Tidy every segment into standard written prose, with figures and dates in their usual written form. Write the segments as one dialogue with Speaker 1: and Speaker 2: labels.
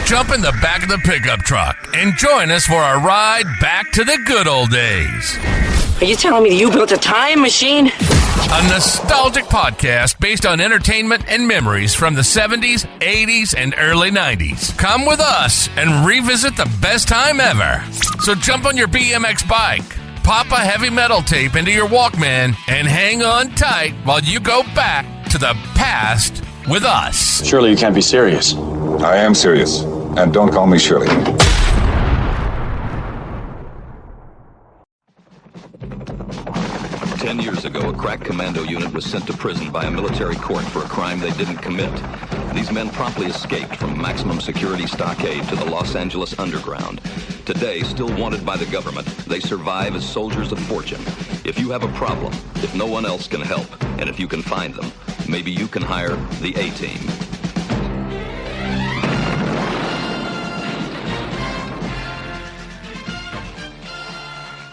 Speaker 1: Jump in the back of the pickup truck and join us for a ride back to the good old days.
Speaker 2: Are you telling me that you built a time machine?
Speaker 1: A nostalgic podcast based on entertainment and memories from the 70s, 80s, and early 90s. Come with us and revisit the best time ever. So jump on your BMX bike, pop a heavy metal tape into your Walkman, and hang on tight while you go back to the past with us.
Speaker 3: Surely you can't be serious.
Speaker 4: I am serious. And don't call me Shirley.
Speaker 5: Ten years ago, a crack commando unit was sent to prison by a military court for a crime they didn't commit. These men promptly escaped from maximum security stockade to the Los Angeles underground. Today, still wanted by the government, they survive as soldiers of fortune. If you have a problem, if no one else can help, and if you can find them, maybe you can hire the A-Team.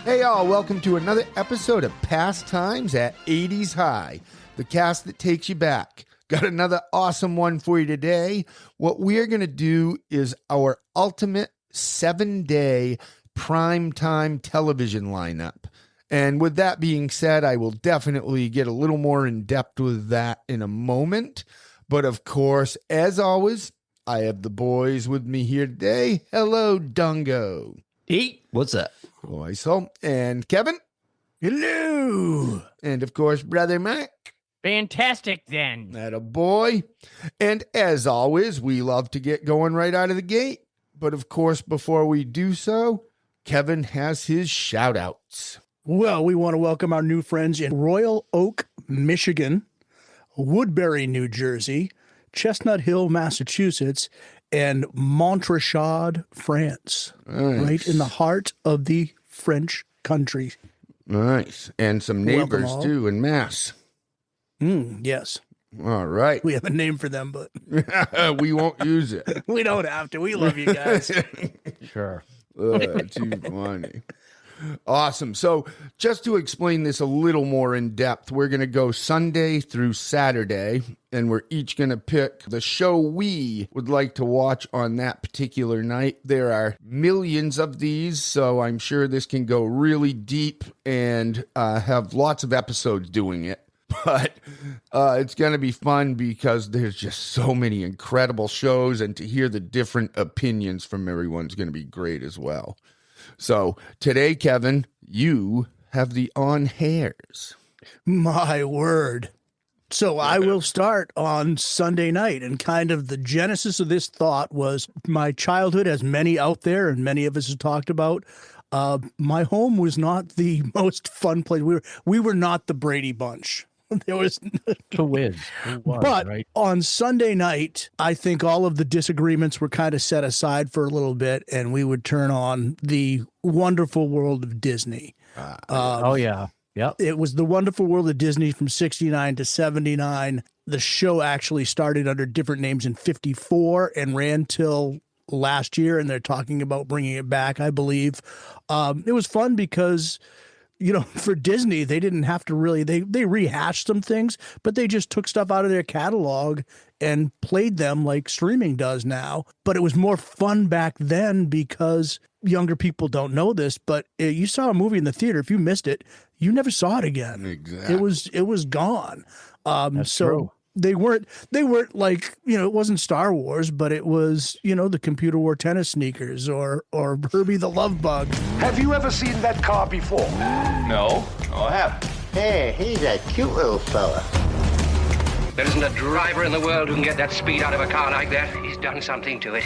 Speaker 6: Hey y'all, welcome to another episode of Pastimes at 80s High, the cast that takes you back. Got another awesome one for you today. What we're going to do is our ultimate 7-day primetime television lineup. And with that being said, I will definitely get a little more in depth with that in a moment. But of course, as always, I have the boys with me here today. Hello, Dungo.
Speaker 7: Hey, what's up?
Speaker 6: Loisel and Kevin.
Speaker 8: Hello.
Speaker 6: And of course, Brother Mike.
Speaker 8: Fantastic then.
Speaker 6: That a boy. And as always, we love to get going right out of the gate. But of course, before we do so, Kevin has his shout outs.
Speaker 8: Well, we want to welcome our new friends in Royal Oak, Michigan, Woodbury, New Jersey, Chestnut Hill, Massachusetts, and Montrachet, France.
Speaker 6: Nice.
Speaker 8: Right in the heart of the French country.
Speaker 6: Nice. And some neighbors too in Mass.
Speaker 8: Yes.
Speaker 6: All right.
Speaker 8: We have a name for them, but
Speaker 6: we won't use it.
Speaker 8: we don't have to. We love you guys.
Speaker 7: Sure.
Speaker 6: Too funny. Awesome. So just to explain this a little more in depth, we're going to go Sunday through Saturday, and we're each going to pick the show we would like to watch on that particular night. There are millions of these, so I'm sure this can go really deep and have lots of episodes doing it. But it's going to be fun because there's just so many incredible shows, and to hear the different opinions from everyone's going to be great as well. So today, Kevin, you have the on hairs.
Speaker 8: My word. So I will start on Sunday night, and kind of the genesis of this thought was my childhood, as many out there and many of us have talked about. My home was not the most fun place. We were not the Brady Bunch. There was
Speaker 7: To whiz.
Speaker 8: but
Speaker 7: right?
Speaker 8: on Sunday night, I think all of the disagreements were kind of set aside for a little bit, and we would turn on the Wonderful World of Disney.
Speaker 7: Oh, yeah. Yep.
Speaker 8: It was the Wonderful World of Disney from 69 to 79. The show actually started under different names in 54 and ran till last year, and they're talking about bringing it back, I believe. It was fun because, you know, for Disney, they didn't have to really, they rehashed some things, but they just took stuff out of their catalog and played them like streaming does now. But it was more fun back then because younger people don't know this, but you saw a movie in the theater. If you missed it, you never saw it again.
Speaker 6: Exactly.
Speaker 8: It was gone.
Speaker 7: That's
Speaker 8: so
Speaker 7: true.
Speaker 8: They weren't like, you know, it wasn't Star Wars, but it was, you know, the computer wore tennis sneakers or Herbie the Love Bug.
Speaker 9: Have you ever seen that car before?
Speaker 3: No, I haven't.
Speaker 10: Hey, he's a cute little fella.
Speaker 11: There isn't a driver in the world who can get that speed out of a car like that. He's done something to it.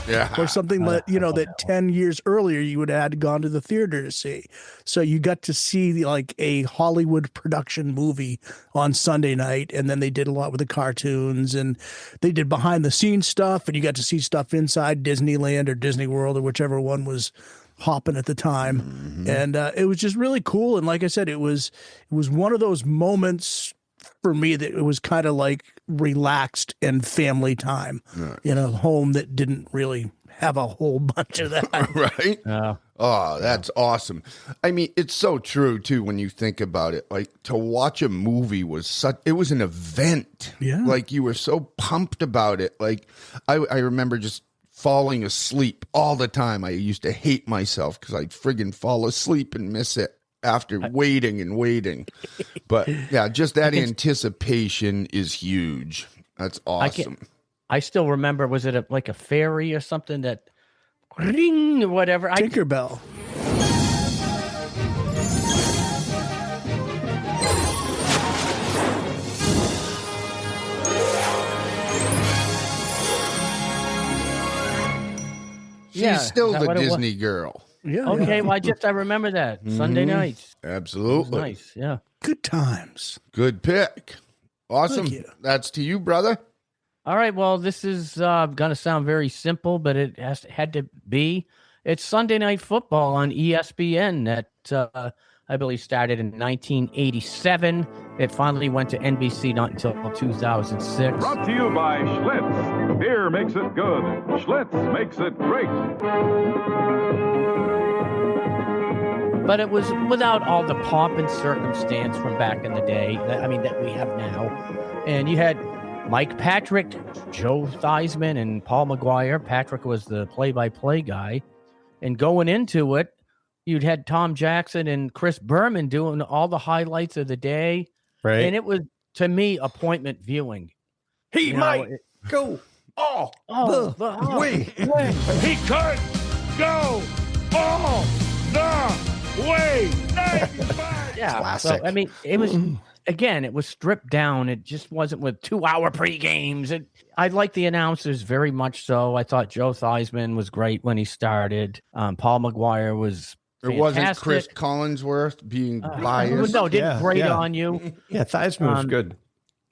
Speaker 6: Yeah.
Speaker 8: Or something that, you know, that 10 years earlier you would have had gone to the theater to see. So you got to see like a Hollywood production movie on Sunday night. And then they did a lot with the cartoons, and they did behind the scenes stuff, and you got to see stuff inside Disneyland or Disney World or whichever one was hopping at the time. Mm-hmm. And it was just really cool. And like I said, it was one of those moments for me that it was kind of like relaxed and family time in a home that didn't really have a whole bunch of that.
Speaker 6: Right? Oh, that's awesome. I mean, it's so true too when you think about it. Like, to watch a movie was it was an event.
Speaker 8: Yeah.
Speaker 6: Like, you were so pumped about it. Like, I remember just falling asleep all the time. I used to hate myself because I'd friggin' fall asleep and miss it after waiting and waiting. But yeah, just that anticipation is huge. That's awesome.
Speaker 7: I still remember, was it like a fairy or something that ring or whatever?
Speaker 8: Tinkerbell.
Speaker 6: She's still the Disney girl.
Speaker 8: Yeah.
Speaker 7: Okay, well, I remember that. Sunday nights.
Speaker 6: Absolutely.
Speaker 7: Nice, yeah.
Speaker 8: Good times.
Speaker 6: Good pick. Awesome.
Speaker 8: Thank you.
Speaker 6: That's to you, brother.
Speaker 7: All right, well, this is going to sound very simple, but it had to be. It's Sunday Night Football on ESPN that I believe started in 1987. It finally went to NBC not until 2006.
Speaker 12: Brought to you by Schlitz. Beer makes it good. Schlitz makes it great.
Speaker 7: But it was without all the pomp and circumstance from back in the day, that we have now. And you had Mike Patrick, Joe Theismann, and Paul McGuire. Patrick was the play-by-play guy. And going into it, you'd had Tom Jackson and Chris Berman doing all the highlights of the day.
Speaker 13: Right.
Speaker 7: And it was, to me, appointment viewing.
Speaker 13: He might go all the way.
Speaker 9: He could go all the way. 95.
Speaker 7: Yeah.
Speaker 13: Classic.
Speaker 7: So, it was, again, it was stripped down. It just wasn't with 2-hour pre-games. I liked the announcers very much so. I thought Joe Theismann was great when he started. Paul McGuire was
Speaker 6: It wasn't Chris Collinsworth being biased.
Speaker 7: No, didn't grate on you.
Speaker 13: Yeah, Theismann was good.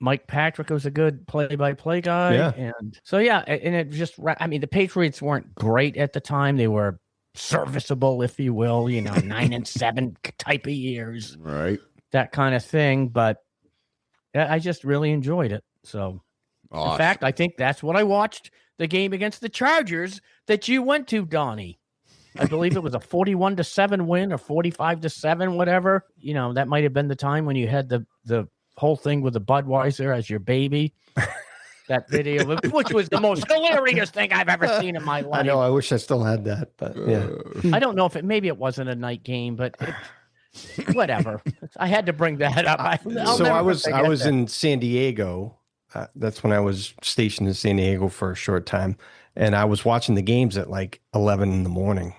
Speaker 7: Mike Patrick was a good play-by-play guy.
Speaker 13: Yeah.
Speaker 7: And so, and it just, the Patriots weren't great at the time. They were serviceable, if you will, 9-7 type of years.
Speaker 6: Right.
Speaker 7: That kind of thing. But I just really enjoyed it. So,
Speaker 6: awesome.
Speaker 7: In fact, I think that's what I watched the game against the Chargers that you went to, Donnie. I believe it was a 41-7 win or 45-7, whatever. That might have been the time when you had the whole thing with the Budweiser as your baby. That video, which was the most hilarious thing I've ever seen in my life.
Speaker 13: I know. I wish I still had that, but yeah.
Speaker 7: I don't know if maybe it wasn't a night game, but whatever. I had to bring that up. I
Speaker 13: was in San Diego. That's when I was stationed in San Diego for a short time. And I was watching the games at like 11 in the morning.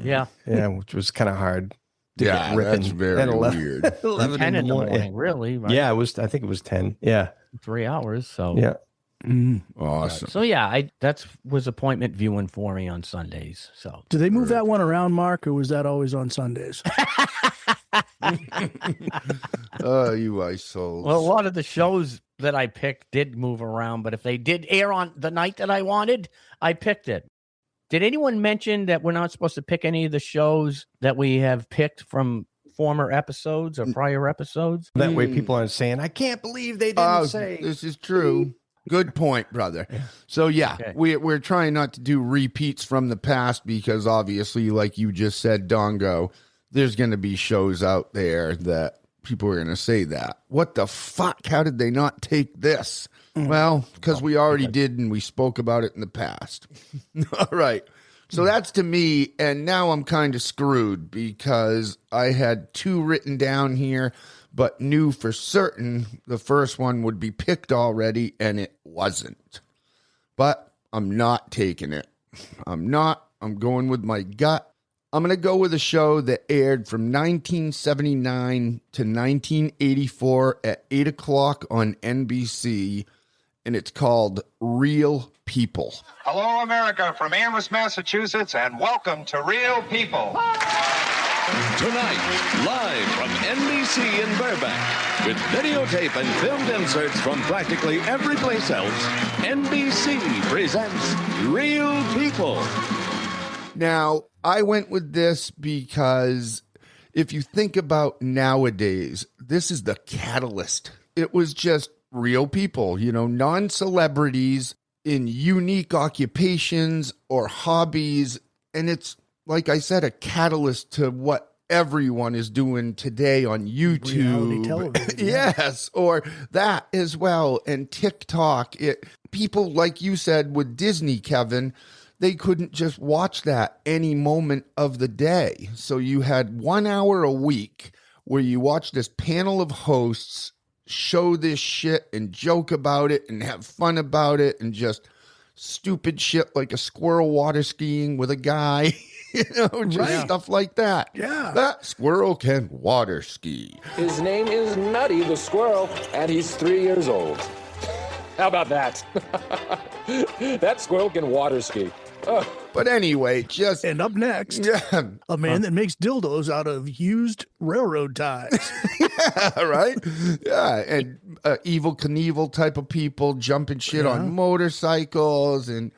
Speaker 7: Yeah.
Speaker 13: Yeah, which was kind of hard.
Speaker 6: Yeah, that's very weird.
Speaker 7: 11 10 in the morning, really? Right?
Speaker 13: Yeah, I think it was 10. Yeah.
Speaker 7: 3 hours. So
Speaker 13: yeah.
Speaker 6: Awesome.
Speaker 7: So that was appointment viewing for me on Sundays. So
Speaker 8: did they move that one around, Mark, or was that always on Sundays?
Speaker 6: Oh, you ice souls.
Speaker 7: Well, a lot of the shows that I picked did move around, but if they did air on the night that I wanted, I picked it. Did anyone mention that we're not supposed to pick any of the shows that we have picked from former episodes or prior episodes?
Speaker 13: That way people aren't saying, I can't believe they didn't say.
Speaker 6: This is true. Good point, brother. So, okay. We're trying not to do repeats from the past because obviously, like you just said, Dongo, there's going to be shows out there that people are going to say that. What the fuck? How did they not take this? Well, because we already did and we spoke about it in the past. All right. So that's to me, and now I'm kind of screwed because I had 2 written down here, but knew for certain the first one would be picked already, and it wasn't. But I'm not taking it. I'm going with my gut. I'm going to go with a show that aired from 1979 to 1984 at 8 o'clock on NBC, and it's called Real People.
Speaker 14: Hello, America, from Amherst, Massachusetts, and welcome to Real People.
Speaker 15: Tonight, live from NBC in Burbank, with videotape and filmed inserts from practically every place else, NBC presents Real People.
Speaker 6: Now, I went with this because if you think about nowadays, this is the catalyst. It was just real people, non-celebrities in unique occupations or hobbies. And it's, like I said, a catalyst to what everyone is doing today on YouTube.
Speaker 8: Reality television.
Speaker 6: Yes, or that as well. And TikTok. People, like you said, with Disney, Kevin, they couldn't just watch that any moment of the day. So you had 1 hour a week where you watch this panel of hosts show this shit and joke about it and have fun about it and just stupid shit like a squirrel water skiing with a guy, just stuff like that.
Speaker 8: Yeah.
Speaker 6: That squirrel can water ski.
Speaker 16: His name is Nutty the squirrel, and he's 3 years old. How about that? That squirrel can water ski. Oh.
Speaker 6: But anyway,
Speaker 8: And up next, a man that makes dildos out of used railroad ties.
Speaker 6: Yeah, right? Yeah, and Evil Knievel type of people jumping shit on motorcycles, and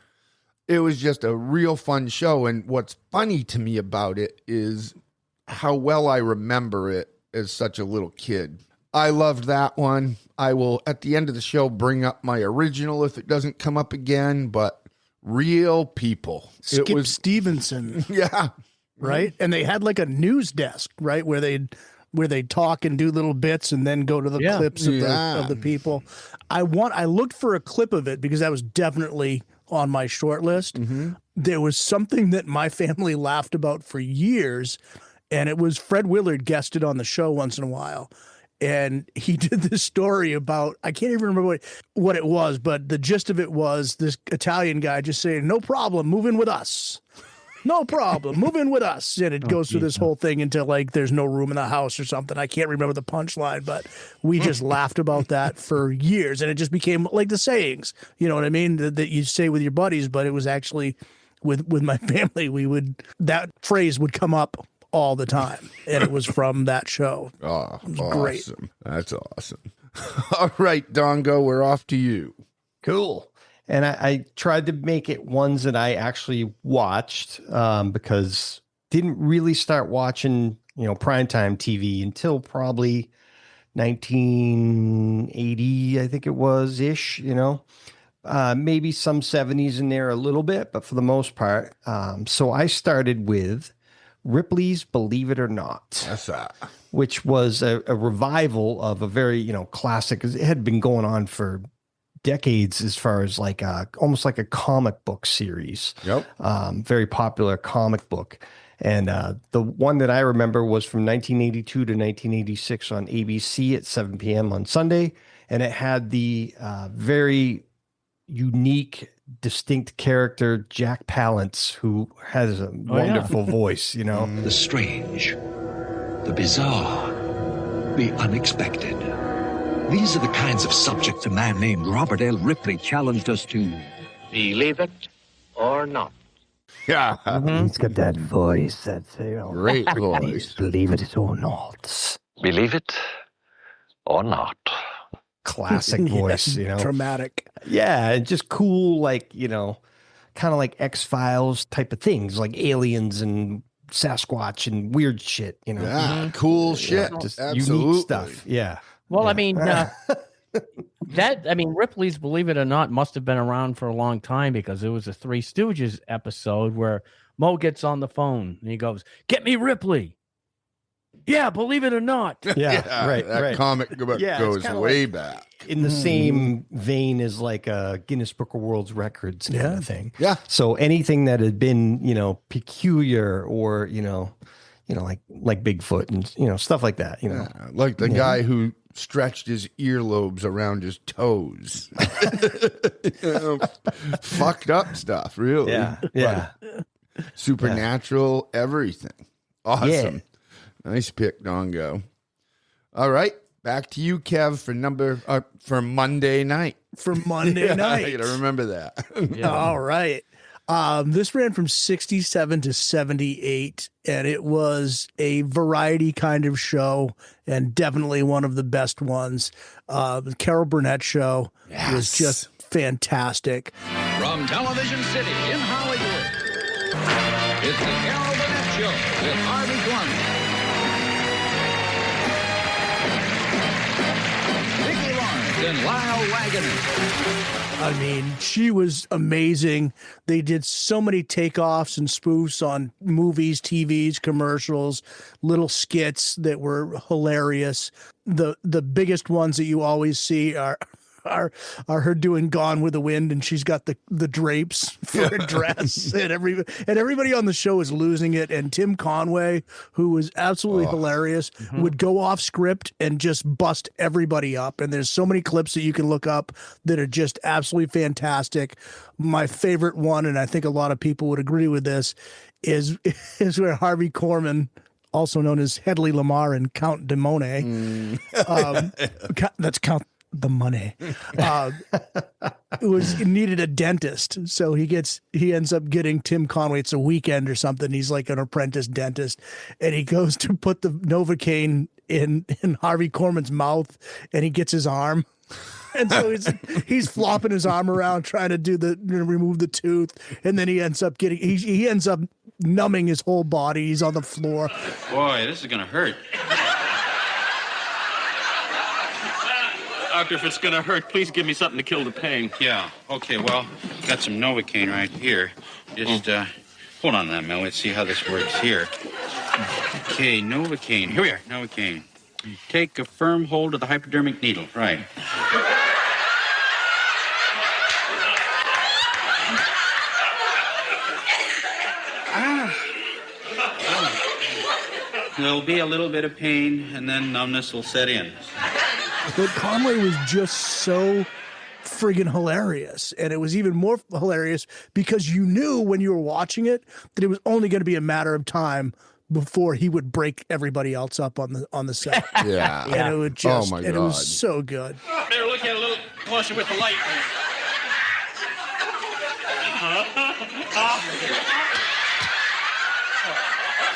Speaker 6: it was just a real fun show. And what's funny to me about it is how well I remember it as such a little kid. I loved that one. I will, at the end of the show, bring up my original if it doesn't come up again, but real people.
Speaker 8: Skip Stevenson.
Speaker 6: Yeah.
Speaker 8: Right? And they had like a news desk, right? Where they'd talk and do little bits and then go to the clips of the people. I looked for a clip of it because that was definitely on my short list. There was something that my family laughed about for years, and it was Fred Willard guested on the show once in a while. And he did this story about, I can't even remember what it was, but the gist of it was this Italian guy just saying, no problem, move in with us. No problem, move in with us. And it goes through this whole thing until like there's no room in the house or something. I can't remember the punchline, but we just laughed about that for years. And it just became like the sayings, you know what I mean, that you say with your buddies, but it was actually with my family, that phrase would come up all the time, and it was from that show.
Speaker 6: Oh,
Speaker 8: it was
Speaker 6: awesome.
Speaker 8: Great.
Speaker 6: That's awesome. All right, Dongo, we're off to you.
Speaker 13: Cool. And I tried to make it ones that I actually watched because didn't really start watching, primetime TV until probably 1980, I think it was ish, maybe some 70s in there a little bit, but for the most part. So I started with Ripley's Believe It or Not, which was a revival of a very, classic. It had been going on for decades as far as like almost like a comic book series.
Speaker 6: Yep.
Speaker 13: Very popular comic book. And the one that I remember was from 1982 to 1986 on ABC at 7 p.m. on Sunday. And it had the very unique, distinct character, Jack Palance, who has a wonderful voice,
Speaker 17: The strange, the bizarre, the unexpected. These are the kinds of subjects a man named Robert L. Ripley challenged us to
Speaker 11: Believe it or not.
Speaker 6: Yeah.
Speaker 18: He's got that voice. That's
Speaker 6: great voice.
Speaker 18: Believe it or not.
Speaker 11: Believe it or not.
Speaker 13: Classic voice,
Speaker 8: Dramatic.
Speaker 13: Yeah, and just cool, like, kind of like X-Files type of things, like aliens and Sasquatch and weird shit,
Speaker 6: Yeah, cool shit.
Speaker 13: Just
Speaker 6: Absolutely.
Speaker 13: unique stuff. Yeah.
Speaker 7: Well, I mean, Ripley's Believe It or Not must have been around for a long time because it was a Three Stooges episode where Mo gets on the phone and he goes, "Get me Ripley." Yeah, believe it or not.
Speaker 13: Yeah, right.
Speaker 6: That comic goes way back.
Speaker 13: In the same vein as like a Guinness Book of World Records kind of thing.
Speaker 6: Yeah.
Speaker 13: So anything that had been, peculiar or, like Bigfoot and, stuff like that,
Speaker 6: Yeah, like the guy who stretched his earlobes around his toes. Fucked up stuff, really.
Speaker 13: Yeah.
Speaker 6: Supernatural, everything. Awesome.
Speaker 13: Yeah.
Speaker 6: Nice pick, Dongo. All right, back to you, Kev, for Monday night.
Speaker 8: For Monday night.
Speaker 6: I gotta remember that.
Speaker 8: All right. This ran from 67 to 78, and it was a variety kind of show, and definitely one of the best ones. The Carol Burnett show was just fantastic.
Speaker 15: From Television City in Hollywood, it's the Carol Burnett Show with Harvey Korman, Vicki Lawrence, and Lyle Waggoner.
Speaker 8: I mean, she was amazing. They did so many takeoffs and spoofs on movies, TVs, commercials, little skits that were hilarious. The biggest ones that you always see are are her doing Gone with the Wind, and she's got the drapes for a dress, and everybody on the show is losing it. And Tim Conway, who was absolutely hilarious, would go off script and just bust everybody up. And there's so many clips that you can look up that are just absolutely fantastic. My favorite one, and I think a lot of people would agree with this, is where Harvey Korman, also known as Hedley Lamar and Count de Monet, that's Count the Money, needed a dentist. So he ends up getting Tim Conway. It's a weekend or something. He's like an apprentice dentist, and he goes to put the Novocaine in Harvey Korman's mouth, and he gets his arm. And so he's flopping his arm around trying to remove the tooth, and then he ends up numbing his whole body. He's on the floor.
Speaker 19: Boy, this is gonna hurt. Doctor, if it's gonna hurt, please give me something to kill the pain. Yeah. Okay. Well, got some Novocaine right here. Just hold on to that, Mel. Let's see how this works here. Okay, Novocaine. Here we are. Novocaine. Take a firm hold of the hypodermic needle. Right. There'll be a little bit of pain, and then numbness will set in.
Speaker 8: But Conway was just so friggin' hilarious. And it was even more hilarious because you knew when you were watching it that it was only going to be a matter of time before he would break everybody else up on the set.
Speaker 6: Yeah.
Speaker 8: And it would just,
Speaker 6: oh my God.
Speaker 8: And it was so good.
Speaker 19: Better look at it a little closer with the light.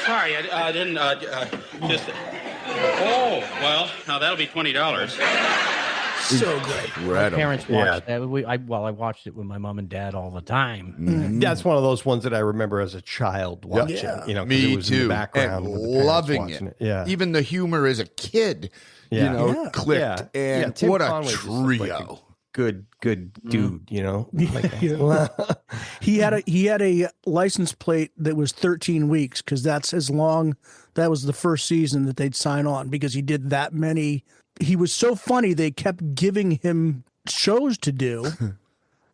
Speaker 19: Sorry, I didn't just. Oh, well, now that'll be $20.
Speaker 8: So good.
Speaker 7: My parents watched that. I watched it with my mom and dad all the time.
Speaker 13: Mm-hmm. That's one of those ones that I remember as a child watching.
Speaker 6: Yeah.
Speaker 13: You know,
Speaker 6: me
Speaker 13: it was
Speaker 6: too.
Speaker 13: In the background,
Speaker 6: and
Speaker 13: with the parents
Speaker 6: loving
Speaker 13: watching
Speaker 6: it.
Speaker 13: Yeah,
Speaker 6: even the humor as a kid, clicked. And
Speaker 13: Tim
Speaker 6: what
Speaker 13: Conway
Speaker 6: a
Speaker 13: just looked like
Speaker 6: trio!
Speaker 13: Good dude. You know,
Speaker 8: he had a license plate that was 13 weeks because that's as long. That was the first season that they'd sign on because he did that many. He was so funny they kept giving him shows to do,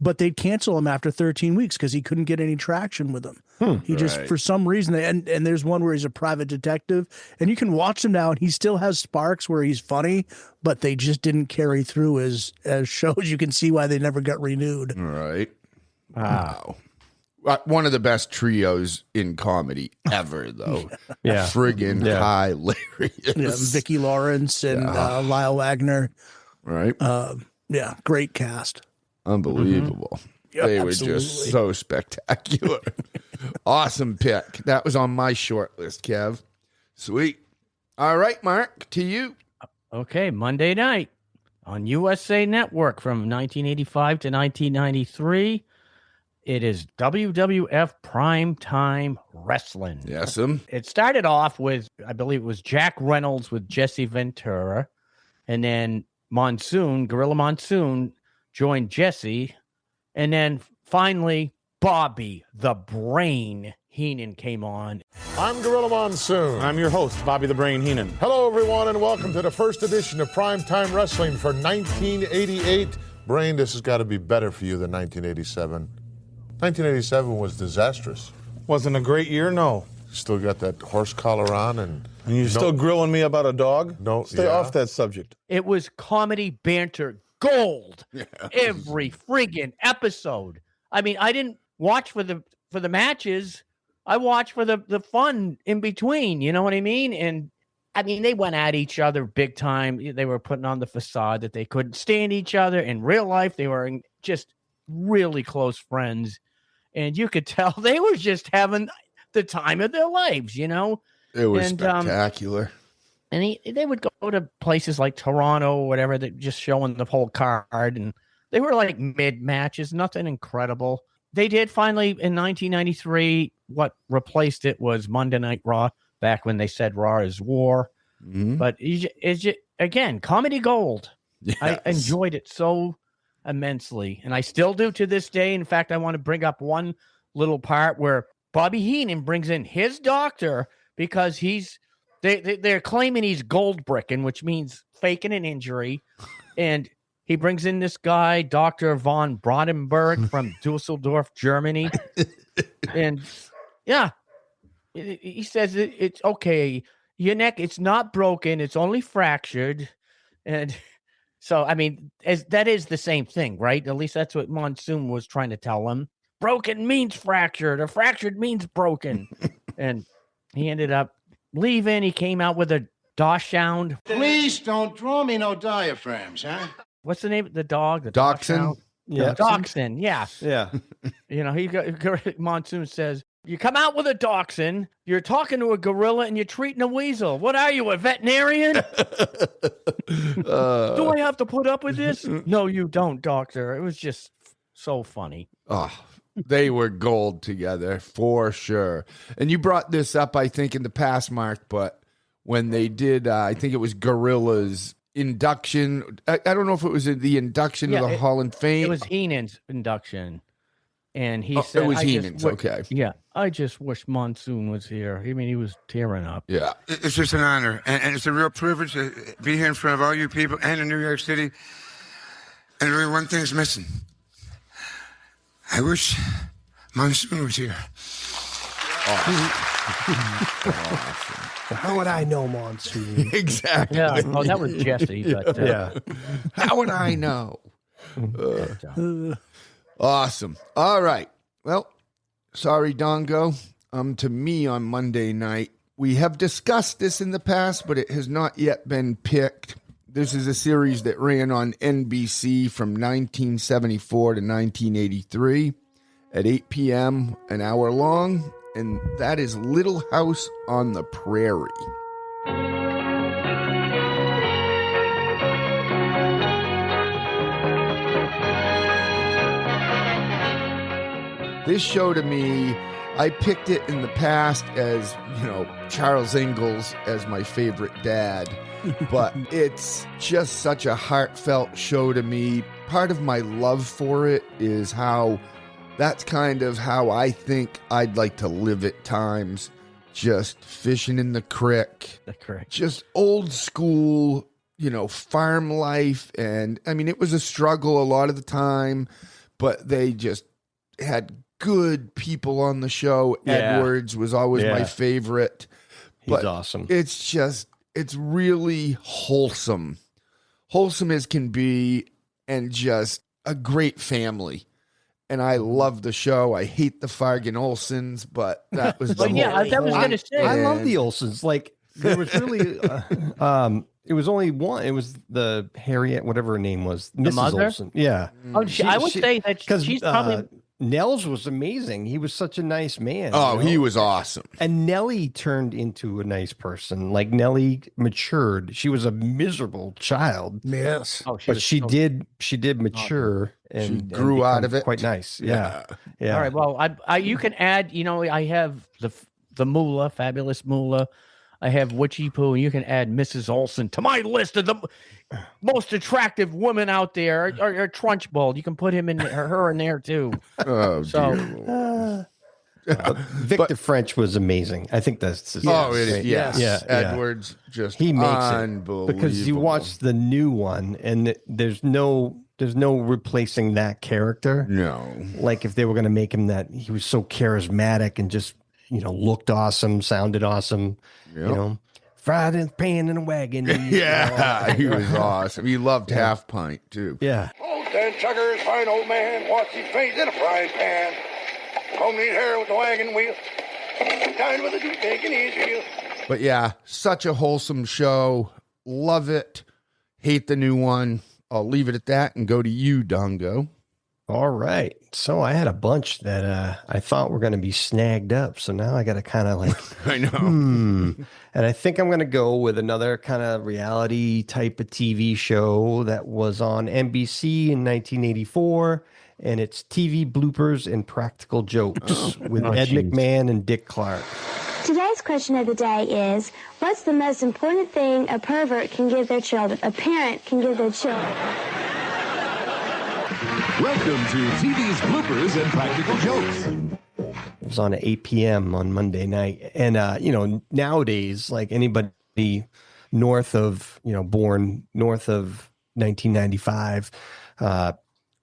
Speaker 8: but they'd cancel him after 13 weeks because he couldn't get any traction with them. He just, for some reason, and there's one where he's a private detective, and you can watch him now, and he still has sparks where he's funny, but they just didn't carry through as shows. You can see why they never got renewed.
Speaker 6: Right. Wow. One of the best trios in comedy ever, though.
Speaker 13: Yeah.
Speaker 6: Friggin' hilarious.
Speaker 8: Yeah, Vicki Lawrence and Lyle Wagner.
Speaker 6: Right.
Speaker 8: Yeah, great cast.
Speaker 6: Unbelievable.
Speaker 8: Yeah,
Speaker 6: they
Speaker 8: absolutely.
Speaker 6: were just so spectacular. Awesome pick. That was on my short list, Kev. Sweet. All right, Mark, to you.
Speaker 7: Okay, Monday night on USA Network from 1985 to 1993. It is WWF Primetime Wrestling.
Speaker 6: Yes.
Speaker 7: It started off with, I believe it was Jack Reynolds with Jesse Ventura. And then Gorilla Monsoon joined Jesse. And then finally, Bobby the Brain Heenan came on.
Speaker 9: I'm Gorilla Monsoon. I'm your host, Bobby the Brain Heenan. Hello, everyone, and welcome to the first edition of Primetime Wrestling for 1988. Brain, this has got to be better for you than 1987. 1987 was disastrous.
Speaker 20: Wasn't a great year, no.
Speaker 9: Still got that horse collar on, and
Speaker 20: you're still grilling me about a dog?
Speaker 9: No,
Speaker 20: Stay off that subject.
Speaker 7: It was comedy banter gold every friggin' episode. I mean, I didn't watch for the matches. I watched for the fun in between. You know what I mean? And I mean, they went at each other big time. They were putting on the facade that they couldn't stand each other. In real life, they were just really close friends. And you could tell they were just having the time of their lives, you know?
Speaker 6: It was spectacular.
Speaker 7: And they would go to places like Toronto or whatever, that just showing the whole card. And they were like mid matches, nothing incredible. They did finally in 1993, what replaced it was Monday Night Raw, back when they said Raw is war.
Speaker 6: Mm-hmm.
Speaker 7: But it's just, again, comedy gold. Yes. I enjoyed it so immensely, and I still do to this day. In fact, I want to bring up one little part where Bobby Heenan brings in his doctor because they're claiming he's gold bricking, which means faking an injury, and he brings in this guy, Dr. von Brandenburg from Dusseldorf, Germany. And yeah, he says it's okay. Your neck, it's not broken. It's only fractured. And so, I mean, that is the same thing, right? At least that's what Monsoon was trying to tell him. Broken means fractured, or fractured means broken. And he ended up leaving. He came out with a dachshund.
Speaker 10: Please don't draw me no diaphragms, huh?
Speaker 7: What's the name of the dog? The
Speaker 6: Dachshund?
Speaker 7: Yeah. Dachshund, yeah.
Speaker 13: Yeah.
Speaker 7: You know, Monsoon says, you come out with a dachshund, you're talking to a gorilla, and you're treating a weasel. What are you, a veterinarian? Do I have to put up with this? No, you don't, doctor. It was just so funny.
Speaker 6: Oh, they were gold together for sure. And you brought this up, I think, in the past, Mark, but when they did, I think it was Gorilla's induction. I don't know if it was the induction of the Hall of Fame.
Speaker 7: It was Heenan's induction. And he said,
Speaker 6: it was Heenan's, okay.
Speaker 7: Yeah, I just wish Monsoon was here. I mean, he was tearing up.
Speaker 6: Yeah.
Speaker 21: It's just an honor, and it's a real privilege to be here in front of all you people and in New York City. And really, one thing's missing. I wish Monsoon was here.
Speaker 8: How would I know Monsoon?
Speaker 6: Exactly.
Speaker 7: Yeah. Oh, that was Jesse. But,
Speaker 6: yeah. How would I know? Awesome. All right. Well, sorry, Dongo. To me on Monday night, we have discussed this in the past, but it has not yet been picked. This is a series that ran on NBC from 1974 to 1983 at 8 p.m., an hour long, and that is Little House on the Prairie. This show to me, I picked it in the past as, Charles Ingalls as my favorite dad, but it's just such a heartfelt show to me. Part of my love for it is how that's kind of how I think I'd like to live at times, just fishing in the creek. Just old school, farm life. And I mean, it was a struggle a lot of the time, but they just had good people on the show.
Speaker 13: Yeah.
Speaker 6: Edwards was always my favorite.
Speaker 13: He's awesome.
Speaker 6: It's really wholesome as can be, and just a great family. And I love the show. I hate the Fargan Olsons, but that was the
Speaker 7: that was going to say.
Speaker 13: I love the Olsons. Like, there was really it was only one. It was the Harriet, whatever her name was, Mrs.
Speaker 7: mother?
Speaker 13: Olson. Yeah.
Speaker 7: Oh, I would say that she's probably
Speaker 13: Nels was amazing. He was such a nice man.
Speaker 6: Oh, he was awesome.
Speaker 13: And Nellie turned into a nice person. Like, Nellie matured. She was a miserable child.
Speaker 8: Yes.
Speaker 7: Oh,
Speaker 13: but she did mature and
Speaker 6: she grew out of it.
Speaker 13: Quite nice. Yeah. Yeah.
Speaker 7: All right. Well, I you can add, I have the Moolah, fabulous Moolah. I have Witchy Poo, and you can add Mrs. Olson to my list of the most attractive women out there. Or Trunchbull. You can put him in her in there too.
Speaker 6: Oh,
Speaker 7: so
Speaker 13: Victor French was amazing. I think that's his
Speaker 6: it is. Yes.
Speaker 13: Yeah.
Speaker 6: Edwards just
Speaker 13: he makes
Speaker 6: unbelievable.
Speaker 13: it because you watch the new one and there's no replacing that character.
Speaker 6: No.
Speaker 13: Like, if they were going to make him that, he was so charismatic and just, looked awesome, sounded awesome.
Speaker 6: Yep.
Speaker 13: Fried in pan in a wagon.
Speaker 6: Yeah, he was awesome. He loved Half Pint too.
Speaker 13: Yeah.
Speaker 14: Old Dan Chucker's fine old man wants his face in a frying pan. Comb his hair with a wagon wheel. Tied with a toothpick in his heel.
Speaker 6: But yeah, such a wholesome show. Love it. Hate the new one. I'll leave it at that and go to you, Dongo.
Speaker 13: All right. So I had a bunch that I thought were going to be snagged up. So now I got to kind of like,
Speaker 6: I know.
Speaker 13: And I think I'm going to go with another kind of reality type of TV show that was on NBC in 1984. And it's TV bloopers and practical jokes with Ed McMahon and Dick Clark.
Speaker 22: Today's question of the day is, what's the most important thing a pervert can give their children, a parent can give their children?
Speaker 15: Welcome to TV's bloopers and practical jokes.
Speaker 13: It was on at 8 p.m. on Monday night. And, nowadays, like, anybody north of, born north of 1995,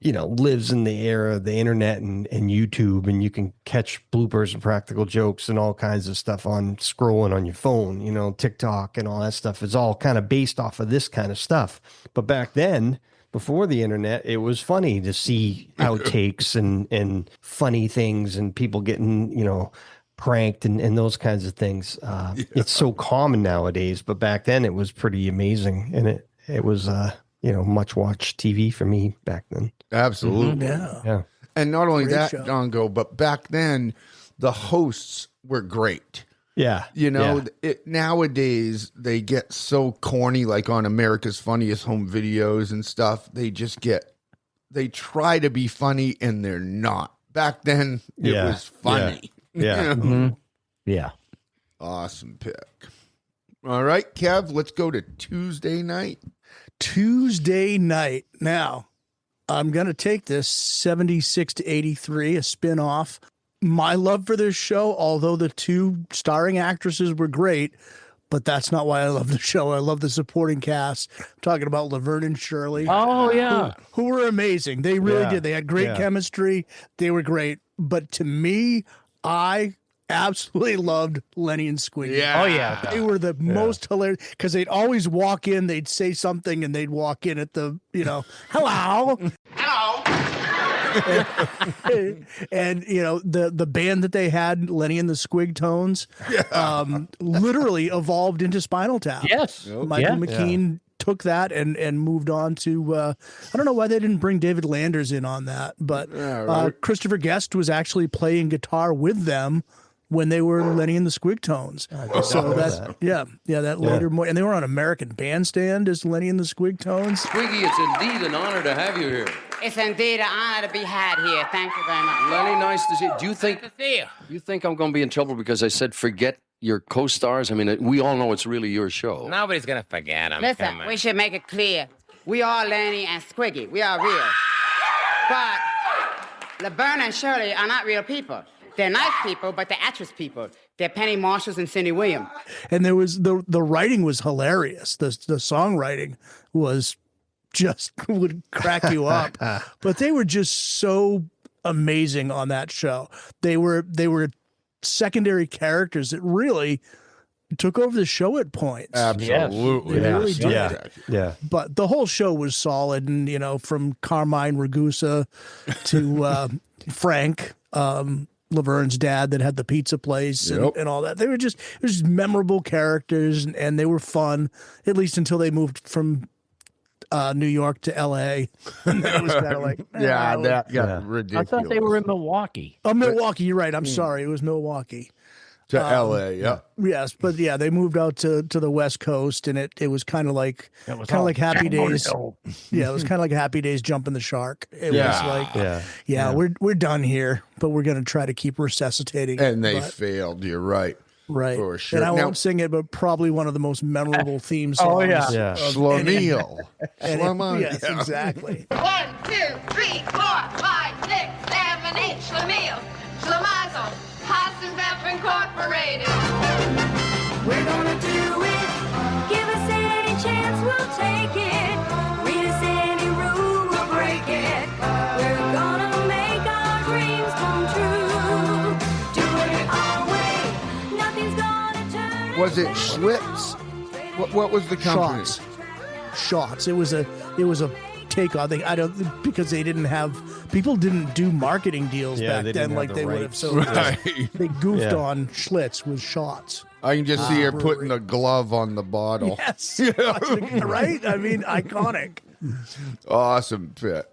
Speaker 13: lives in the era of the internet and YouTube, and you can catch bloopers and practical jokes and all kinds of stuff on scrolling on your phone, TikTok and all that stuff is all kind of based off of this kind of stuff. But back then, before the internet, it was funny to see outtakes and funny things and people getting, pranked and those kinds of things. It's so common nowadays, but back then it was pretty amazing. And it was, much watched TV for me back then.
Speaker 6: Absolutely.
Speaker 13: Yeah.
Speaker 6: And not only
Speaker 8: Great
Speaker 6: that,
Speaker 8: show.
Speaker 6: Dongo, but back then the hosts were great.
Speaker 13: Yeah.
Speaker 6: Nowadays they get so corny, like on America's Funniest Home Videos and stuff. They try to be funny and they're not. Back then it was funny.
Speaker 13: Yeah.
Speaker 7: Yeah.
Speaker 6: Awesome pick. All right, Kev, let's go to Tuesday night.
Speaker 8: Tuesday night. Now, I'm going to take this 76 to 83, a spinoff. My love for this show, although the two starring actresses were great, but that's not why I love the show. I love the supporting cast. I'm talking about Laverne and Shirley.
Speaker 7: Oh, yeah.
Speaker 8: Who were amazing. They really
Speaker 13: Yeah.
Speaker 8: did. They had great
Speaker 13: Yeah.
Speaker 8: chemistry. They were great. But to me, I absolutely loved Lenny and Squiggy.
Speaker 6: Yeah.
Speaker 7: Oh, yeah.
Speaker 8: They were the most hilarious because they'd always walk in, they'd say something, and they'd walk in at the, hello. and the band that they had, Lenny and the Squig Tones, literally evolved into Spinal Tap.
Speaker 7: Yes.
Speaker 8: Michael McKean took that and moved on to I don't know why they didn't bring David Landers in on that, but Christopher Guest was actually playing guitar with them when they were Lenny and the Squig Tones. So that later more, and they were on American Bandstand as Lenny and the Squig Tones.
Speaker 1: Squiggy, it's indeed an honor to have you here.
Speaker 2: It's indeed an honor to be had here. Thank you very much.
Speaker 1: Lenny, nice to see you. Do you think
Speaker 2: Good to see you.
Speaker 1: you think I'm going to be in trouble because I said forget your co-stars? I mean, we all know it's really your show.
Speaker 2: Nobody's gonna forget him. Listen, we should make it clear. We are Lenny and Squiggy. We are real. But Laverne and Shirley are not real people. They're nice people, but they're actress people. They're Penny Marshalls and Cindy Williams.
Speaker 8: And there was the writing was hilarious. The songwriting was just would crack you up. But they were just so amazing on that show. They were secondary characters that really took over the show at points.
Speaker 6: Absolutely.
Speaker 8: They really did.
Speaker 13: Yeah.
Speaker 8: But the whole show was solid, and from Carmine Ragusa to Frank, Laverne's dad that had the pizza place and all that. They were just memorable characters, and they were fun, at least until they moved from New York to L.A. And then it was kind of like,
Speaker 6: that got ridiculous.
Speaker 7: I thought they were in Milwaukee.
Speaker 8: Oh, Milwaukee. You're right. I'm sorry. It was Milwaukee.
Speaker 6: To L.A., yeah.
Speaker 8: Yes, but yeah, they moved out to the West Coast, and it was kind of like Happy Days. Yeah, it was kind of like Happy Days jumping the shark. It was like, we're done here, but we're going to try to keep resuscitating.
Speaker 6: And they failed. You're right.
Speaker 8: Right.
Speaker 6: For sure.
Speaker 8: And I
Speaker 6: Now-
Speaker 8: won't sing it, but probably one of the most memorable theme songs.
Speaker 7: Oh, yeah.
Speaker 8: of
Speaker 6: Schlemiel.
Speaker 8: any-
Speaker 6: Schlemiel.
Speaker 8: Yes,
Speaker 6: Yeah.
Speaker 8: exactly.
Speaker 22: 1, 2, 3, 4, 5, 6, 7, 8. Schlemiel, Schlemazel, Hasenbeff Incorporated. We're gonna do it. Give us any chance, we'll take it. Read us any rule, we'll break it. We're gonna make our dreams come true. Doing it our way. Nothing's gonna turn.
Speaker 6: Was it Schlitz? What was the company?
Speaker 8: Shots. It was a takeoff. I don't, because they didn't have, people didn't do marketing deals
Speaker 13: Yeah,
Speaker 8: back
Speaker 13: they
Speaker 8: then
Speaker 13: didn't
Speaker 8: like
Speaker 13: have the
Speaker 8: they would have.
Speaker 13: rights.
Speaker 8: So
Speaker 6: Right.
Speaker 8: they goofed
Speaker 13: Yeah.
Speaker 8: on Schlitz with Shots.
Speaker 6: I can just see her putting the glove on the bottle.
Speaker 8: Yes. Right? I mean, iconic.
Speaker 6: Awesome pick.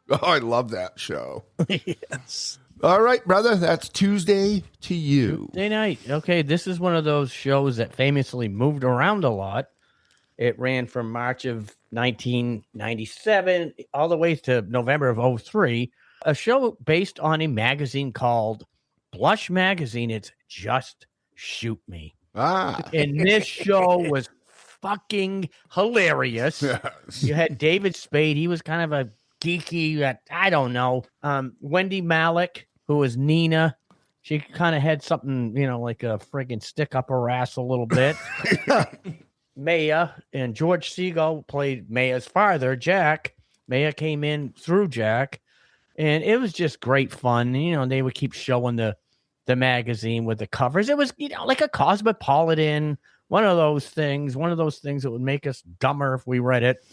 Speaker 6: Oh, I love that show.
Speaker 8: Yes.
Speaker 6: All right, brother. That's Tuesday to you.
Speaker 7: Tuesday night. Okay, this is one of those shows that famously moved around a lot. It ran from March of 1997 all the way to November of 03. A show based on a magazine called Blush Magazine. It's Just Shoot Me. And this show was fucking hilarious.
Speaker 6: Yes.
Speaker 7: You had David Spade. He was kind of a geeky, I don't know. Wendy Malick, who was Nina. She kind of had something, like a friggin' stick up her ass a little bit. Maya, and George Segal played Maya's father, Jack. Maya came in through Jack, and it was just great fun. You know, they would keep showing the magazine with the covers. It was, you know, like a Cosmopolitan, one of those things that would make us dumber if we read it,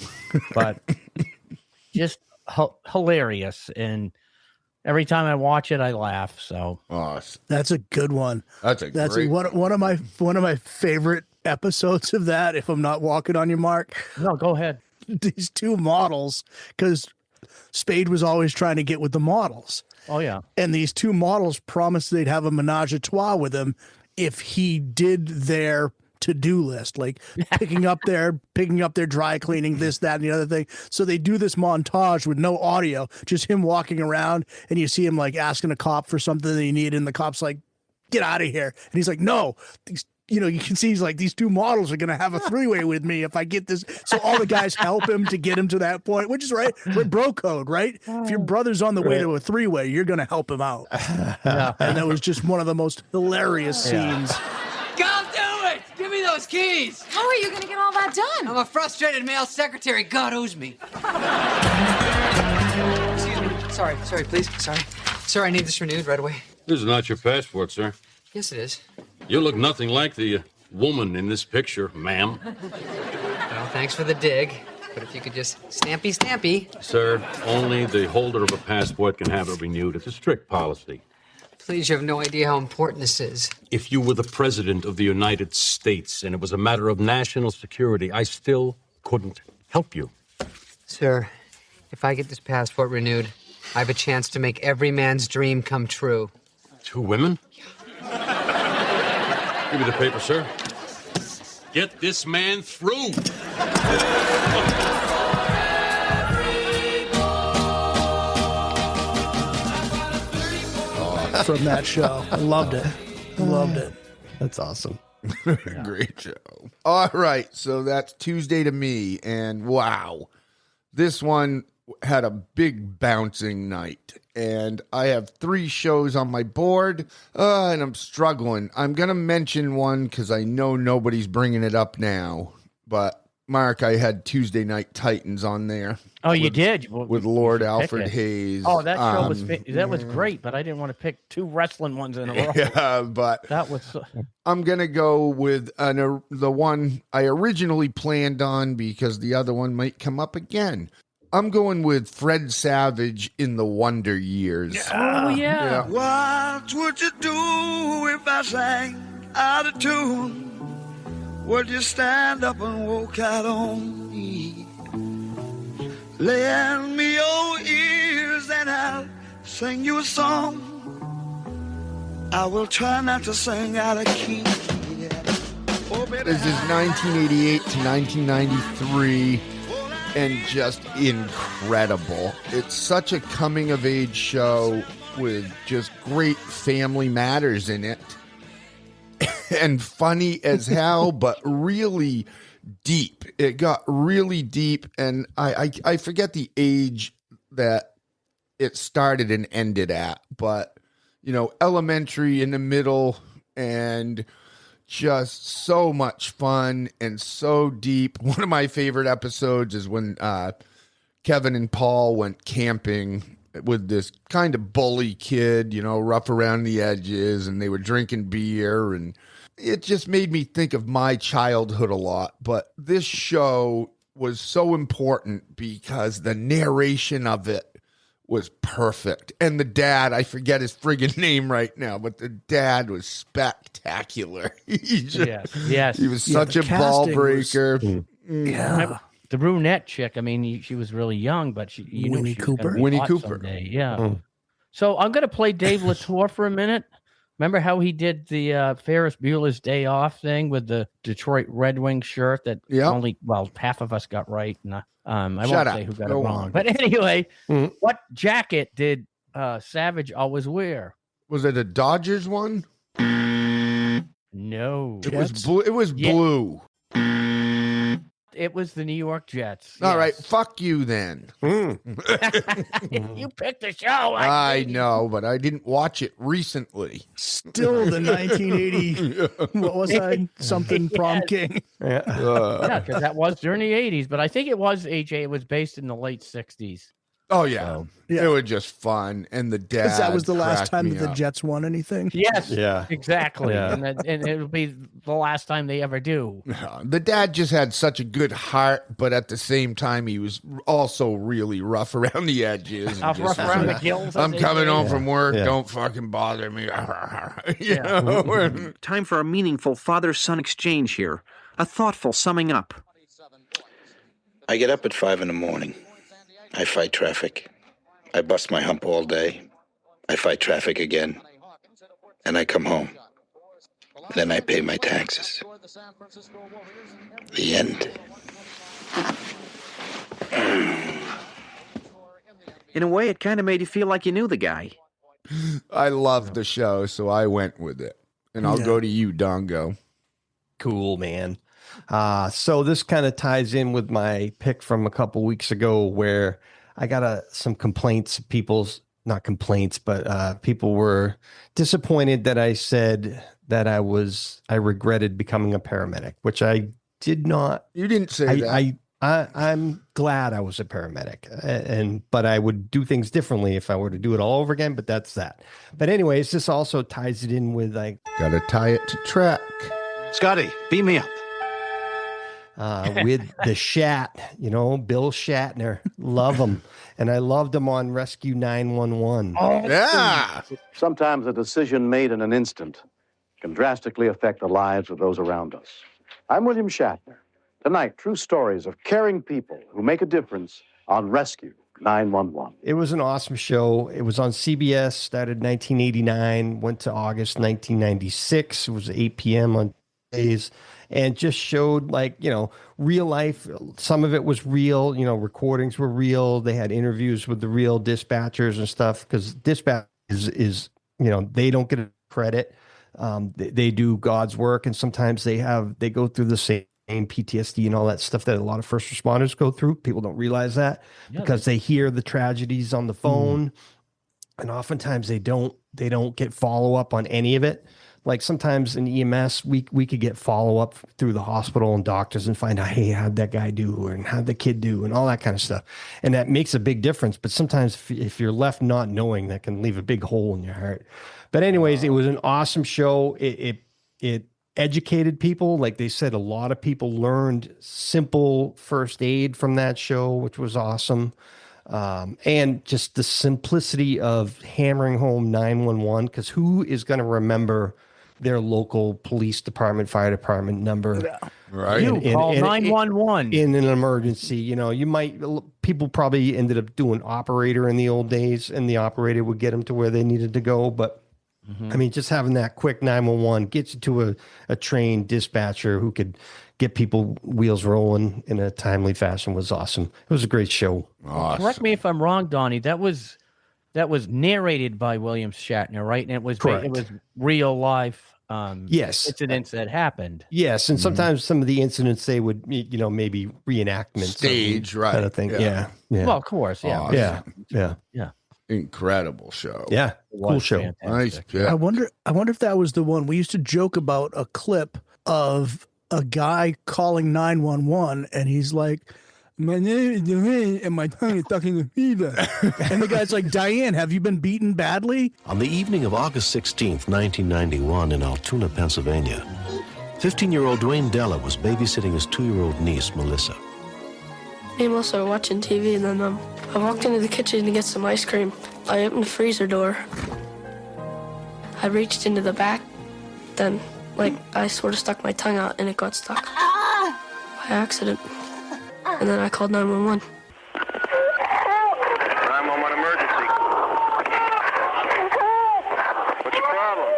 Speaker 7: but just hilarious. And every time I watch it, I laugh. So
Speaker 8: that's a good one.
Speaker 6: That's great
Speaker 8: one of my favorite episodes of that. If I'm not walking on you, Mark.
Speaker 7: No, go ahead.
Speaker 8: These two models, because Spade was always trying to get with the models.
Speaker 7: Oh yeah.
Speaker 8: And these two models promised they'd have a menage a trois with him if he did their to-do list, like picking up their dry cleaning, this, that, and the other thing. So they do this montage with no audio, just him walking around, and you see him like asking a cop for something that he needed, and the cop's like, "Get out of here!" And he's like, "No." You know, you can see he's like, these two models are going to have a three-way with me if I get this. So all the guys help him to get him to that point, which is right. Bro code, right? If your brother's on the way to a three-way, you're going to help him out.
Speaker 7: Yeah.
Speaker 8: And that was just one of the most hilarious scenes.
Speaker 4: Go do it! Give me those keys!
Speaker 22: How are you going to get all that done?
Speaker 4: I'm a frustrated male secretary. God owes me. Excuse me. Sorry, please. Sorry. Sir, I need this renewed right away.
Speaker 5: This is not your passport, sir.
Speaker 4: Yes, it is.
Speaker 5: You look nothing like the woman in this picture, ma'am.
Speaker 4: Well, thanks for the dig. But if you could just stampy.
Speaker 5: Sir, only the holder of a passport can have it renewed. It's a strict policy.
Speaker 4: Please, you have no idea how important this is.
Speaker 5: If you were the president of the United States and it was a matter of national security, I still couldn't help you.
Speaker 4: Sir, if I get this passport renewed, I have a chance to make every man's dream come true.
Speaker 5: 2 women? Give me the paper, sir. Get this man through.
Speaker 8: From that show. I loved it.
Speaker 13: That's awesome.
Speaker 6: Great show. All right. So that's Tuesday to me. And wow, this one had a big bouncing night. And I have 3 shows on my board, and I'm struggling. I'm going to mention one because I know nobody's bringing it up now. But, Mark, I had Tuesday Night Titans on there.
Speaker 7: Oh, you did? Well,
Speaker 6: with Lord Alfred Hayes.
Speaker 7: Oh, that show was great, but I didn't want to pick 2 wrestling ones in a row.
Speaker 6: Yeah, but
Speaker 7: that was.
Speaker 6: I'm going to go with the one I originally planned on because the other one might come up again. I'm going with Fred Savage in the Wonder Years.
Speaker 7: Oh, yeah.
Speaker 14: What would you do if I sang out of tune? Would you stand up and walk out on me? Lend me your ears and I'll sing you a song. I will try not to sing out of key.
Speaker 6: This is 1988 to 1993. And just incredible. It's such a coming-of-age show with just great family matters in it. And funny as hell, but really deep. It got really deep, and I forget the age that it started and ended at. But, you know, elementary in the middle, and just so much fun and so deep. One of my favorite episodes is when Kevin and Paul went camping with this kind of bully kid, you know, rough around the edges, and they were drinking beer, and it just made me think of my childhood a lot. But this show was so important because the narration of it was perfect. And the dad, I forget his friggin' name right now, but the dad was spectacular.
Speaker 7: Yes.
Speaker 6: He was such a ball breaker.
Speaker 7: Yeah. The brunette chick, I mean, she was really young, but you knew she was gonna be
Speaker 6: Winnie
Speaker 7: hot
Speaker 6: Cooper.
Speaker 7: someday. Yeah. So I'm going to play Dave Latour for a minute. Remember how he did the Ferris Bueller's Day Off thing with the Detroit Red Wings shirt that only, half of us got right. And I won't say who got it wrong. But anyway, what jacket did Savage always wear?
Speaker 6: Was it a Dodgers one?
Speaker 7: No.
Speaker 6: It was blue. It was blue.
Speaker 7: It was the New York Jets.
Speaker 6: All right, fuck you then.
Speaker 7: You picked the show.
Speaker 6: I know, but I didn't watch it recently.
Speaker 8: Still the 1980. What was I? Something prom king.
Speaker 7: Yeah, because that was during the 80s, but I think it was, AJ, it was based in the late 60s.
Speaker 6: Oh, yeah. It was just fun. And the dad.
Speaker 8: Because that was the last
Speaker 6: cracked
Speaker 8: time
Speaker 6: me
Speaker 8: that the
Speaker 6: up.
Speaker 8: Jets won anything.
Speaker 7: Yes.
Speaker 13: Yeah.
Speaker 7: Exactly.
Speaker 13: Yeah.
Speaker 7: And it'll be the last time they ever do.
Speaker 6: The dad just had such a good heart, but at the same time, he was also really rough around the edges. and
Speaker 7: Rough
Speaker 6: just
Speaker 7: around
Speaker 6: like,
Speaker 7: the gills,
Speaker 6: I'm
Speaker 7: as they
Speaker 6: coming
Speaker 7: say.
Speaker 6: home from work.
Speaker 13: Yeah.
Speaker 6: Don't fucking bother me. You know?
Speaker 3: Time for a meaningful father-son exchange here. A thoughtful summing up.
Speaker 10: I get up at 5 in the morning. I fight traffic. I bust my hump all day. I fight traffic again. And I come home. Then I pay my taxes. The end.
Speaker 3: In a way, it kind of made you feel like you knew the guy.
Speaker 6: I love the show, so I went with it. And I'll go to you, Dongo.
Speaker 13: Cool, man. So this kind of ties in with my pick from a couple weeks ago where I got some complaints, not complaints, but people were disappointed that I said that I regretted becoming a paramedic, which I did not.
Speaker 6: You didn't say that.
Speaker 13: I'm glad I was a paramedic, but I would do things differently if I were to do it all over again. But that's that. But anyways, this also ties it in with like
Speaker 6: gotta tie it to track.
Speaker 3: Scotty, beat me up.
Speaker 13: With the Shat, Bill Shatner, love him, and I loved him on Rescue 911.
Speaker 6: Oh, yeah.
Speaker 12: Sometimes a decision made in an instant can drastically affect the lives of those around us. I'm William Shatner. Tonight, true stories of caring people who make a difference on Rescue 911.
Speaker 13: It was an awesome show. It was on CBS, started 1989, went to August 1996. It was 8 p.m. on days, and just showed real life. Some of it was real, recordings were real. They had interviews with the real dispatchers and stuff, because dispatch is they don't get credit. They do God's work, and sometimes they go through the same PTSD and all that stuff that a lot of first responders go through. People don't realize that because they hear the tragedies on the phone, and oftentimes they don't get follow up on any of it. Like sometimes in EMS, we could get follow up through the hospital and doctors and find out, hey, how'd that guy do, and how'd the kid do, and all that kind of stuff. And that makes a big difference. But sometimes if you're left not knowing, that can leave a big hole in your heart. But anyways, it was an awesome show. It educated people. Like they said, a lot of people learned simple first aid from that show, which was awesome. And just the simplicity of hammering home 911, because who is going to remember their local police department, fire department number?
Speaker 6: Right.
Speaker 7: You call 911
Speaker 13: in an emergency. People probably ended up doing operator in the old days, and the operator would get them to where they needed to go. But I mean, just having that quick 911 gets you to a trained dispatcher who could get people wheels rolling in a timely fashion was awesome. It was a great show.
Speaker 6: Awesome.
Speaker 7: Correct me if I'm wrong, Donnie. That was narrated by William Shatner, right? And it was real life
Speaker 13: yes
Speaker 7: incidents that happened.
Speaker 13: Yes, and sometimes some of the incidents they would maybe reenactments
Speaker 6: Stage, right?
Speaker 13: kind of thing. Yeah.
Speaker 7: Well, of course, yeah.
Speaker 6: Awesome.
Speaker 13: Yeah.
Speaker 6: Incredible show.
Speaker 13: Yeah. Cool show.
Speaker 7: Fantastic.
Speaker 6: Nice pick.
Speaker 8: I wonder if that was the one. We used to joke about a clip of a guy calling 911, and he's like, "My name is Diane, and my tongue is stuck in a fever." And the guy's like, "Diane, have you been beaten badly?"
Speaker 23: On the evening of August 16th, 1991, in Altoona, Pennsylvania, 15-year-old Dwayne Della was babysitting his 2-year-old niece, Melissa.
Speaker 24: Me and Melissa were watching TV, and then I walked into the kitchen to get some ice cream. I opened the freezer door. I reached into the back, then, I sort of stuck my tongue out, and it got stuck by accident. And then I called 911.
Speaker 14: 911 emergency. What's your problem?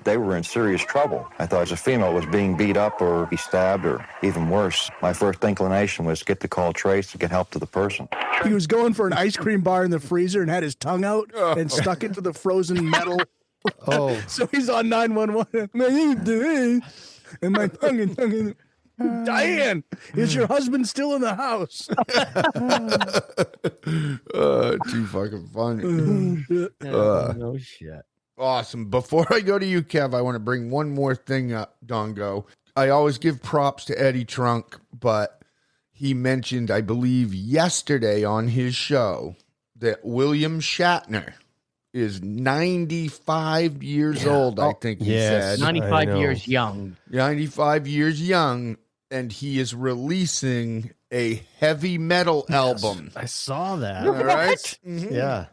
Speaker 25: They were in serious trouble. I thought as a female was being beat up or be stabbed or even worse. My first inclination was get the call traced to get help to the person.
Speaker 8: He was going for an ice cream bar in the freezer and had his tongue out and stuck into the frozen metal.
Speaker 13: Oh.
Speaker 8: So he's on 911. My name is Diane, and my tongue is stuck in. Diane, is your husband still in the house?
Speaker 6: Too fucking funny.
Speaker 7: No shit.
Speaker 6: Awesome. Before I go to you, Kev, I want to bring one more thing up, Dongo. I always give props to Eddie Trunk, but he mentioned, I believe, yesterday on his show that William Shatner is 95 years old, I think he said.
Speaker 7: 95 years young.
Speaker 6: 95 years young, and he is releasing a heavy metal album.
Speaker 13: I saw that.
Speaker 6: All right? Mhm.
Speaker 13: Yeah.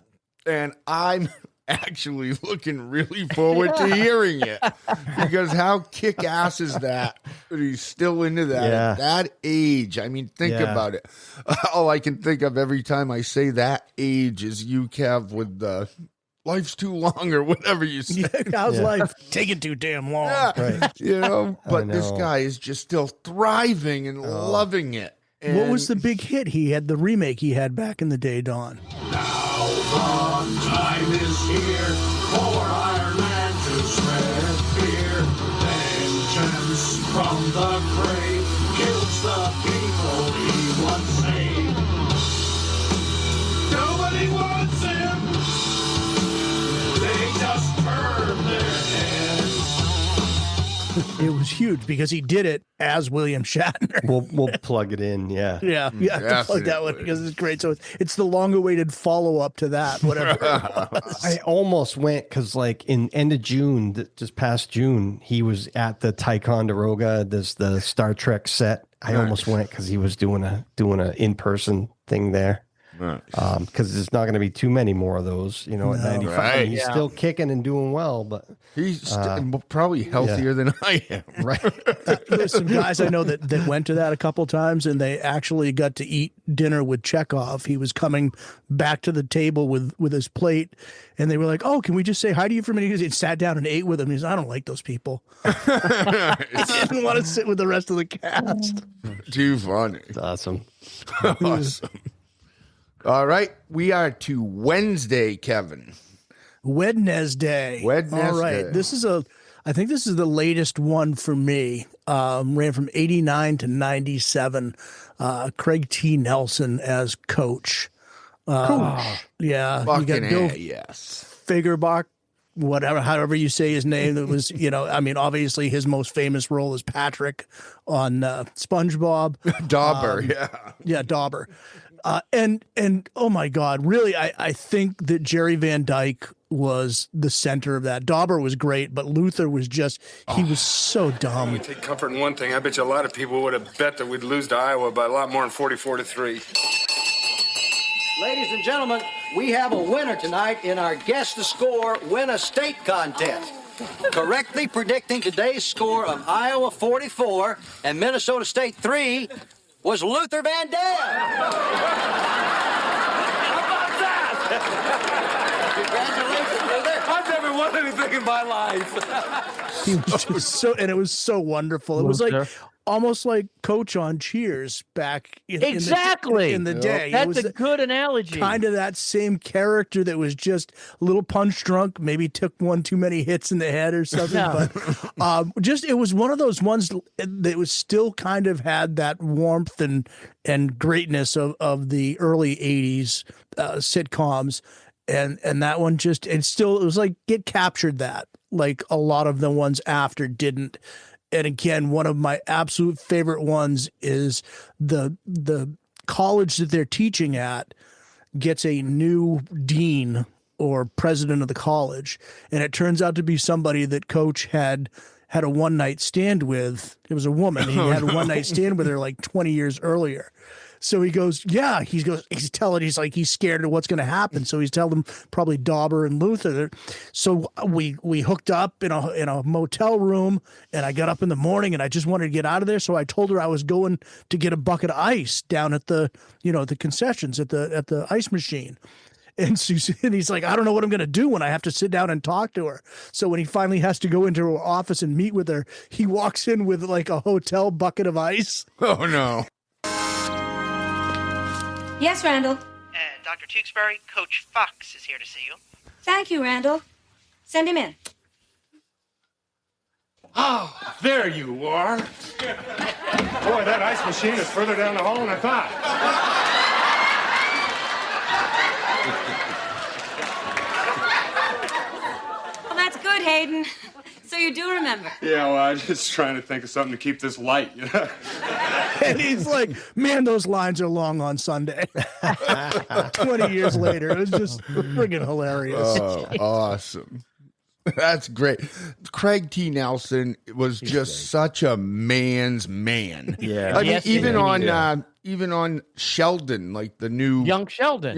Speaker 6: And I'm actually looking really forward to hearing it, because how kick-ass is that he's still into that at that age? I mean, think about it. All I can think of every time I say that age is you, Kev, with the life's too long or whatever you say.
Speaker 8: How's life taking too damn long?
Speaker 6: Right. You know, but this guy is just still thriving and loving it.
Speaker 8: What was the big hit he had, the remake he had back in the day, Don?
Speaker 14: Now the time is here for Iron Man to spread fear. Vengeance from the grave kills the people he once saved. Nobody wants him. They just turn their heads.
Speaker 8: It was huge because he did it as William Shatner.
Speaker 13: We'll plug it in, yeah.
Speaker 8: Yeah, you have to plug that one because it's great. So it's the long-awaited follow-up to that, whatever it was.
Speaker 13: I almost went because, like, in end of June, just past June, he was at the Ticonderoga, the Star Trek set. I almost went because he was doing a in-person thing there. Because there's not going to be too many more of those, you know, at 95.
Speaker 6: Right.
Speaker 13: He's still kicking and doing well, but
Speaker 6: he's probably healthier than I am.
Speaker 13: Right.
Speaker 8: There's some guys I know that went to that a couple times, and they actually got to eat dinner with Chekhov. He was coming back to the table with his plate, and they were like, "Oh, can we just say hi to you for a minute?" He sat down and ate with him. He said, "I don't like those people." He didn't want to sit with the rest of the cast.
Speaker 6: Too funny.
Speaker 13: It's awesome.
Speaker 6: Awesome. All right, we are to Wednesday, Kevin.
Speaker 8: Wednesday. All right, I think this is the latest one for me. Ran from 89 to 97. Craig T. Nelson as coach.
Speaker 6: Coach.
Speaker 8: Yeah.
Speaker 6: Fucking
Speaker 8: you got Bill
Speaker 6: yes.
Speaker 8: Fagerbach, whatever, however you say his name. That was, I mean, obviously his most famous role is Patrick on SpongeBob.
Speaker 6: Dauber,
Speaker 8: Yeah, Dauber. And oh my God, really, I think that Jerry Van Dyke was the center of that. Dauber was great, but Luther was just, he was so dumb.
Speaker 11: We take comfort in one thing. I bet you a lot of people would have bet that we'd lose to Iowa by a lot more than 44-3.
Speaker 16: Ladies and gentlemen, we have a winner tonight in our Guess the Score Win a State contest. Correctly predicting today's score of Iowa 44 and Minnesota State 3 was Luther Van Dam. How about that? Congratulations, Luther.
Speaker 11: I've never won anything in my life.
Speaker 8: He was just so, and it was so wonderful. It was like almost like Coach on Cheers back in the day.
Speaker 7: That's a good analogy.
Speaker 8: Kind of that same character that was just a little punch drunk, maybe took one too many hits in the head or something.
Speaker 7: Yeah.
Speaker 8: But just it was one of those ones that was still kind of had that warmth and greatness of the early 80s sitcoms. And that one just, it was like it captured that, like a lot of the ones after didn't. And again, one of my absolute favorite ones is the college that they're teaching at gets a new dean or president of the college. And it turns out to be somebody that Coach had a one-night stand with. It was a woman. He had a one-night stand with her like 20 years earlier. So he goes, yeah, he's like, he's scared of what's going to happen. So he's telling them probably Dauber and Luther. So we hooked up in a motel room, and I got up in the morning and I just wanted to get out of there. So I told her I was going to get a bucket of ice down at the concessions at the ice machine. And he's like, I don't know what I'm going to do when I have to sit down and talk to her. So when he finally has to go into her office and meet with her, he walks in with like a hotel bucket of ice.
Speaker 6: Oh, no.
Speaker 17: Yes, Randall.
Speaker 18: Dr. Tewksbury, Coach Fox is here to see you.
Speaker 17: Thank you, Randall. Send him in.
Speaker 14: I
Speaker 11: Oh, there you are. Boy, that ice machine is further down the hall than I thought.
Speaker 9: Well, that's good, Hayden. So you do remember.
Speaker 11: Yeah, well, I was just trying to think of something to keep this light, you know?
Speaker 8: And he's like, man, those lines are long on Sunday. 20 years later. It was just friggin' hilarious.
Speaker 6: Oh, awesome. That's great. Craig T. Nelson was just such a man's man.
Speaker 7: Yeah.
Speaker 6: I mean,
Speaker 7: Yes,
Speaker 6: even on Sheldon, like the new
Speaker 7: Young Sheldon.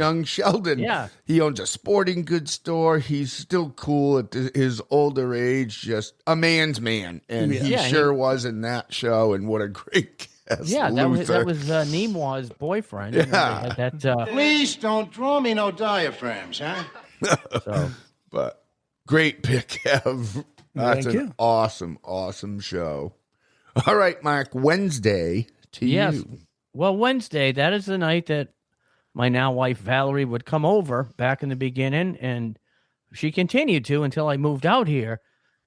Speaker 6: Yeah. He owns a sporting goods store. He's still cool at his older age, just a man's man. And he sure was in that show. And what a great cast.
Speaker 7: Yeah, that was Nimoy's boyfriend. You know,
Speaker 6: Yeah.
Speaker 7: they had that,
Speaker 16: Please don't draw me no diaphragms, huh?
Speaker 6: But great pick, Kev. That's
Speaker 8: Thank
Speaker 6: an
Speaker 8: you.
Speaker 6: awesome, awesome show. All right, Mark, Wednesday to you.
Speaker 7: Well, Wednesday, that is the night that my now wife Valerie would come over back in the beginning, and she continued to until I moved out here.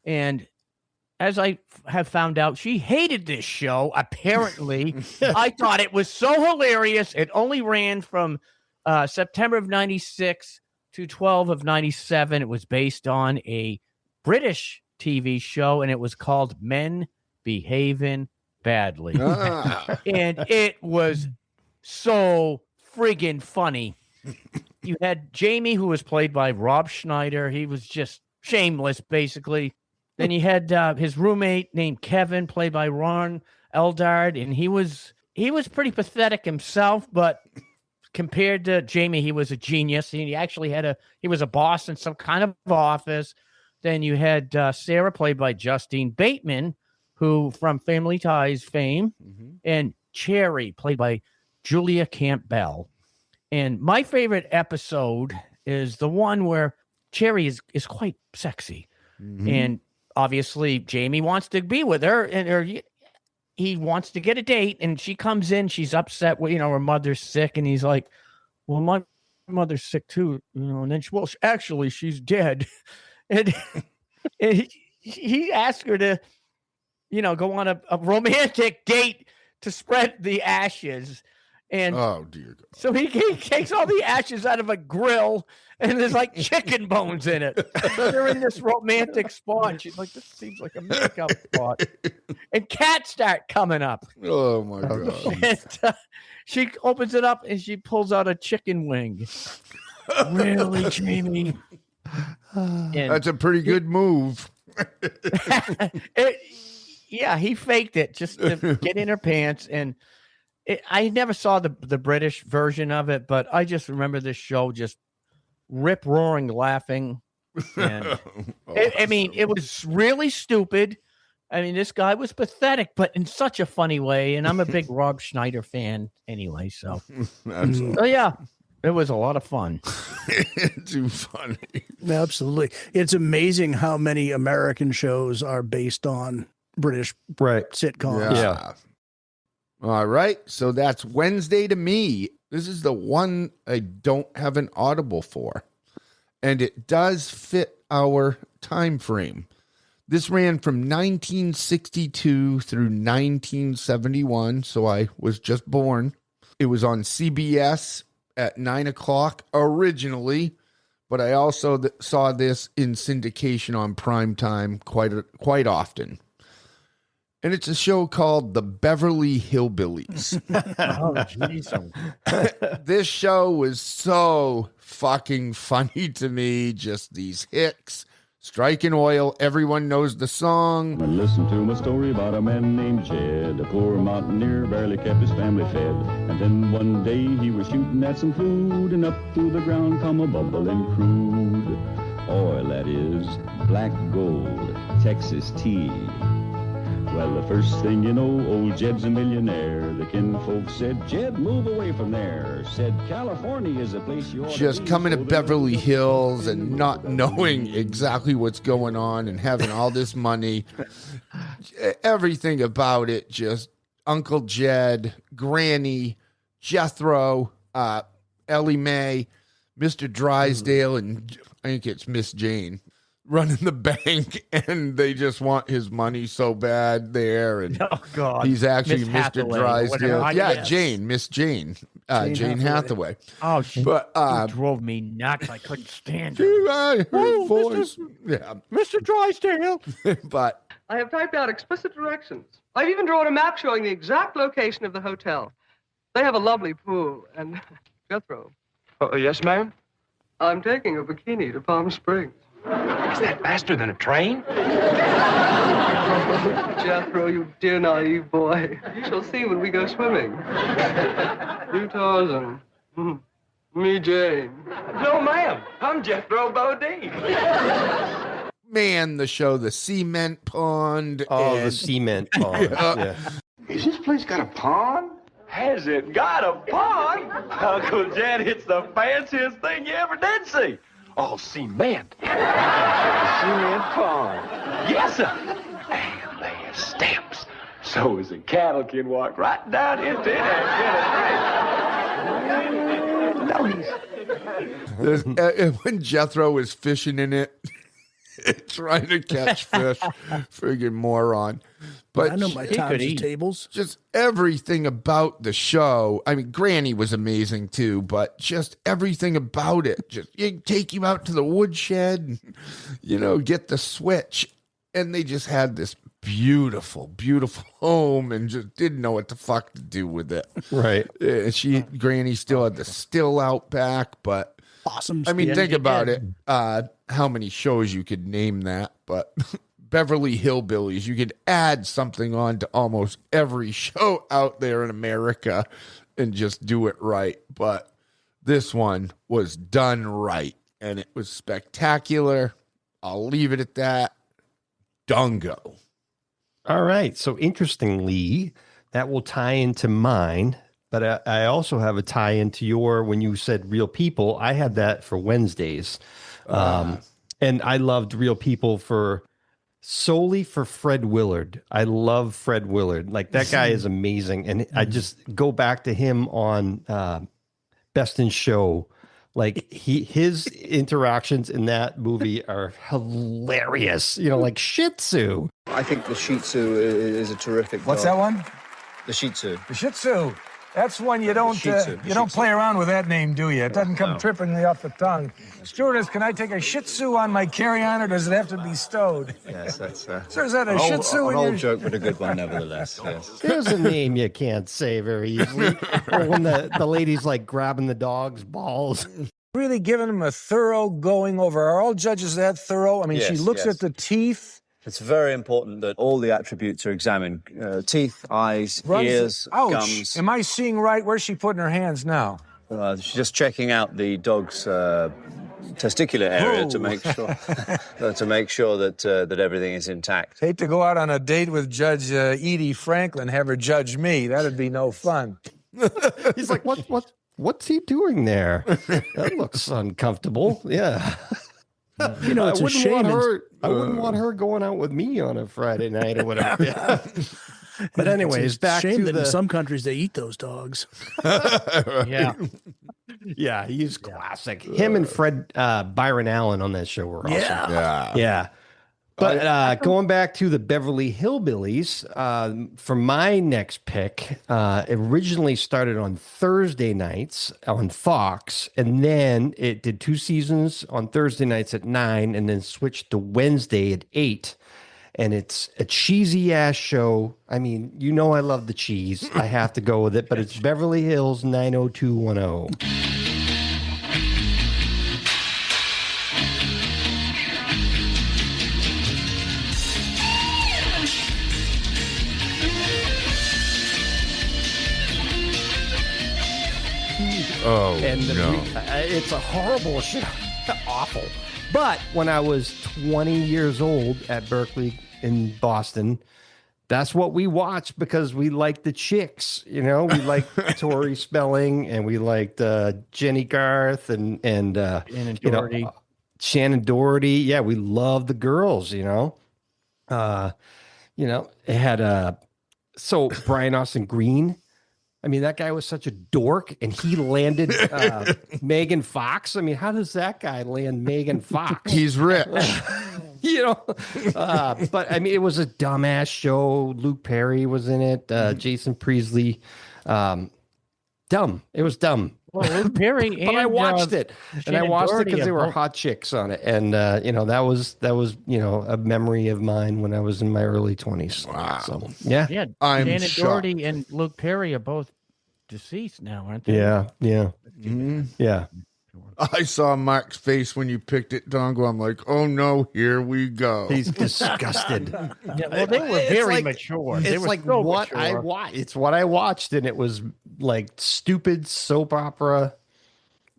Speaker 7: And as I have found out, she hated this show, apparently. I thought it was so hilarious. It only ran from September of 96 to 12 of 97. It was based on a British TV show, and it was called Men Behaving Badly. And it was so friggin' funny. You had Jamie, who was played by Rob Schneider. He was just shameless, basically. Then you had his roommate named Kevin, played by Ron Eldard, and he was pretty pathetic himself, but compared to Jamie, he was a genius. He actually he was a boss in some kind of office. Then you had Sarah, played by Justine Bateman, who from Family Ties fame, and Cherry, played by Julia Campbell. And my favorite episode is the one where Cherry is quite sexy. And obviously Jamie wants to be with her, and he wants to get a date, and she comes in, she's upset, her mother's sick, and he's like, well, my mother's sick too, and then actually she's dead. And he asked her to, go on a romantic date to spread the ashes. And
Speaker 6: oh, dear God.
Speaker 7: So he takes all the ashes out of a grill, and there's like chicken bones in it. So they're in this romantic spot. And she's like, this seems like a makeup spot. And cats start coming up.
Speaker 6: Oh, my God.
Speaker 7: And she opens it up, and she pulls out a chicken wing. Really, Jamie?
Speaker 6: That's a pretty good move.
Speaker 7: Yeah, he faked it just to get in her pants. And I never saw the British version of it, but I just remember this show just rip-roaring laughing. And it was really stupid. I mean, this guy was pathetic, but in such a funny way. And I'm a big Rob Schneider fan anyway. So, yeah, it was a lot of fun.
Speaker 6: Too funny.
Speaker 8: Absolutely. It's amazing how many American shows are based on British sitcoms.
Speaker 6: Yeah. All right. So that's Wednesday to me. This is the one I don't have an Audible for. And it does fit our time frame. This ran from 1962 through 1971. So I was just born. It was on CBS at 9 o'clock originally, but I also saw this in syndication on Primetime quite often. And it's a show called The Beverly Hillbillies.
Speaker 7: Oh, jeez.
Speaker 6: This show was so fucking funny to me. Just these hicks striking oil. Everyone knows the song.
Speaker 17: And listen to my story about a man named Jed. A poor mountaineer barely kept his family fed. And then one day he was shooting at some food, and up through the ground come a bubbling crude oil, that is black gold, Texas tea. Well, the first thing you know, old Jed's a millionaire. The kinfolk said, Jed, move away from there. Said, California is a place you ought
Speaker 6: Just
Speaker 17: to be.
Speaker 6: coming to Beverly Hills and not knowing exactly what's going on and having all this money. Everything about it, just Uncle Jed, Granny, Jethro, Ellie Mae, Mr. Drysdale, and I think it's Miss Jane. running the bank, and they just want his money so bad there. And
Speaker 7: Oh God,
Speaker 6: he's actually
Speaker 7: Miss
Speaker 6: Mr.
Speaker 7: Hathaway, or
Speaker 6: Drysdale.
Speaker 7: whatever.
Speaker 6: Yeah,
Speaker 7: Yes.
Speaker 6: Jane, Miss Jane, Jane Hathaway.
Speaker 7: Oh, she
Speaker 6: But
Speaker 7: drove me nuts. I couldn't stand her.
Speaker 6: her
Speaker 7: Oh,
Speaker 6: voice, yeah,
Speaker 7: Mr. Drysdale.
Speaker 6: but
Speaker 1: I have typed out explicit directions. I've even drawn a map showing the exact location of the hotel. They have a lovely pool, and Jethro.
Speaker 11: Yes, ma'am?
Speaker 1: I'm taking a bikini to Palm Springs.
Speaker 11: Is that faster than a train?
Speaker 1: Jethro, you dear naive boy. You shall see when we go swimming. You Tarzan. Me Jane.
Speaker 11: No, ma'am. I'm Jethro Bodine.
Speaker 6: man, the show, the cement pond.
Speaker 13: Oh,
Speaker 6: and,
Speaker 13: the cement pond. Yeah.
Speaker 11: Is this place got a pond? Has it got a pond? Uncle Jed, it's the fanciest thing you ever did see. All cement. Cement pond. Yes, sir. And there's steps. So as the cattle can walk right down into it and get a drink.
Speaker 6: When Jethro is fishing in it, trying to catch fish, friggin' moron. But
Speaker 8: I know my times and tables.
Speaker 6: Just everything about the show. I mean, Granny was amazing too, but just everything about it. Just take you out to the woodshed, and, get the switch. And they just had this beautiful, beautiful home and just didn't know what the fuck to do with it.
Speaker 13: Right.
Speaker 6: Granny still had the still out back, but
Speaker 8: awesome.
Speaker 6: I mean, think about it. How many shows you could name that, but Beverly Hillbillies, you could add something on to almost every show out there in America and just do it right. But this one was done right, and it was spectacular. I'll leave it at that. Dungo.
Speaker 13: All right. So interestingly, that will tie into mine, but I also have a tie into your, when you said Real People, I had that for Wednesdays. And I loved Real People solely for Fred Willard. I love Fred Willard. Like, that guy is amazing. And I just go back to him on Best in Show. Like, his interactions in that movie are hilarious. Like Shih Tzu.
Speaker 15: I think the Shih Tzu is a terrific
Speaker 19: What's
Speaker 15: dog.
Speaker 19: that one?
Speaker 15: The Shih Tzu.
Speaker 19: The Shih Tzu. That's one you don't
Speaker 15: Shih Tzu.
Speaker 19: you don't play around with that name, do you? It doesn't come trippingly off the tongue. Stewardess, can I take a Shih Tzu on my carry-on, or does it have to be stowed?
Speaker 15: Yes, that's
Speaker 19: Sir, is that a Shih Tzu
Speaker 15: an
Speaker 19: in
Speaker 15: old
Speaker 19: your...
Speaker 15: joke, but a good one nevertheless. Yes.
Speaker 13: There's a name you can't say very easily. Or when the lady's like grabbing the dog's balls.
Speaker 19: Really giving him a thorough going over. Are all judges that thorough? I mean, she
Speaker 15: Yes,
Speaker 19: looks
Speaker 15: yes.
Speaker 19: at the teeth.
Speaker 15: It's very important that all the attributes are examined. Teeth, eyes, ears,
Speaker 19: Ouch.
Speaker 15: gums.
Speaker 19: Am I seeing right? Where's she putting her hands now?
Speaker 15: She's just checking out the dog's testicular area to make sure that everything is intact.
Speaker 19: Hate to go out on a date with Judge Edie Franklin, have her judge me. That'd be no fun.
Speaker 13: He's like, what's he doing there? That looks uncomfortable. Yeah.
Speaker 8: It's a shame.
Speaker 13: I wouldn't want her going out with me on a Friday night or whatever. Yeah. But anyways, back
Speaker 8: shame
Speaker 13: to
Speaker 8: that in some countries they eat those dogs.
Speaker 7: Yeah.
Speaker 13: Yeah, he's classic. Him and Fred Byron Allen on that show were awesome. Yeah. But going back to the Beverly Hillbillies, for my next pick, it originally started on Thursday nights on Fox, and then it did 2 seasons on Thursday nights at 9, and then switched to Wednesday at 8. And it's a cheesy ass show. I mean, I love the cheese. I have to go with it, but it's Beverly Hills 90210.
Speaker 6: Oh,
Speaker 13: no. It's a horrible show. Awful. But when I was 20 years old at Berkeley in Boston, that's what we watched because we liked the chicks. We liked Tori Spelling, and we liked Jenny Garth and
Speaker 7: Doherty.
Speaker 13: Shannon Doherty. Yeah, we loved the girls, it had so Brian Austin Green I mean, that guy was such a dork, and he landed Megan Fox. I mean, how does that guy land Megan Fox?
Speaker 6: He's rich.
Speaker 13: But I mean, it was a dumbass show. Luke Perry was in it. Jason Priestley. Dumb. It was dumb.
Speaker 7: Well, Luke Perry,
Speaker 13: but I watched it, and I watched it
Speaker 7: Doherty
Speaker 13: because there were
Speaker 7: both-
Speaker 13: hot chicks on it, and that was a memory of mine when I was in my early 20s. Wow. So yeah,
Speaker 7: Yeah,
Speaker 6: I'm
Speaker 7: Shannon
Speaker 6: shocked.
Speaker 7: Doherty and Luke Perry are both deceased now, aren't they?
Speaker 13: yeah.
Speaker 6: Mhm.
Speaker 13: Yeah.
Speaker 6: I saw Mark's face when you picked it, Dongo. I'm like, oh no, here we go.
Speaker 13: He's disgusted.
Speaker 7: Yeah, well, they were very mature. They
Speaker 13: It's
Speaker 7: were
Speaker 13: like
Speaker 7: so
Speaker 13: what I
Speaker 7: mature.
Speaker 13: watched. It's what I watched, and it was like stupid soap opera.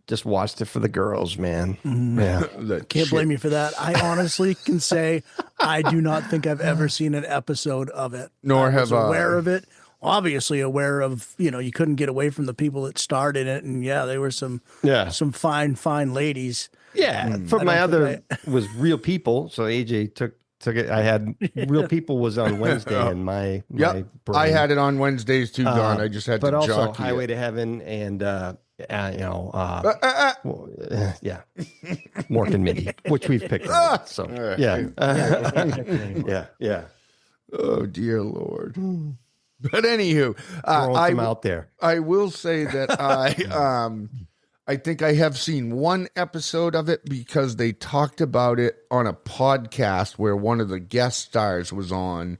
Speaker 13: Just watched it for the girls, man. Yeah,
Speaker 8: Can't blame you for that. I honestly can say I do not think I've ever seen an episode of it.
Speaker 6: Nor
Speaker 8: I was
Speaker 6: have I.
Speaker 8: aware of it. Obviously aware of, you couldn't get away from the people that starred in it. And yeah, they were some fine ladies.
Speaker 13: Yeah,
Speaker 8: Mm.
Speaker 13: for
Speaker 8: I
Speaker 13: my
Speaker 8: don't
Speaker 13: other
Speaker 8: think
Speaker 13: was Real People. So AJ took it. I had Real People was on Wednesday, and my
Speaker 6: Yep, I had it on Wednesdays too, Don. I just had
Speaker 13: but
Speaker 6: to
Speaker 13: also
Speaker 6: jockey
Speaker 13: Highway
Speaker 6: it.
Speaker 13: to Heaven and yeah, Mork and Mindy, which we've picked. Up, so yeah, yeah.
Speaker 6: Oh dear Lord. But anywho,
Speaker 13: Throwing some out there.
Speaker 6: I will say that I think I have seen one episode of it because they talked about it on a podcast where one of the guest stars was on,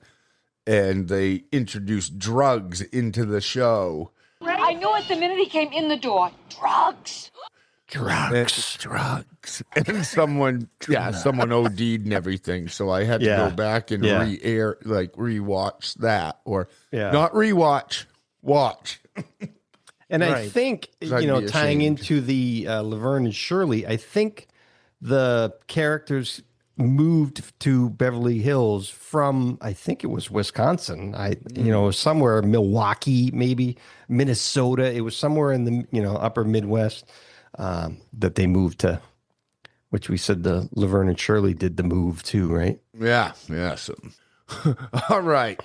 Speaker 6: and they introduced drugs into the show.
Speaker 2: I knew it the minute he came in the door. Drugs.
Speaker 6: Drugs. And someone OD'd and everything. So I had to go back and rewatch that, or not rewatch, watch.
Speaker 13: And I think, tying
Speaker 6: ashamed.
Speaker 13: into the Laverne and Shirley, I think the characters moved to Beverly Hills from, I think it was Wisconsin. Somewhere Milwaukee, maybe Minnesota. It was somewhere in the, upper Midwest that they moved to, which we said the Laverne and Shirley did the move too, right?
Speaker 6: Yeah. So. All right.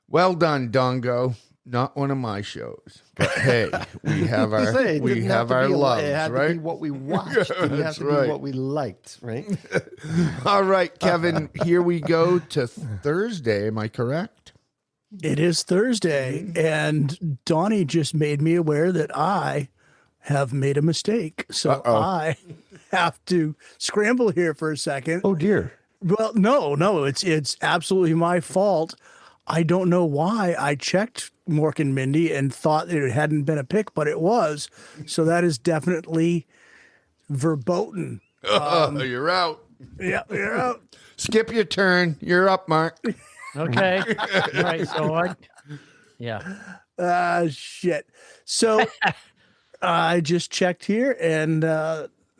Speaker 6: Well done, Dongo. Not one of my shows, but hey, we have our loves,
Speaker 13: it had
Speaker 6: right?
Speaker 13: to be what we watched. It had
Speaker 6: That's
Speaker 13: to be
Speaker 6: right.
Speaker 13: what we liked, right?
Speaker 6: All right, Kevin. Here we go to Thursday. Am I correct?
Speaker 8: It is Thursday, and Donnie just made me aware that I have made a mistake. So I have to scramble here for a second.
Speaker 13: Oh dear.
Speaker 8: Well, no, it's absolutely my fault. I don't know why I checked Mork and Mindy and thought that it hadn't been a pick, but it was. So that is definitely verboten.
Speaker 6: You're out.
Speaker 8: Yeah, you're out.
Speaker 6: Skip your turn. You're up, Mark.
Speaker 7: Okay. All right. So
Speaker 8: Shit. So I just checked here, and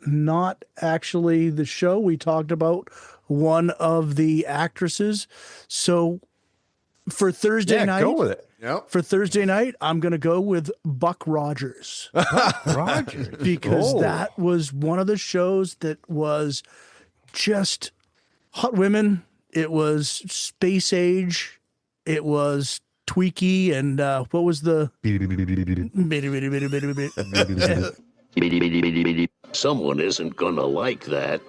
Speaker 8: not actually the show. We talked about one of the actresses. So for Thursday night,
Speaker 13: go with it.
Speaker 6: Yep.
Speaker 8: For Thursday night, I'm going to go with Buck Rogers.
Speaker 13: Rogers.
Speaker 8: Because that was one of the shows that was just hot women. It was space age. It was tweaky. And what was the...
Speaker 14: Someone isn't gonna like that.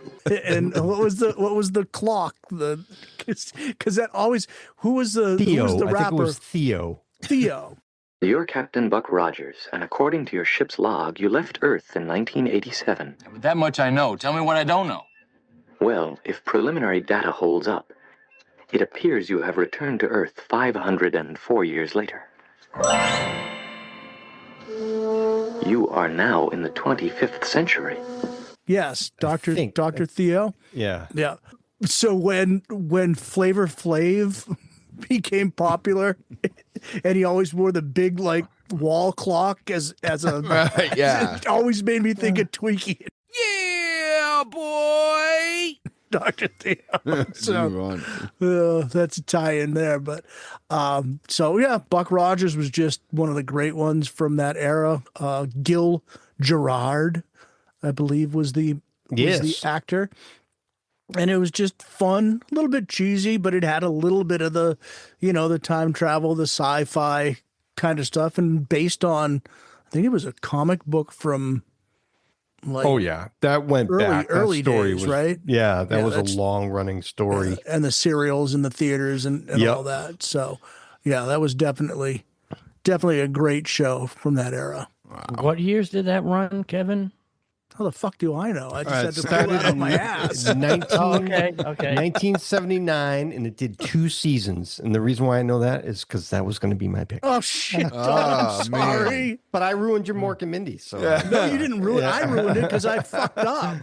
Speaker 8: And what was the clock? Because that always... Who was the
Speaker 13: Theo.
Speaker 8: Who was the rapper?
Speaker 13: I think it was Theo.
Speaker 8: Theo.
Speaker 4: You're Captain Buck Rogers, and according to your ship's log, you left Earth in 1987.
Speaker 20: But that much I know. Tell me what I don't know.
Speaker 4: Well, if preliminary data holds up, it appears you have returned to Earth 504 years later. You are now in the 25th century.
Speaker 8: Yes, Dr. Theo.
Speaker 13: Yeah.
Speaker 8: Yeah. So when Flavor Flav became popular, and he always wore the big wall clock as a it always made me think of Twinkie.
Speaker 14: Yeah, boy.
Speaker 8: Dr. Theo. So that's a tie in there. But so yeah, Buck Rogers was just one of the great ones from that era. Gil Gerard, I believe, was the actor. And it was just fun, a little bit cheesy, but it had a little bit of the, the time travel, the sci-fi kind of stuff, and based on, I think it was a comic book from like
Speaker 13: Oh yeah, that went back. That
Speaker 8: early
Speaker 13: story
Speaker 8: days,
Speaker 13: was,
Speaker 8: right?
Speaker 13: Yeah, that was a
Speaker 8: that's-
Speaker 13: long running story.
Speaker 8: and the serials in the theaters and
Speaker 13: Yep.
Speaker 8: all that. So, yeah, that was definitely a great show from that era.
Speaker 7: What years did that run, Kevin?
Speaker 8: How the fuck do I know? I just
Speaker 13: It
Speaker 8: had to pull it out of my ass.
Speaker 13: 1979, and it did 2 seasons. And the reason why I know that is because that was going to be my pick.
Speaker 8: Oh shit!
Speaker 6: Oh,
Speaker 8: I'm sorry.
Speaker 13: But I ruined your Mork and Mindy. So
Speaker 8: No, you didn't ruin. I ruined it because I fucked up.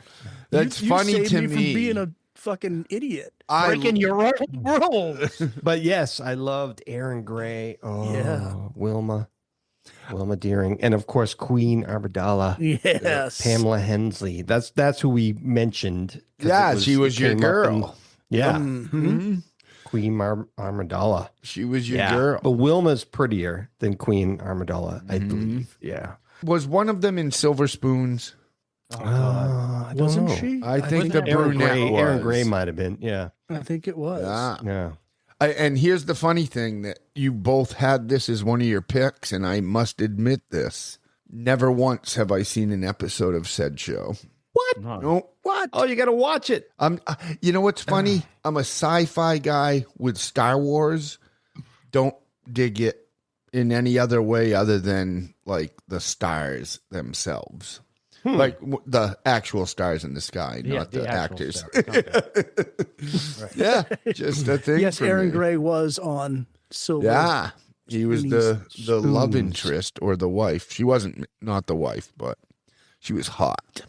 Speaker 6: That's
Speaker 8: you
Speaker 6: funny
Speaker 8: saved
Speaker 6: to
Speaker 8: me
Speaker 6: me.
Speaker 8: from being a fucking idiot.
Speaker 7: Breaking your own rules.
Speaker 13: But yes, I loved Aaron Gray. Oh,
Speaker 8: Yeah.
Speaker 13: Wilma Deering, and of course Queen Amidala.
Speaker 8: Yes.
Speaker 13: Pamela Hensley. That's who we mentioned. 'Cause
Speaker 6: Yeah, she was your
Speaker 13: came up
Speaker 6: girl.
Speaker 13: yeah,
Speaker 8: Mm-hmm.
Speaker 13: Queen Amidala.
Speaker 6: She was your girl.
Speaker 13: But Wilma's prettier than Queen Amidala, I believe. Yeah.
Speaker 6: Was one of them in Silver Spoons?
Speaker 13: I don't
Speaker 8: Wasn't
Speaker 13: know.
Speaker 8: she?
Speaker 6: I think the
Speaker 13: Aaron
Speaker 6: brunette
Speaker 13: Gray,
Speaker 6: was.
Speaker 13: Aaron Gray might have been. Yeah.
Speaker 8: I think it was.
Speaker 13: Yeah.
Speaker 6: And here's the funny thing, that you both had this as one of your picks, and I must admit this. Never once have I seen an episode of said show.
Speaker 13: What?
Speaker 6: No.
Speaker 8: What?
Speaker 13: Oh, you got to watch it.
Speaker 6: You know what's funny? I'm a sci-fi guy with Star Wars. Don't dig it in any other way other than like the stars themselves. Like the actual stars in the sky, not the
Speaker 7: actual
Speaker 6: actors.
Speaker 7: stars.
Speaker 6: Yeah, just a thing.
Speaker 8: Yes,
Speaker 6: for
Speaker 8: Aaron
Speaker 6: me.
Speaker 8: Gray was on Silver.
Speaker 6: Yeah, he was the love
Speaker 13: Spoons.
Speaker 6: interest or the wife. She wasn't not the wife, but she was hot.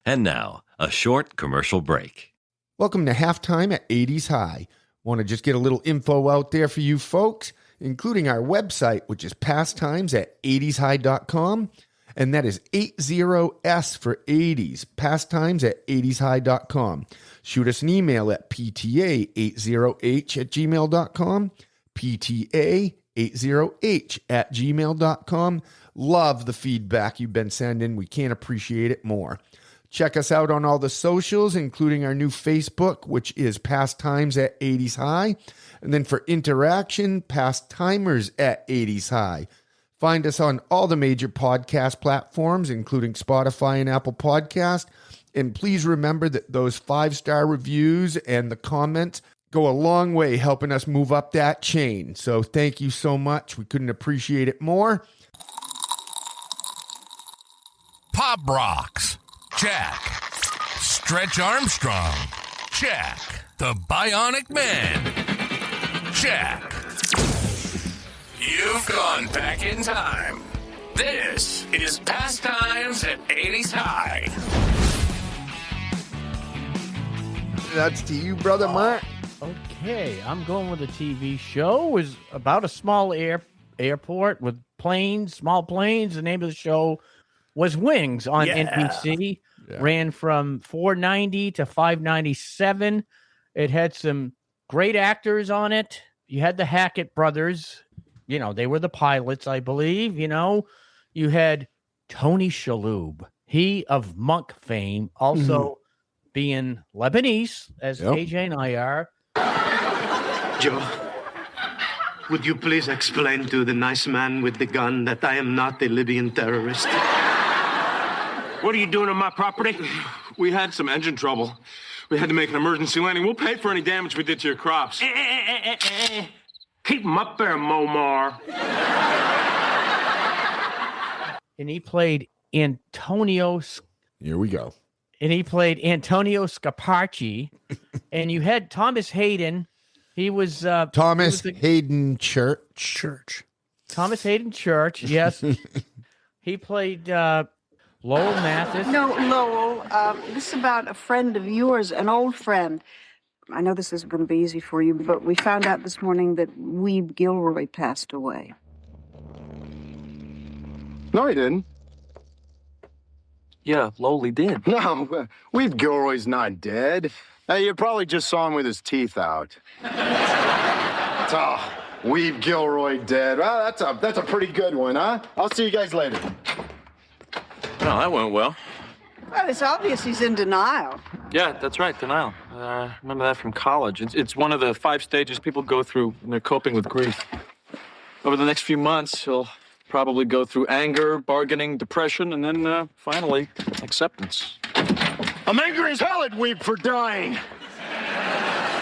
Speaker 3: And now, a short commercial break.
Speaker 6: Welcome to Halftime at 80s High. Want to just get a little info out there for you folks, including our website, which is pastimes at 80shigh.com. And that is 80S for 80s, pastimes at 80shigh.com. Shoot us an email at pta80h@gmail.com, pta80h@gmail.com. Love the feedback you've been sending. We can't appreciate it more. Check us out on all the socials, including our new Facebook, which is Pastimes at 80s High. And then for interaction, Pastimers at 80s High. Find us on all the major podcast platforms, including Spotify and Apple Podcast. And please remember that those 5-star reviews and the comments go a long way helping us move up that chain. So thank you so much. We couldn't appreciate it more.
Speaker 14: Pop Rocks. Check. Stretch Armstrong. Check. The Bionic Man. Check. You've gone back in time. This is Pastimes at 80s High.
Speaker 6: That's to you, Brother Mark.
Speaker 7: Okay, I'm going with a TV show. It was about a small airport with planes, small planes. The name of the show was Wings on NBC. Yeah. Ran from 490 to 597. It had some great actors on it. You had the Hackett brothers. You know, they were the pilots, I believe. You know, you had Tony Shalhoub, he of Monk fame, also being Lebanese, as AJ and I are.
Speaker 5: Joe, would you please explain to the nice man with the gun that I am not a Libyan terrorist?
Speaker 11: What are you doing on my property? We had some engine trouble. We had to make an emergency landing. We'll pay for any damage we did to your crops. Keep them up there, Momar.
Speaker 7: And he played Antonio.
Speaker 6: Here we go.
Speaker 7: And he played Antonio Scaparci. And you had Thomas Hayden. He was
Speaker 6: Thomas Hayden Church.
Speaker 7: Thomas Hayden Church. Yes. He played Lowell Mathis.
Speaker 10: No, Lowell. This is about a friend of yours, an old friend. I know this isn't going to be easy for you, but we found out this morning that Weeb Gilroy passed away.
Speaker 21: No, he didn't.
Speaker 22: Yeah, Lowell did.
Speaker 21: No, Weeb Gilroy's not dead. Hey, you probably just saw him with his teeth out. Oh, Weeb Gilroy dead. Well, that's a pretty good one, huh? I'll see you guys later.
Speaker 11: Well, that went well.
Speaker 10: Well, it's obvious he's in denial.
Speaker 22: Yeah, that's right, denial. Remember that from college. It's one of the 5 stages people go through when they're coping with grief. Over the next few months, he'll probably go through anger, bargaining, depression, and then finally, acceptance.
Speaker 21: I'm angry as hell at Weeb for dying.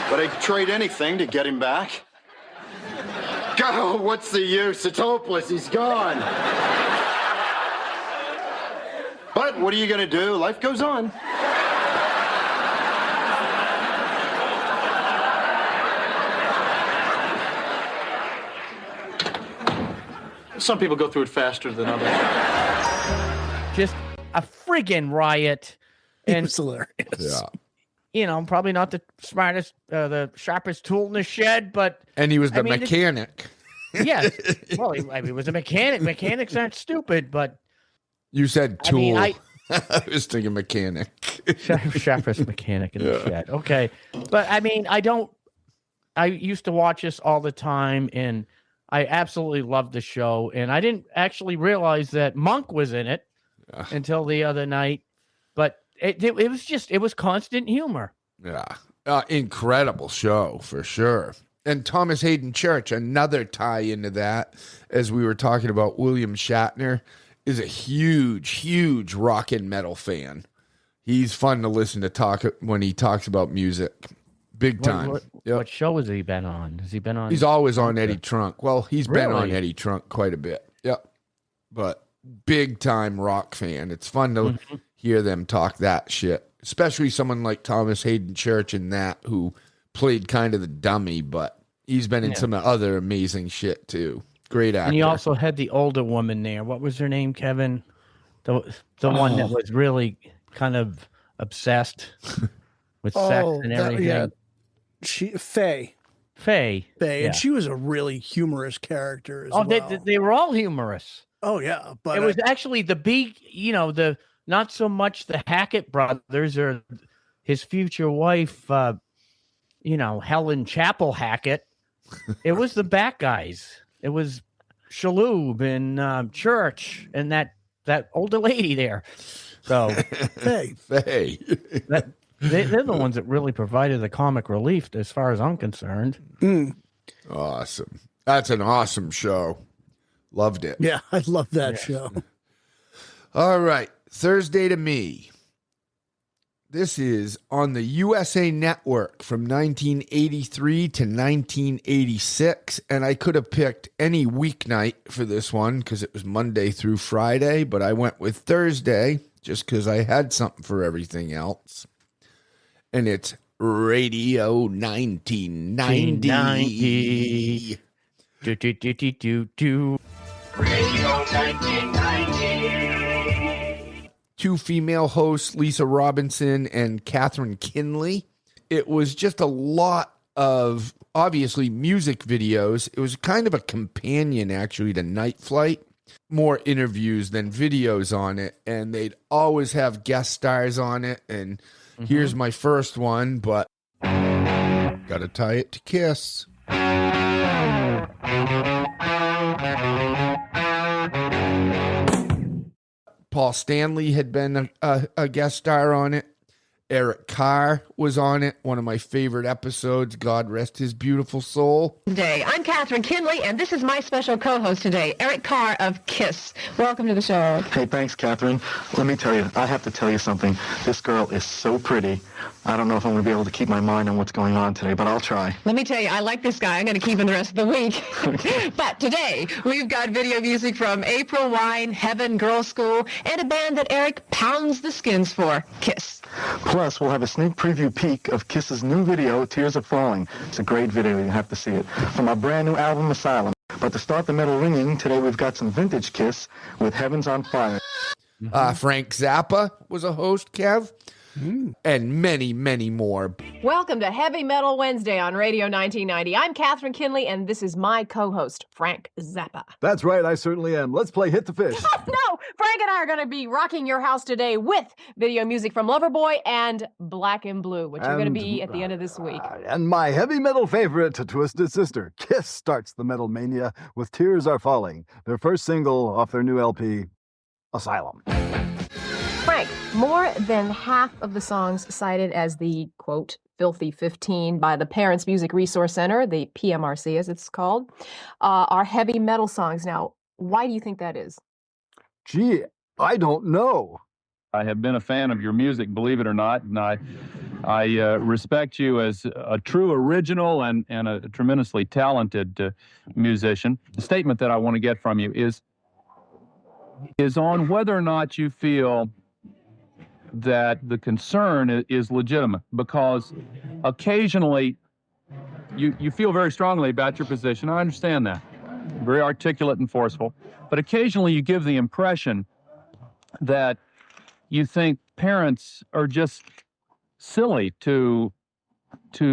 Speaker 21: But I'd trade anything to get him back. God, what's the use? It's hopeless. He's gone. But what are you going to do? Life goes on.
Speaker 22: Some people go through it faster than others.
Speaker 7: Just a friggin' riot. And
Speaker 8: it's hilarious.
Speaker 6: Yeah.
Speaker 7: You know, probably not the smartest, the sharpest tool in the shed, but...
Speaker 6: And he was the mechanic.
Speaker 7: Yes. Well, he was a mechanic. Mechanics aren't stupid, but...
Speaker 6: You said tool.
Speaker 7: I
Speaker 6: was thinking mechanic.
Speaker 7: Sharpest mechanic in the shed. Okay. But, I used to watch this all the time, and I absolutely loved the show, and I didn't actually realize that Monk was in it until the other night, but it was constant humor.
Speaker 6: Yeah. Incredible show for sure. And Thomas Hayden Church, another tie into that, as we were talking about, William Shatner is a huge rock and metal fan. He's fun to listen to talk when he talks about music. Big time.
Speaker 7: What show has he been on? Has he been on?
Speaker 6: He's always on Eddie Trunk. Well, he's been on
Speaker 7: Really?
Speaker 6: Eddie Trunk quite a bit. Yep. But big time rock fan. It's fun to hear them talk that shit, especially someone like Thomas Hayden Church and that, who played kind of the dummy, but he's been in some other amazing shit too. Great actor.
Speaker 7: And he also had the older woman there. What was her name, Kevin? The one that was really kind of obsessed with sex and everything.
Speaker 8: Faye.
Speaker 7: Yeah.
Speaker 8: And she was a really humorous character as
Speaker 7: well. They were all humorous.
Speaker 8: Oh yeah, but
Speaker 7: it was actually the big, the not so much the Hackett brothers or his future wife, Helen Chapel Hackett. It was the back guys. It was Shaloub and Church and that older lady there. So
Speaker 8: Faye.
Speaker 7: They're the ones that really provided the comic relief, as far as I'm concerned.
Speaker 6: Awesome. That's an awesome show. Loved it.
Speaker 8: Yeah, I love that show.
Speaker 6: All right. Thursday to Me. This is on the USA Network from 1983 to 1986. And I could have picked any weeknight for this one because it was Monday through Friday, but I went with Thursday just because I had something for everything else. And it's Radio 1990.
Speaker 14: Radio 1990.
Speaker 6: Two female hosts, Lisa Robinson and Catherine Kinley. It was just a lot of, obviously, music videos. It was kind of a companion, actually, to Night Flight. More interviews than videos on it. And they'd always have guest stars on it. And here's my first one, but gotta tie it to Kiss. Paul Stanley had been a guest star on it. Eric Carr was on it. One of my favorite episodes. God rest his beautiful soul.
Speaker 12: Today, I'm Catherine Kinley, and this is my special co-host today, Eric Carr of KISS. Welcome to the show.
Speaker 18: Hey, thanks, Catherine. Let me tell you, I have to tell you something. This girl is so pretty. I don't know if I'm going to be able to keep my mind on what's going on today, but I'll try.
Speaker 12: Let me tell you, I like this guy. I'm going to keep him the rest of the week. But today, we've got video music from April Wine, Heaven Girls School, and a band that Eric pounds the skins for, KISS.
Speaker 18: Plus, we'll have a sneak preview peek of KISS's new video, Tears Are Falling. It's a great video. You have to see it. From our brand new album, Asylum. But to start the metal ringing, today we've got some vintage KISS with Heaven's on Fire.
Speaker 6: Frank Zappa was a host, Kev. And many, many more.
Speaker 23: Welcome to Heavy Metal Wednesday on Radio 1990. I'm Catherine Kinley, and this is my co-host, Frank Zappa.
Speaker 24: That's right, I certainly am. Let's play Hit the Fish.
Speaker 23: No, Frank and I are going to be rocking your house today with video music from Loverboy and Black and Blue, which are going to be at the end of this week.
Speaker 24: And my heavy metal favorite, Twisted Sister. KISS starts the metal mania with Tears Are Falling, their first single off their new LP, Asylum.
Speaker 23: Frank, More than half of the songs cited as the, quote, filthy 15 by the Parents Music Resource Center, the PMRC as it's called, are heavy metal songs. Now, why do you think that is?
Speaker 24: Gee, I don't know.
Speaker 1: I have been a fan of your music, believe it or not, and I respect you as a true original and a tremendously talented musician. The statement that I want to get from you is on whether or not you feel that the concern is legitimate, because occasionally you feel very strongly about your position. I understand that. Very articulate and forceful. But occasionally you give the impression that you think parents are just silly to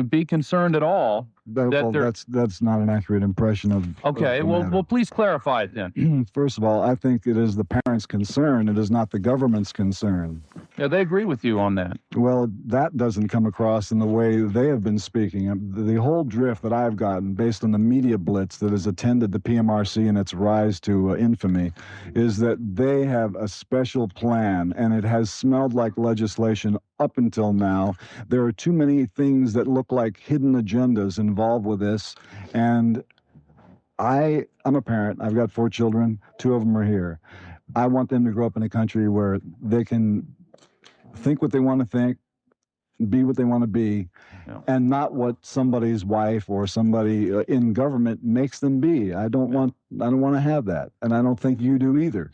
Speaker 1: be concerned at all.
Speaker 24: That's not an accurate impression of.
Speaker 1: Okay, well, please clarify it then.
Speaker 24: First of all, I think it is the parents' concern. It is not the government's concern.
Speaker 1: Yeah, they agree with you on that.
Speaker 24: Well, that doesn't come across in the way they have been speaking. The whole drift that I've gotten, based on the media blitz that has attended the PMRC and its rise to infamy, is that they have a special plan, and it has smelled like legislation up until now. There are too many things that look like hidden agendas involved with this, and I'm a parent. I've got 4 children. 2 of them are here. I want them to grow up in a country where they can think what they want to think, be what they want to be, and not what somebody's wife or somebody in government makes them be. I don't want to have that, and I don't think you do either.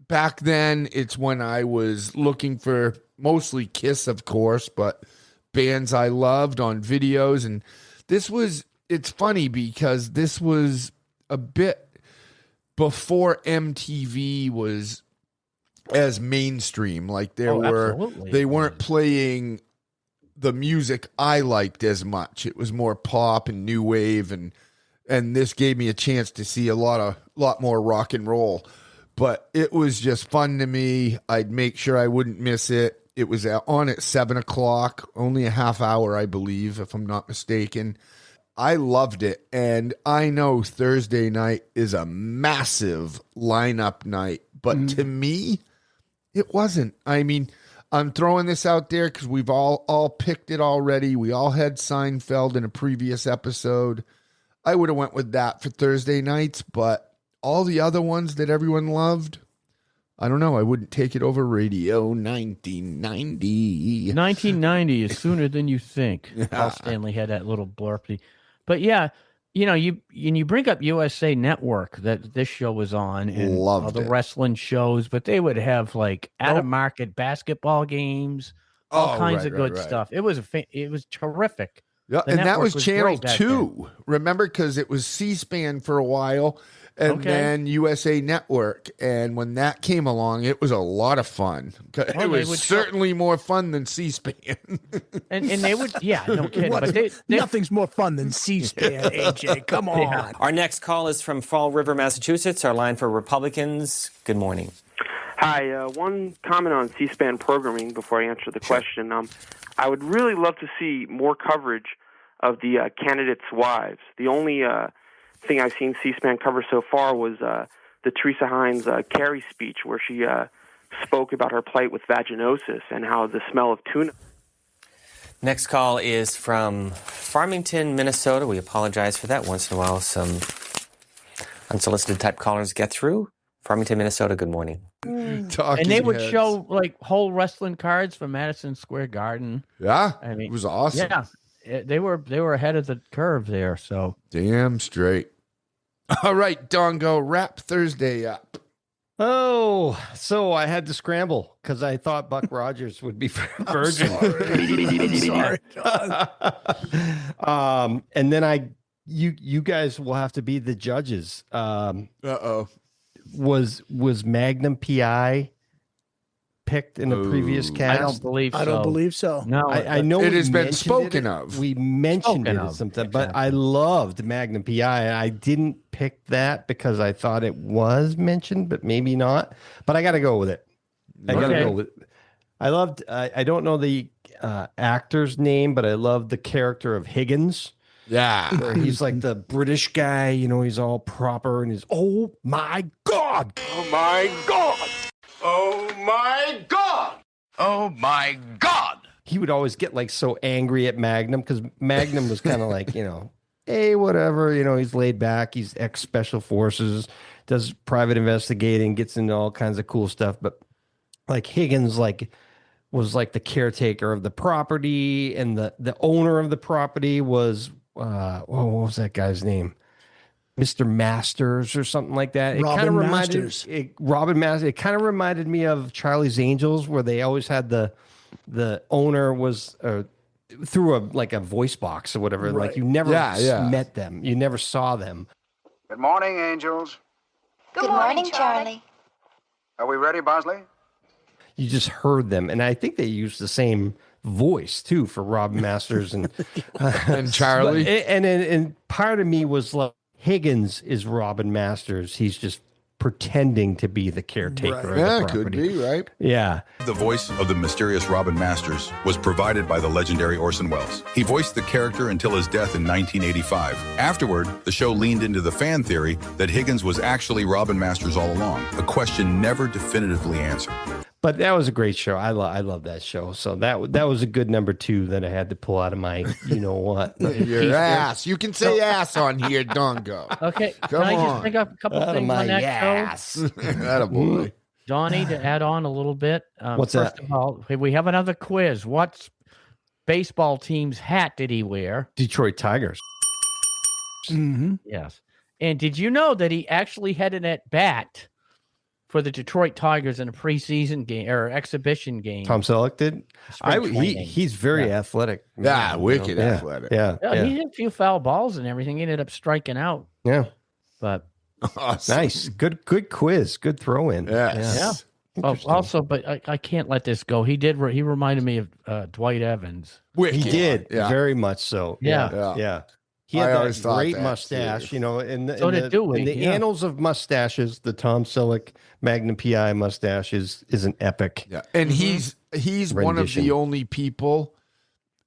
Speaker 6: Back then, it's when I was looking for mostly Kiss, of course, but bands I loved on videos. And it's funny because this was a bit before MTV was as mainstream. Like they weren't playing the music I liked as much. It was more pop and new wave, and this gave me a chance to see a lot more rock and roll. But it was just fun to me. I'd make sure I wouldn't miss it. It was on at 7:00, only a half hour, I believe, if I'm not mistaken. I loved it. And I know Thursday night is a massive lineup night, but to me, it wasn't. I mean, I'm throwing this out there because we've all picked it already. We all had Seinfeld in a previous episode. I would have went with that for Thursday nights, but all the other ones that everyone loved, I don't know. I wouldn't take it over Radio 1990.
Speaker 7: 1990 is sooner than you think. Paul Stanley had that little blurb. But yeah, you bring up USA Network that this show was on, and all the wrestling shows, but they would have like out of market basketball games, all kinds of good stuff. It was terrific.
Speaker 6: Yeah, and that was Channel 2. Remember, because it was C-SPAN for a while. And then USA Network. And when that came along, it was a lot of fun. It was certainly more fun than C-SPAN.
Speaker 7: and they would, no kidding. But
Speaker 8: nothing's more fun than C-SPAN, AJ. Come on.
Speaker 9: Yeah. Our next call is from Fall River, Massachusetts. Our line for Republicans. Good morning.
Speaker 16: Hi. One comment on C-SPAN programming before I answer the question. I would really love to see more coverage of the candidates' wives. The only thing I've seen C-SPAN cover so far was the Teresa Hines Carey speech, where she spoke about her plight with vaginosis and how the smell of tuna.
Speaker 9: Next call is from Farmington, Minnesota. We apologize for that. Once in a while, some unsolicited type callers get through. Farmington, Minnesota, good morning.
Speaker 7: And they would show like whole wrestling cards from Madison Square Garden.
Speaker 6: Yeah,
Speaker 7: I mean,
Speaker 6: it was awesome.
Speaker 7: Yeah. They were ahead of the curve there, so
Speaker 6: damn straight. All right, Dongo, wrap Thursday up.
Speaker 13: Oh, so I had to scramble because I thought Buck Rogers would be virgin.
Speaker 8: Sorry.
Speaker 13: And then you guys will have to be the judges. Was Magnum PI picked in a previous cast?
Speaker 7: I don't believe so.
Speaker 8: I don't believe so.
Speaker 13: No, I know
Speaker 6: it has been spoken of.
Speaker 13: We mentioned it at some time, but I loved Magnum PI. I didn't pick that because I thought it was mentioned, but maybe not. But I got to go with it. I got to go with it. I loved. I don't know the actor's name, but I love the character of Higgins.
Speaker 6: Yeah,
Speaker 13: where he's like the British guy. He's all proper and he's oh my god,
Speaker 14: oh my god. Oh my God!
Speaker 2: Oh, my God!
Speaker 13: He would always get like so angry at Magnum because Magnum was kind of like, hey, whatever, he's laid back. He's ex-special forces, does private investigating, gets into all kinds of cool stuff. But like Higgins, was like the caretaker of the property, and the owner of the property was, what was that guy's name? Mr. Masters or something like that. It kind of reminded Robin Masters. It kind of reminded me of Charlie's Angels, where they always had the owner was through a voice box or whatever.
Speaker 8: Right.
Speaker 13: Like you never met them, you never saw them.
Speaker 15: Good morning, angels.
Speaker 17: Good morning, Charlie.
Speaker 15: Are we ready, Bosley?
Speaker 13: You just heard them, and I think they used the same voice too for Robin Masters and
Speaker 6: Charlie.
Speaker 13: And part of me was like, Higgins is Robin Masters. He's just pretending to be the caretaker of the property.
Speaker 6: Could be, right?
Speaker 13: Yeah.
Speaker 19: The voice of the mysterious Robin Masters was provided by the legendary Orson Welles. He voiced the character until his death in 1985. Afterward, the show leaned into the fan theory that Higgins was actually Robin Masters all along, a question never definitively answered.
Speaker 13: But that was a great show. I love that show. So that was a good number 2 that I had to pull out of my, what?
Speaker 6: Your ass. You can say ass on here, Dongo.
Speaker 7: Okay.
Speaker 6: Come
Speaker 7: Can I
Speaker 6: on.
Speaker 7: just bring up a couple
Speaker 13: Out of
Speaker 7: things
Speaker 13: my
Speaker 7: on that
Speaker 13: ass.
Speaker 7: show?
Speaker 6: Attaboy.
Speaker 7: Donnie, to add on a little bit.
Speaker 13: What's
Speaker 7: first
Speaker 13: that?
Speaker 7: of all, we have another quiz. What baseball team's hat did he wear?
Speaker 13: Detroit Tigers.
Speaker 8: Mm-hmm.
Speaker 7: Yes. And did you know that he actually had an at bat for the Detroit Tigers in a preseason game or exhibition game?
Speaker 13: Tom Selleck did.
Speaker 7: Training.
Speaker 13: He's very athletic.
Speaker 6: Yeah, wicked athletic.
Speaker 13: Yeah.
Speaker 7: He hit a few foul balls and everything. He ended up striking out.
Speaker 13: Yeah.
Speaker 7: But
Speaker 6: awesome.
Speaker 13: Nice. Good quiz. Good throw in.
Speaker 6: Yes.
Speaker 7: Yeah. Oh, also, but I can't let this go. He reminded me of Dwight Evans.
Speaker 6: Wicked.
Speaker 13: He did.
Speaker 6: Yeah.
Speaker 13: Very much so.
Speaker 7: Yeah.
Speaker 13: He had
Speaker 6: always
Speaker 13: that
Speaker 6: thought
Speaker 13: great
Speaker 6: that,
Speaker 13: mustache,
Speaker 6: too.
Speaker 13: in
Speaker 7: So did Dewey,
Speaker 13: in the
Speaker 7: yeah.
Speaker 13: annals of mustaches, the Tom Selleck Magnum PI mustache is an epic.
Speaker 6: Yeah. And he's one of
Speaker 13: rendition.
Speaker 6: the only people,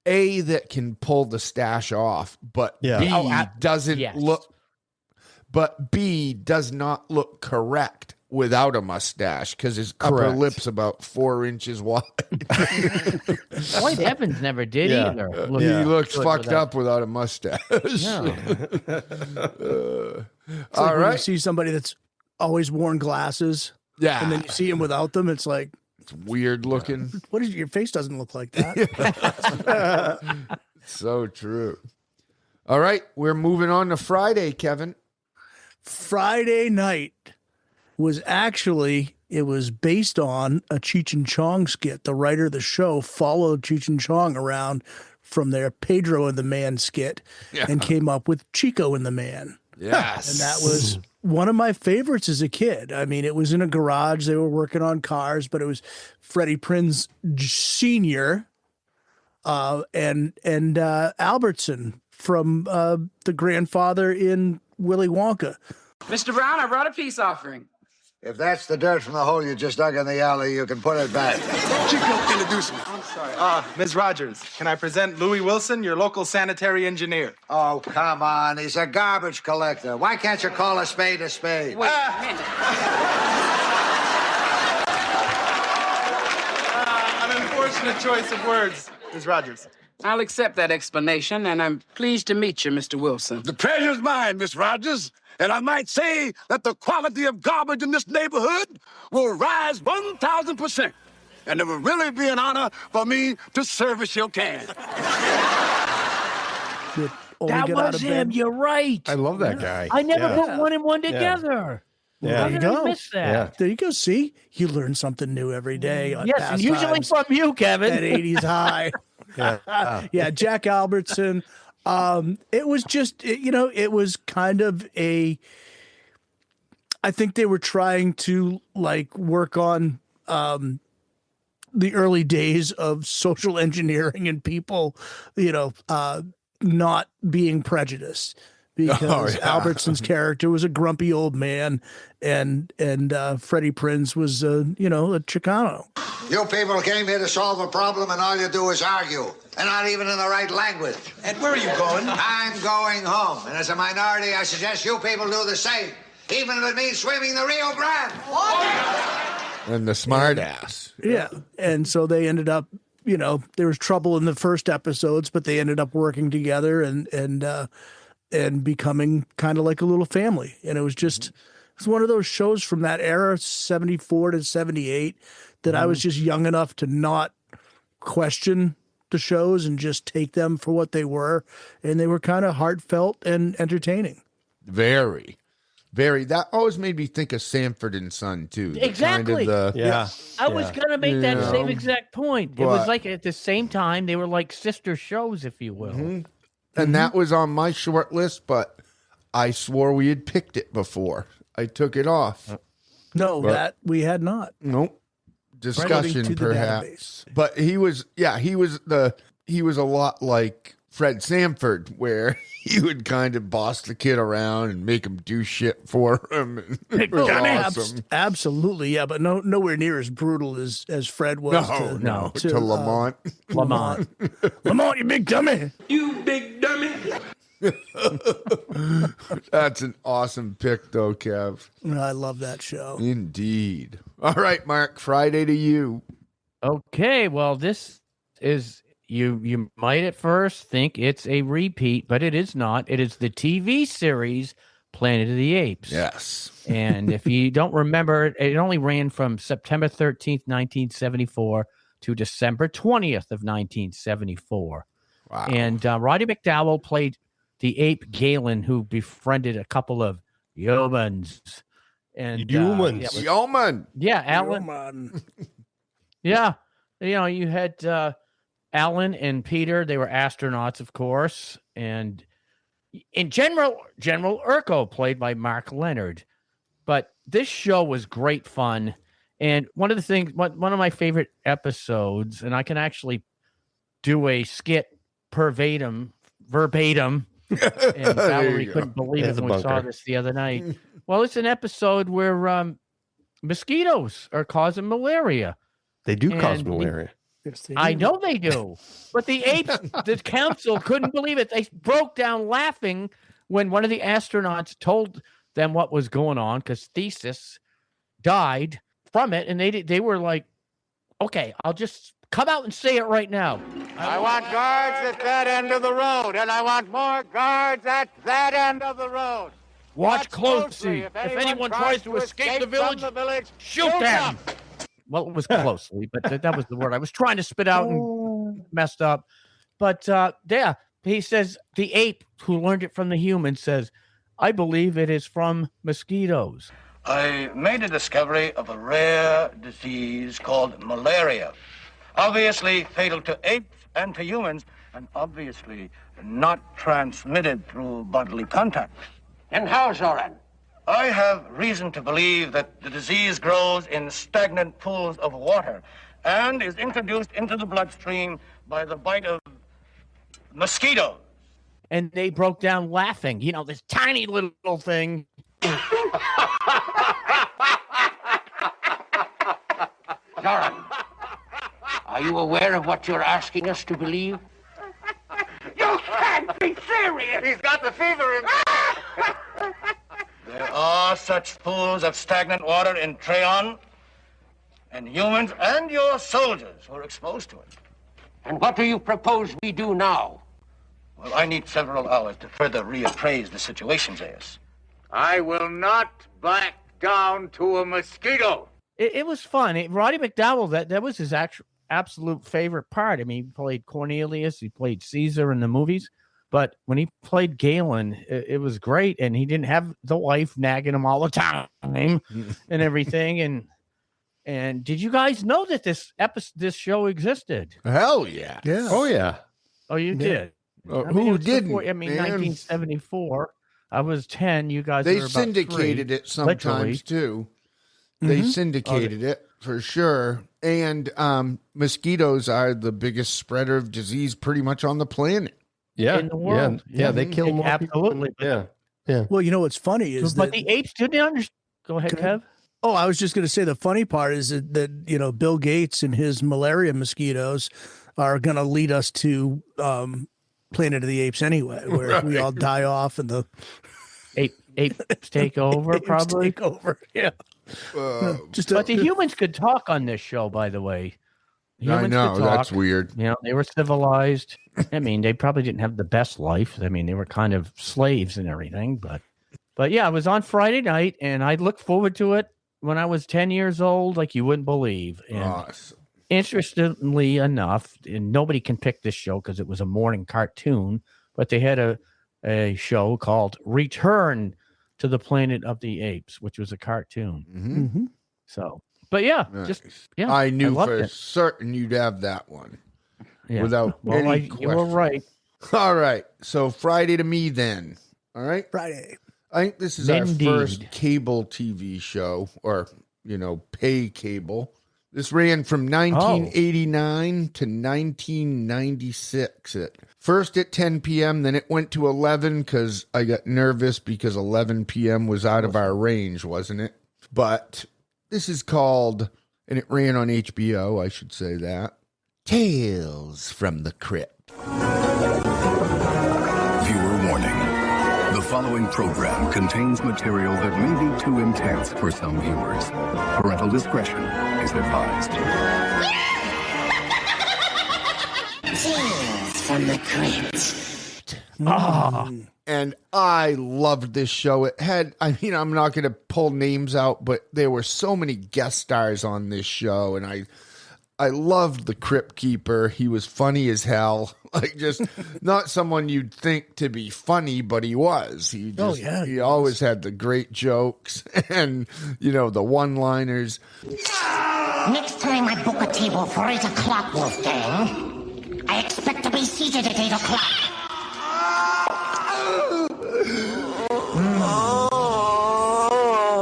Speaker 6: A, that can pull the stash off, but
Speaker 13: Yeah.
Speaker 6: B, doesn't
Speaker 7: yes.
Speaker 6: look, but B, does not look correct without a mustache because his upper
Speaker 13: Correct.
Speaker 6: lip's about 4 inches wide.
Speaker 7: Dwight Evans never did
Speaker 13: Yeah.
Speaker 7: either.
Speaker 6: He looks
Speaker 7: good
Speaker 6: fucked
Speaker 7: without-
Speaker 6: up without a mustache.
Speaker 7: No.
Speaker 8: It's
Speaker 6: All
Speaker 8: like when
Speaker 6: right.
Speaker 8: you see somebody that's always worn glasses,
Speaker 6: Yeah.
Speaker 8: and then you see him without them, it's like,
Speaker 6: It's weird looking.
Speaker 8: what is your face doesn't look like that.
Speaker 6: So true. All right. We're moving on to Friday, Kevin.
Speaker 8: Friday night was actually, it was based on a Cheech and Chong skit. The writer of the show followed Cheech and Chong around from their Pedro and the Man skit and came up with Chico and the Man.
Speaker 6: Yes.
Speaker 8: And that was one of my favorites as a kid. I mean, it was in a garage. They were working on cars, but it was Freddie Prinze Sr. and Albertson from the grandfather in Willy Wonka.
Speaker 25: Mr. Brown, I brought a peace offering.
Speaker 26: If that's the dirt from the hole you just dug in the alley, you can put it back.
Speaker 25: Chico, introduce me. I'm sorry. Ms. Rogers, can I present Louis Wilson, your local sanitary engineer?
Speaker 26: Oh, come on. He's a garbage collector. Why can't you call a spade a spade?
Speaker 25: Wait a minute. An unfortunate choice of words, Ms. Rogers. I'll accept that explanation, and I'm pleased to meet you, Mr. Wilson.
Speaker 27: The pleasure's mine, Miss Rogers. And I might say that the quality of garbage in this neighborhood will rise 1,000%. And it will really be an honor for me to service your can.
Speaker 7: That was him. You're right.
Speaker 13: I love that guy.
Speaker 7: I never
Speaker 13: Yeah.
Speaker 7: put one and one together.
Speaker 13: Yeah.
Speaker 7: How
Speaker 8: There you
Speaker 7: did I
Speaker 8: go.
Speaker 7: miss that?
Speaker 13: Yeah.
Speaker 8: There you go. See, you learn something new every day. On
Speaker 7: Yes, and usually
Speaker 8: Pastimes
Speaker 7: from you, Kevin.
Speaker 8: at 80s High. Yeah, Jack Albertson. It was just, it was kind of I think they were trying to work on the early days of social engineering and people, not being prejudiced. Because Albertson's character was a grumpy old man, and Freddie Prinze was, a Chicano.
Speaker 26: You people came here to solve a problem, and all you do is argue. And not even in the right language.
Speaker 25: And where are you going?
Speaker 26: I'm going home. And as a minority, I suggest you people do the same. Even if it means swimming the Rio Grande.
Speaker 6: And the smart ass.
Speaker 8: Yeah. And so they ended up, there was trouble in the first episodes, but they ended up working together and becoming kind of like a little family. And it was it's one of those shows from that era, 74 to 78, that I was just young enough to not question the shows and just take them for what they were. And they were kind of heartfelt and entertaining.
Speaker 6: Very. Very. That always made me think of Sanford and Son, too.
Speaker 7: Exactly. I was going to make that same exact point. It was like at the same time, they were like sister shows, if you will.
Speaker 6: And that was on my short list, but I swore we had picked it before. I took it off.
Speaker 8: No, that we had not.
Speaker 6: Nope. Discussion, perhaps. But he was a lot like Fred Sanford, where he would kind of boss the kid around and make him do shit for him. It was awesome.
Speaker 8: Absolutely, yeah, but nowhere near as brutal as Fred was.
Speaker 6: To Lamont.
Speaker 8: Lamont, you big dummy.
Speaker 14: You big dummy.
Speaker 6: That's an awesome pick, though, Kev.
Speaker 8: I love that show.
Speaker 6: Indeed. All right, Mark, Friday to you.
Speaker 7: Okay, well, this is, you might at first think it's a repeat, but it is not. It is the TV series Planet of the Apes.
Speaker 6: Yes.
Speaker 7: And if you don't remember, it only ran from September 13th, 1974 to December 20th of 1974.
Speaker 6: Wow.
Speaker 7: And Roddy McDowell played the ape Galen, who befriended a couple of humans. And
Speaker 6: Humans. Yeoman.
Speaker 7: Yeah, Alan. Yeah. You had Alan and Peter. They were astronauts, of course. And in General Urko, played by Mark Leonard. But this show was great fun. And one of my favorite episodes, and I can actually do a skit verbatim. And Valerie couldn't believe it when we saw this the other night. Well, it's an episode where mosquitoes are causing malaria.
Speaker 13: They do cause malaria.
Speaker 7: I know they do. But the apes, the council couldn't believe it. They broke down laughing when one of the astronauts told them what was going on, because Thesis died from it. And they were like, okay, I'll just come out and say it right now.
Speaker 2: I want guards at that end of the road, and I want more guards at that end of the road.
Speaker 7: Watch closely. If anyone tries to escape the village, shoot them. Well, it was closely, but that was the word I was trying to spit out and messed up. But he says the ape who learned it from the human says, I believe it is from mosquitoes.
Speaker 2: I made a discovery of a rare disease called malaria. Obviously fatal to apes and to humans, and obviously not transmitted through bodily contact. And how, Zoran? I have reason to believe that the disease grows in stagnant pools of water and is introduced into the bloodstream by the bite of mosquitoes.
Speaker 7: And they broke down laughing. This tiny little thing.
Speaker 2: Zoran, are you aware of what you're asking us to believe? You can't be serious! He's got the fever in... There are such pools of stagnant water in Treon, and humans and your soldiers were exposed to it. And what do you propose we do now? Well, I need several hours to further reappraise the situation, Zaius. I will not back down to a mosquito.
Speaker 7: It was fun. Roddy McDowell, that was his absolute favorite part. I mean, he played Cornelius, he played Caesar in the movies. But when he played Galen, it was great, and he didn't have the wife nagging him all the time and everything. And did you guys know that this show existed?
Speaker 6: Hell yeah!
Speaker 8: Yeah.
Speaker 13: Oh yeah.
Speaker 7: Oh, you did.
Speaker 6: Who didn't?
Speaker 7: 1974. I was 10. You guys.
Speaker 6: They
Speaker 7: were about
Speaker 6: syndicated
Speaker 7: 3,
Speaker 6: it sometimes
Speaker 7: literally.
Speaker 6: too. They syndicated it for sure. And mosquitoes are the biggest spreader of disease pretty much on the planet.
Speaker 13: Yeah,
Speaker 7: in the world.
Speaker 13: Yeah, they kill more
Speaker 7: absolutely.
Speaker 13: people. Yeah.
Speaker 8: Well, what's funny is
Speaker 7: but the apes didn't understand. Go ahead, Kev.
Speaker 8: Oh, I was just going to say the funny part is that Bill Gates and his malaria mosquitoes are going to lead us to Planet of the Apes anyway, where we all die off and the
Speaker 7: apes take over.
Speaker 8: Apes
Speaker 7: probably
Speaker 8: take over. Yeah.
Speaker 7: But the humans could talk on this show, by the way.
Speaker 6: I know, that's weird.
Speaker 7: You know, they were civilized. I mean, they probably didn't have the best life. I mean, they were kind of slaves and everything. But yeah, it was on Friday night, and I looked forward to it when I was 10 years old, like you wouldn't believe. And
Speaker 6: Awesome.
Speaker 7: interestingly enough, and nobody can pick this show because it was a morning cartoon, but they had a show called Return to the Planet of the Apes, which was a cartoon.
Speaker 6: Mm-hmm.
Speaker 7: So, but yeah,
Speaker 6: I knew
Speaker 7: loved
Speaker 6: for
Speaker 7: it.
Speaker 6: certain you'd have that one.
Speaker 7: Yeah.
Speaker 6: Without any question.
Speaker 7: You were right.
Speaker 6: All right. So Friday to me then. All right.
Speaker 8: Friday.
Speaker 6: I think this is our first cable TV show, or, pay cable. This ran from 1989 to 1996. First at 10 p.m., then it went to 11 because I got nervous because 11 p.m. was out of our range, wasn't it? But this is called, and it ran on HBO, I should say that, Tales from the Crypt.
Speaker 3: Viewer warning. The following program contains material that may be too intense for some viewers. Parental discretion is advised.
Speaker 26: Tales from the Crypt.
Speaker 6: And I loved this show. It had, I'm not going to pull names out, but there were so many guest stars on this show, and I loved the Crypt Keeper. He was funny as hell. Like, just not someone you'd think to be funny, but he was. He always had the great jokes and, the one-liners.
Speaker 26: Next time I book a table for 8 o'clock, Wolfgang, I expect to be seated at 8 o'clock.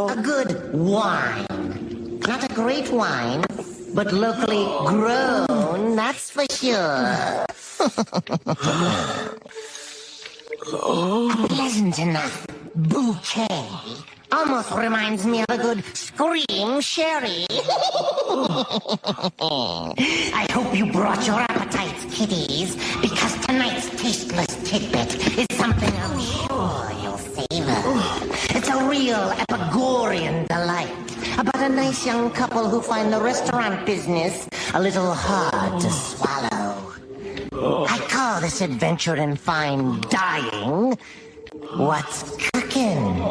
Speaker 26: A good wine. Not a great wine, but locally grown, that's for sure. Pleasant enough bouquet. Almost reminds me of a good scream sherry. I hope you brought your appetites, kiddies, because tonight's tasteless tidbit is something I'm sure you'll savor. It's a real Epigorean delight about a nice young couple who find the restaurant business a little hard to swallow. I call this adventure in fine dining What's Cooking?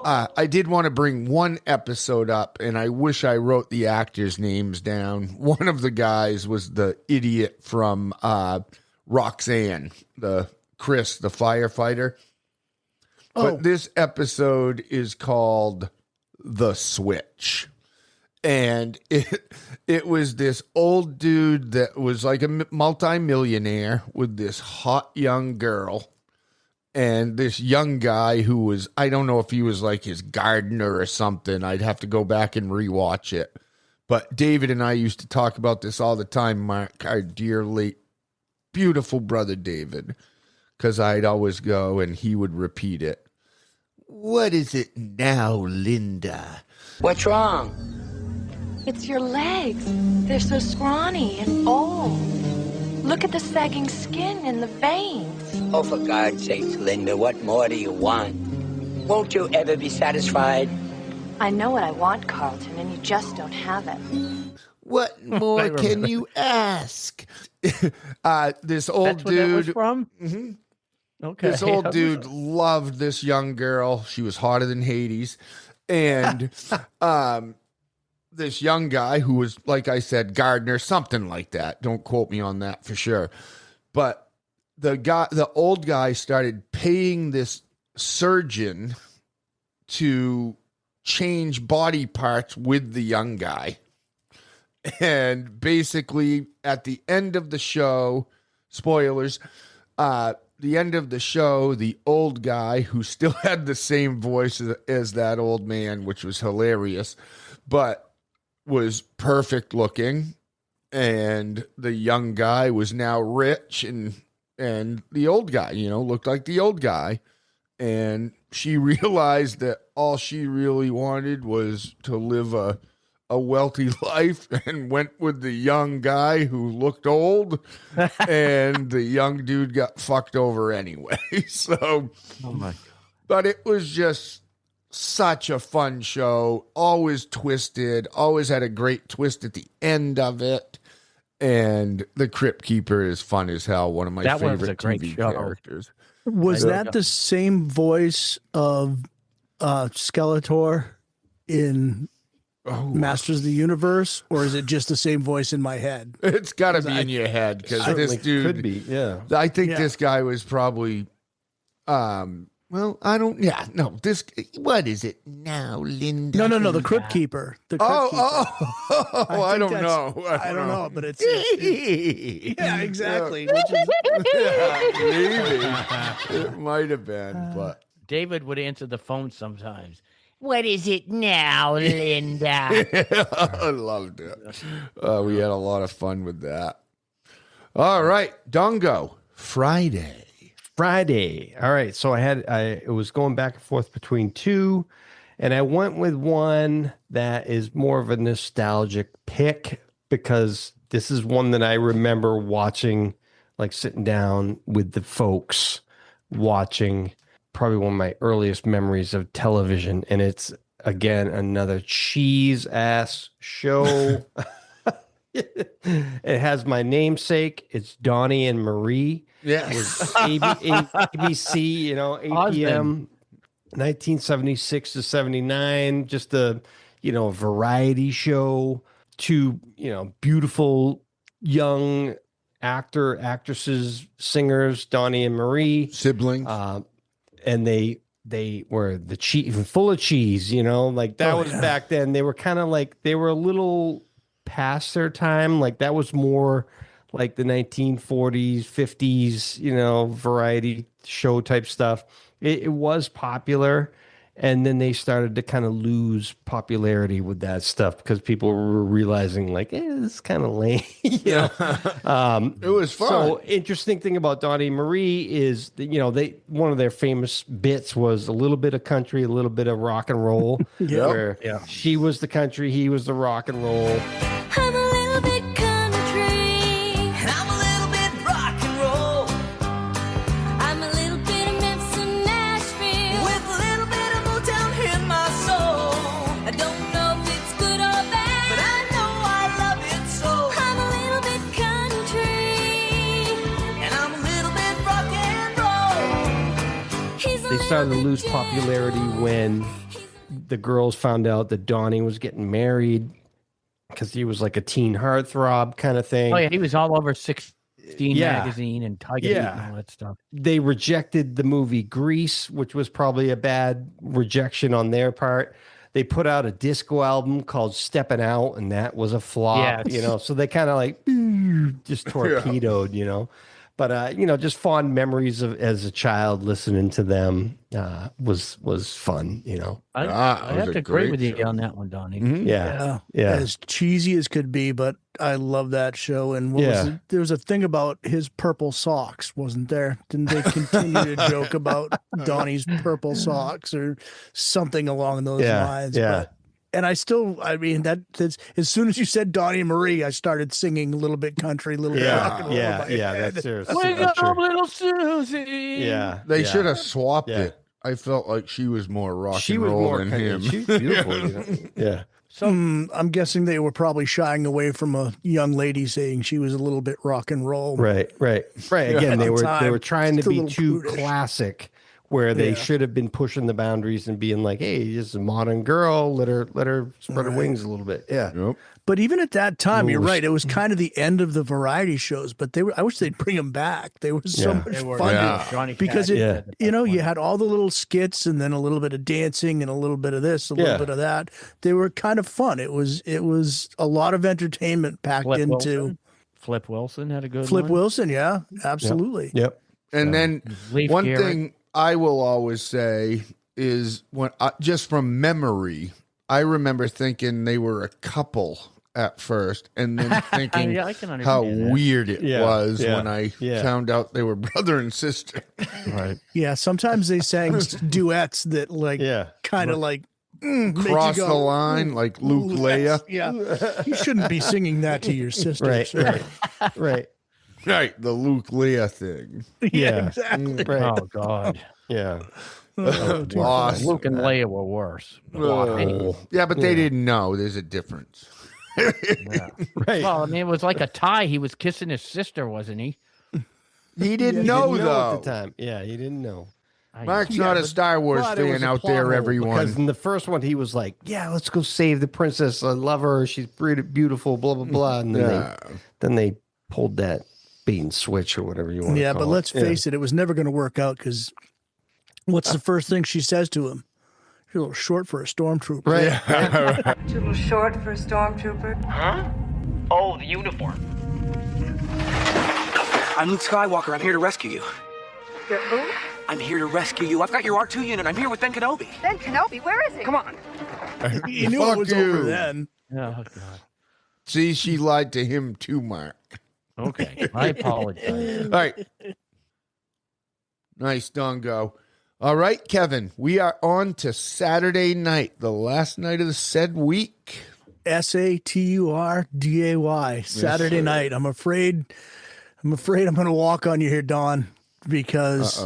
Speaker 6: I did want to bring one episode up, and I wish I wrote the actors' names down. One of the guys was the idiot from Roxanne, Chris, the firefighter. But this episode is called The Switch. And it was this old dude that was like a multimillionaire with this hot young girl. And this young guy who was, I don't know if he was like his gardener or something. I'd have to go back and rewatch it. But David and I used to talk about this all the time, Mark, our dear late, beautiful brother David. Because I'd always go and he would repeat it. What is it now, Linda?
Speaker 26: What's wrong?
Speaker 17: It's your legs. They're so scrawny and old. Look at the sagging skin and the veins.
Speaker 26: Oh, for God's sakes, Linda, what more do you want? Won't you ever be satisfied?
Speaker 17: I know what I want, Carlton, and you just don't have it.
Speaker 6: What more can you ask? This old
Speaker 7: That's
Speaker 6: dude.
Speaker 7: Where that was from?
Speaker 6: Mm-hmm.
Speaker 7: Okay.
Speaker 6: This old dude loved this young girl. She was hotter than Hades. And this young guy who was, like I said, gardener, something like that. Don't quote me on that for sure. But the old guy started paying this surgeon to change body parts with the young guy. And basically, at the end of the show, spoilers, the end of the show, the old guy, who still had the same voice as that old man, which was hilarious, but was perfect looking, and the young guy was now rich, and the old guy, looked like the old guy, and she realized that all she really wanted was to live a wealthy life, and went with the young guy who looked old, and the young dude got fucked over anyway. So,
Speaker 7: oh my God.
Speaker 6: But it was just such a fun show, always twisted, always had a great twist at the end of it. And the Crypt Keeper is fun as hell. One of my
Speaker 7: That was a
Speaker 6: favorite
Speaker 7: great
Speaker 6: TV
Speaker 7: show.
Speaker 6: characters.
Speaker 8: Was that the same voice of Skeletor in Masters of the Universe, or is it just the same voice in my head?
Speaker 6: It's got to be in your head because this dude
Speaker 13: could be. Yeah,
Speaker 6: I think this guy was probably. Well, I don't. Yeah, no. This. What is it now, Linda?
Speaker 8: No. The Crypt Keeper. The Crypt Keeper.
Speaker 6: I don't know.
Speaker 8: I don't know, but it's yeah, exactly.
Speaker 6: Yeah. Maybe it might have been, but
Speaker 7: David would answer the phone sometimes.
Speaker 26: What is it now, Linda?
Speaker 6: I loved it. We had a lot of fun with that. All right, Dongo, Friday.
Speaker 13: All right. So it was going back and forth between two, and I went with one that is more of a nostalgic pick because this is one that I remember watching, like sitting down with the folks watching, probably one of my earliest memories of television. And it's, again, another cheese ass show. It has my namesake. It's Donnie and Marie.
Speaker 6: Yes.
Speaker 13: ABC, 8 p.m., 1976 to 79. Just a, variety show. Two, beautiful young actresses, singers, Donnie and Marie.
Speaker 6: Siblings.
Speaker 13: And they were the cheese, full of cheese, like that was back then. They were kind of like, they were a little past their time. Like that was more like the 1940s, 50s, variety show type stuff. It was popular. And then they started to kind of lose popularity with that stuff because people were realizing like, this is kind of lame. It
Speaker 6: was fun.
Speaker 13: So interesting thing about Donnie and Marie is that, one of their famous bits was a little bit of country, a little bit of rock and roll. Where she was the country, he was the rock and roll.
Speaker 26: I'm a little bit country, and I'm a little bit rock and roll. I'm a little bit of Memphis and Nashville, with a little bit of Motown in my soul. I don't know if it's good or bad, but I know I love it so. I'm a little bit country, and I'm a little bit rock and roll.
Speaker 13: They started to lose popularity when the girls found out that Donnie was getting married, because he was like a teen heartthrob kind of thing.
Speaker 7: Oh yeah, he was all over 16 magazine and Tiger Beat and all that stuff.
Speaker 13: They rejected the movie Grease, which was probably a bad rejection on their part. They put out a disco album called Steppin' Out, and that was a flop. So they kind of like just torpedoed, But just fond memories of as a child listening to them was fun.
Speaker 7: I have to agree with you on that one, Donnie.
Speaker 13: Mm-hmm. Yeah.
Speaker 8: As cheesy as could be, but I love that show. And there was a thing about his purple socks, wasn't there? Didn't they continue to joke about Donnie's purple socks or something along those lines?
Speaker 13: Yeah.
Speaker 8: And that's as soon as you said Donnie and Marie, I started singing a little bit country, a little bit rock and roll.
Speaker 13: That's serious.
Speaker 7: Wake up, little Susie.
Speaker 13: Yeah.
Speaker 6: They should have swapped it. I felt like she was more rock and roll than him.
Speaker 13: She's beautiful. Yeah.
Speaker 8: So I'm guessing they were probably shying away from a young lady saying she was a little bit rock and roll.
Speaker 13: Right. Again, they were trying to be too classic, where they should have been pushing the boundaries and being like, "Hey, this is a modern girl. Let her spread her wings a little bit." Yeah.
Speaker 6: Yep.
Speaker 8: But even at that time, you're right. It was kind of the end of the variety shows, but I wish they'd bring them back. They were so much fun because you had all the little skits and then a little bit of dancing and a little bit of this, a little bit of that. They were kind of fun. It was a lot of entertainment packed into.
Speaker 7: Flip Wilson had a good
Speaker 8: Flip
Speaker 7: one.
Speaker 8: Wilson, yeah, absolutely.
Speaker 13: Yep.
Speaker 6: And then
Speaker 7: Leif
Speaker 6: one
Speaker 7: Garrett.
Speaker 6: thing I will always say is just from memory, I remember thinking they were a couple at first, and then thinking
Speaker 7: I can
Speaker 6: how
Speaker 7: understand that.
Speaker 6: weird it was when I
Speaker 13: Yeah.
Speaker 6: found out they were brother and sister.
Speaker 13: Right.
Speaker 8: Yeah, sometimes they sang duets that kind of like made you
Speaker 6: Cross
Speaker 8: go,
Speaker 6: the line like Luke
Speaker 8: "Ooh,
Speaker 6: Leia.
Speaker 8: Yeah, you shouldn't be singing that to your sisters.
Speaker 13: Right.
Speaker 6: Right, the Luke Leia thing.
Speaker 8: Yeah, exactly.
Speaker 13: Right.
Speaker 7: Oh God.
Speaker 13: Yeah.
Speaker 6: Awesome.
Speaker 7: Luke and Leia were worse.
Speaker 6: Yeah, but they didn't know. There's a difference.
Speaker 13: Right.
Speaker 7: Well, I mean, it was like a tie. He was kissing his sister, wasn't he?
Speaker 6: He didn't know, though.
Speaker 13: at the time. Yeah, he didn't know.
Speaker 6: Mark's not a Star Wars
Speaker 13: But it was
Speaker 6: fan
Speaker 13: a
Speaker 6: out
Speaker 13: plot
Speaker 6: there,
Speaker 13: hole,
Speaker 6: everyone.
Speaker 13: Because in the first one, he was like, "Yeah, let's go save the princess. I love her. She's pretty beautiful." Blah blah blah. And then they pulled that bait and switch or whatever you want. to
Speaker 8: Yeah,
Speaker 13: call
Speaker 8: but
Speaker 13: it.
Speaker 8: let's face it, it was never going to work out because what's the first thing she says to him? You're a little short for a stormtrooper.
Speaker 13: Right.
Speaker 4: Too little short for a stormtrooper.
Speaker 5: Huh? Oh, the uniform. I'm Luke Skywalker. I'm here to rescue you.
Speaker 4: You're who?
Speaker 5: I'm here to rescue you. I've got your R2 unit. I'm here with Ben Kenobi.
Speaker 4: Ben Kenobi, where is he?
Speaker 5: Come on.
Speaker 8: You knew it was over then.
Speaker 7: Oh, God.
Speaker 6: See, she lied to him too, Mark.
Speaker 7: Okay. I apologize.
Speaker 6: All right. Nice, Dongo. All right, Kevin, we are on to Saturday night, the last night of the said week.
Speaker 8: Saturday, Saturday night. I'm afraid I'm going to walk on you here, Don, because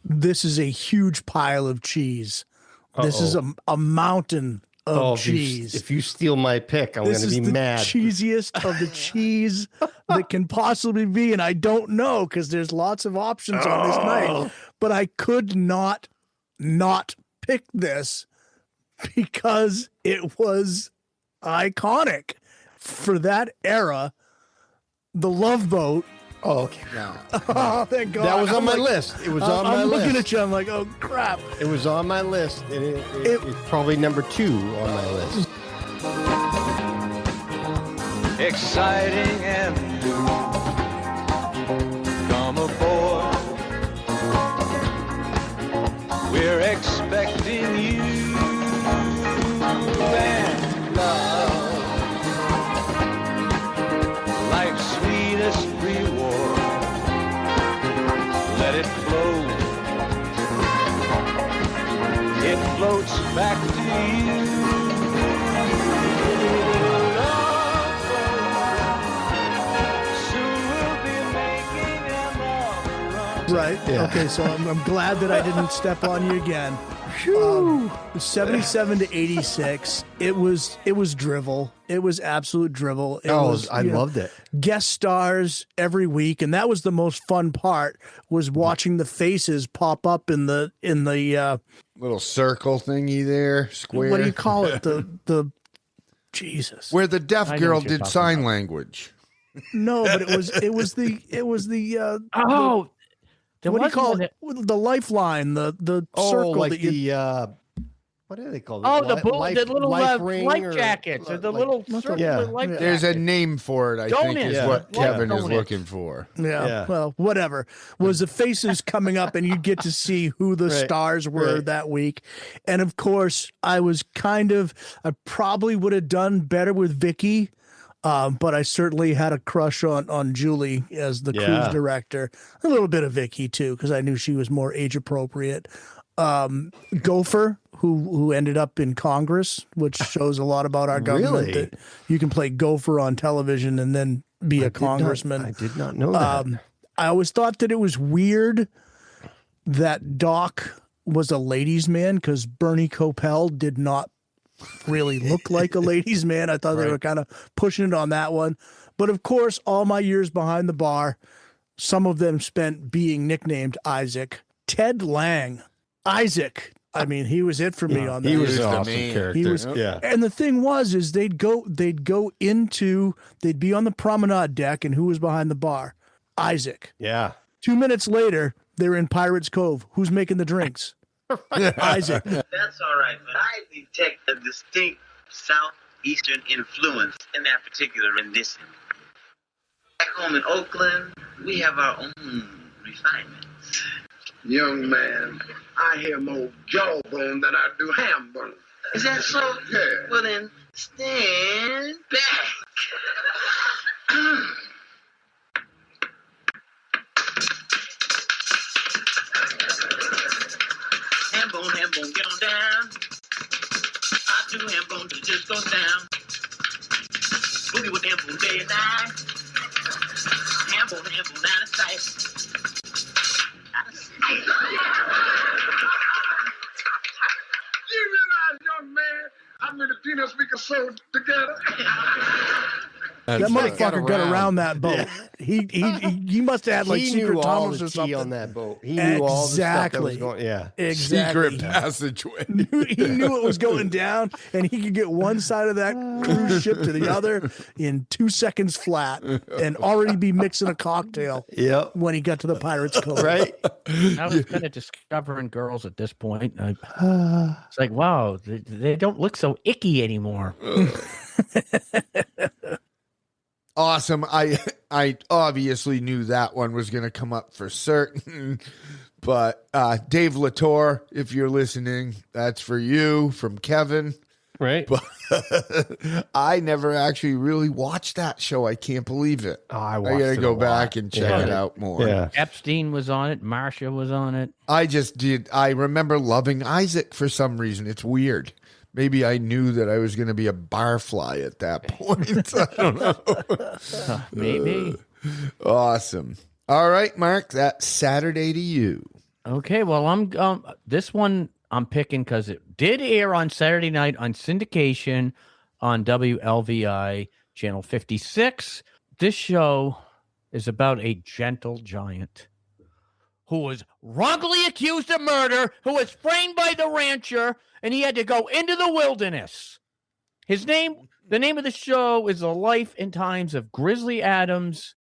Speaker 8: this is a huge pile of cheese. This is a mountain of cheese.
Speaker 13: If you steal my pick, I'm going to be mad.
Speaker 8: This is the cheesiest of the cheese that can possibly be, and I don't know because there's lots of options on this night, but I could not pick this because it was iconic for that era. The Love Boat.
Speaker 13: Oh, okay.
Speaker 8: Oh, thank God.
Speaker 13: That was on
Speaker 8: I'm
Speaker 13: my
Speaker 8: like-
Speaker 13: list. It was on my
Speaker 8: I'm
Speaker 13: list.
Speaker 8: looking at you. I'm like, oh, crap.
Speaker 13: It was on my list, and it's probably number 2 on my list.
Speaker 14: Exciting and new. Come aboard. We're expecting you. And love, life's sweetest reward. Let it flow. It floats back to you.
Speaker 8: Right.
Speaker 13: Yeah.
Speaker 8: Okay. So I'm glad that I didn't step on you again. 77 to 86. It was drivel. It was absolute drivel. It was,
Speaker 13: I loved it.
Speaker 8: Guest stars every week, and that was the most fun part. Was watching the faces pop up in the
Speaker 6: little circle thingy there, square.
Speaker 8: What do you call it? The Jesus.
Speaker 6: Where the deaf
Speaker 8: I know
Speaker 6: girl
Speaker 8: what you're
Speaker 6: did
Speaker 8: talking
Speaker 6: sign language.
Speaker 8: No, but it was the
Speaker 7: There
Speaker 8: what do you
Speaker 7: was
Speaker 8: call
Speaker 7: one
Speaker 8: it? The lifeline, the circle
Speaker 13: like
Speaker 8: that you.
Speaker 13: the what do they call it?
Speaker 7: Oh, the little
Speaker 13: life ring
Speaker 7: life
Speaker 13: or-
Speaker 7: jackets, or the little circle
Speaker 13: Yeah.
Speaker 7: life
Speaker 6: There's a
Speaker 7: jackets.
Speaker 6: name for it, I think,
Speaker 7: Donut.
Speaker 6: is
Speaker 7: Yeah.
Speaker 6: what
Speaker 7: Like
Speaker 6: Kevin is
Speaker 7: donut.
Speaker 6: looking for.
Speaker 8: Yeah, well, whatever. Was the faces coming up, and you'd get to see who the
Speaker 13: Right,
Speaker 8: stars were
Speaker 13: right.
Speaker 8: that week. And of course, I probably would have done better with Vicky, but I certainly had a crush on Julie as the cruise
Speaker 13: Yeah.
Speaker 8: director. A little bit of Vicky too, because I knew she was more age appropriate. Gopher, who ended up in Congress, which shows a lot about our government.
Speaker 13: Really?
Speaker 8: That you can play Gopher on television and then be a congressman.
Speaker 13: I did not know that.
Speaker 8: I always thought that it was weird that Doc was a ladies' man because Bernie Kopell did not really look like a ladies' man. I thought they were kind of pushing it on that one. But of course, all my years behind the bar, some of them spent being nicknamed Isaac. Ted Lang. Isaac. I mean, he was it for me on that.
Speaker 13: He was
Speaker 6: He
Speaker 13: an
Speaker 6: was the
Speaker 13: awesome
Speaker 6: man.
Speaker 13: character.
Speaker 8: He was,
Speaker 13: yeah.
Speaker 8: and the thing was, they'd be on the promenade deck, and who was behind the bar? Isaac.
Speaker 13: Yeah.
Speaker 8: 2 minutes later, they're in Pirates Cove. Who's making the drinks? Isaac.
Speaker 10: That's all right, but I detect a distinct southeastern influence in that particular rendition. Back home in Oakland, we have our own refinements.
Speaker 11: Young man, I hear more jawbone than I do ham bone.
Speaker 10: Is that so?
Speaker 11: Yeah.
Speaker 10: Well then, stand back. Ham bone, get on down. I do ham bone to just go down. Boogie with ham bone day and night. Ham bone out of sight. Out of sight.
Speaker 11: sewed together.
Speaker 8: That motherfucker got around that boat. He must have had like
Speaker 13: He
Speaker 8: secret
Speaker 13: knew all
Speaker 8: tunnels
Speaker 13: the
Speaker 8: or
Speaker 13: tea
Speaker 8: something
Speaker 13: on that boat. He knew all the stuff that was going. Yeah,
Speaker 8: exactly.
Speaker 6: Secret passageway.
Speaker 8: He knew what was going down, and he could get one side of that cruise ship to the other in 2 seconds flat, and already be mixing a cocktail.
Speaker 13: Yep.
Speaker 8: When he got to the Pirates Cove,
Speaker 13: right?
Speaker 7: I was kind of discovering girls at this point. It's like, wow, they don't look so icky anymore.
Speaker 6: Awesome. I obviously knew that one was going to come up for certain. But Dave Latour, if you're listening, that's for you from Kevin.
Speaker 13: Right.
Speaker 6: But I never actually really watched that show. I can't believe it.
Speaker 13: Oh, I
Speaker 6: got to
Speaker 13: it
Speaker 6: go
Speaker 13: a
Speaker 6: back
Speaker 13: lot.
Speaker 6: and check it out more.
Speaker 13: Yeah.
Speaker 7: Epstein was on it. Marcia was on it.
Speaker 6: I just did. I remember loving Isaac for some reason. It's weird. Maybe I knew that I was going to be a barfly at that point. I don't know.
Speaker 7: Maybe.
Speaker 6: Awesome. All right, Mark, that's Saturday to you.
Speaker 7: Okay, well, I'm this one I'm picking because it did air on Saturday night on syndication on WLVI channel 56. This show is about a gentle giant who was wrongly accused of murder, who was framed by the rancher, and he had to go into the wilderness. The name of the show is The Life and Times of Grizzly Adams.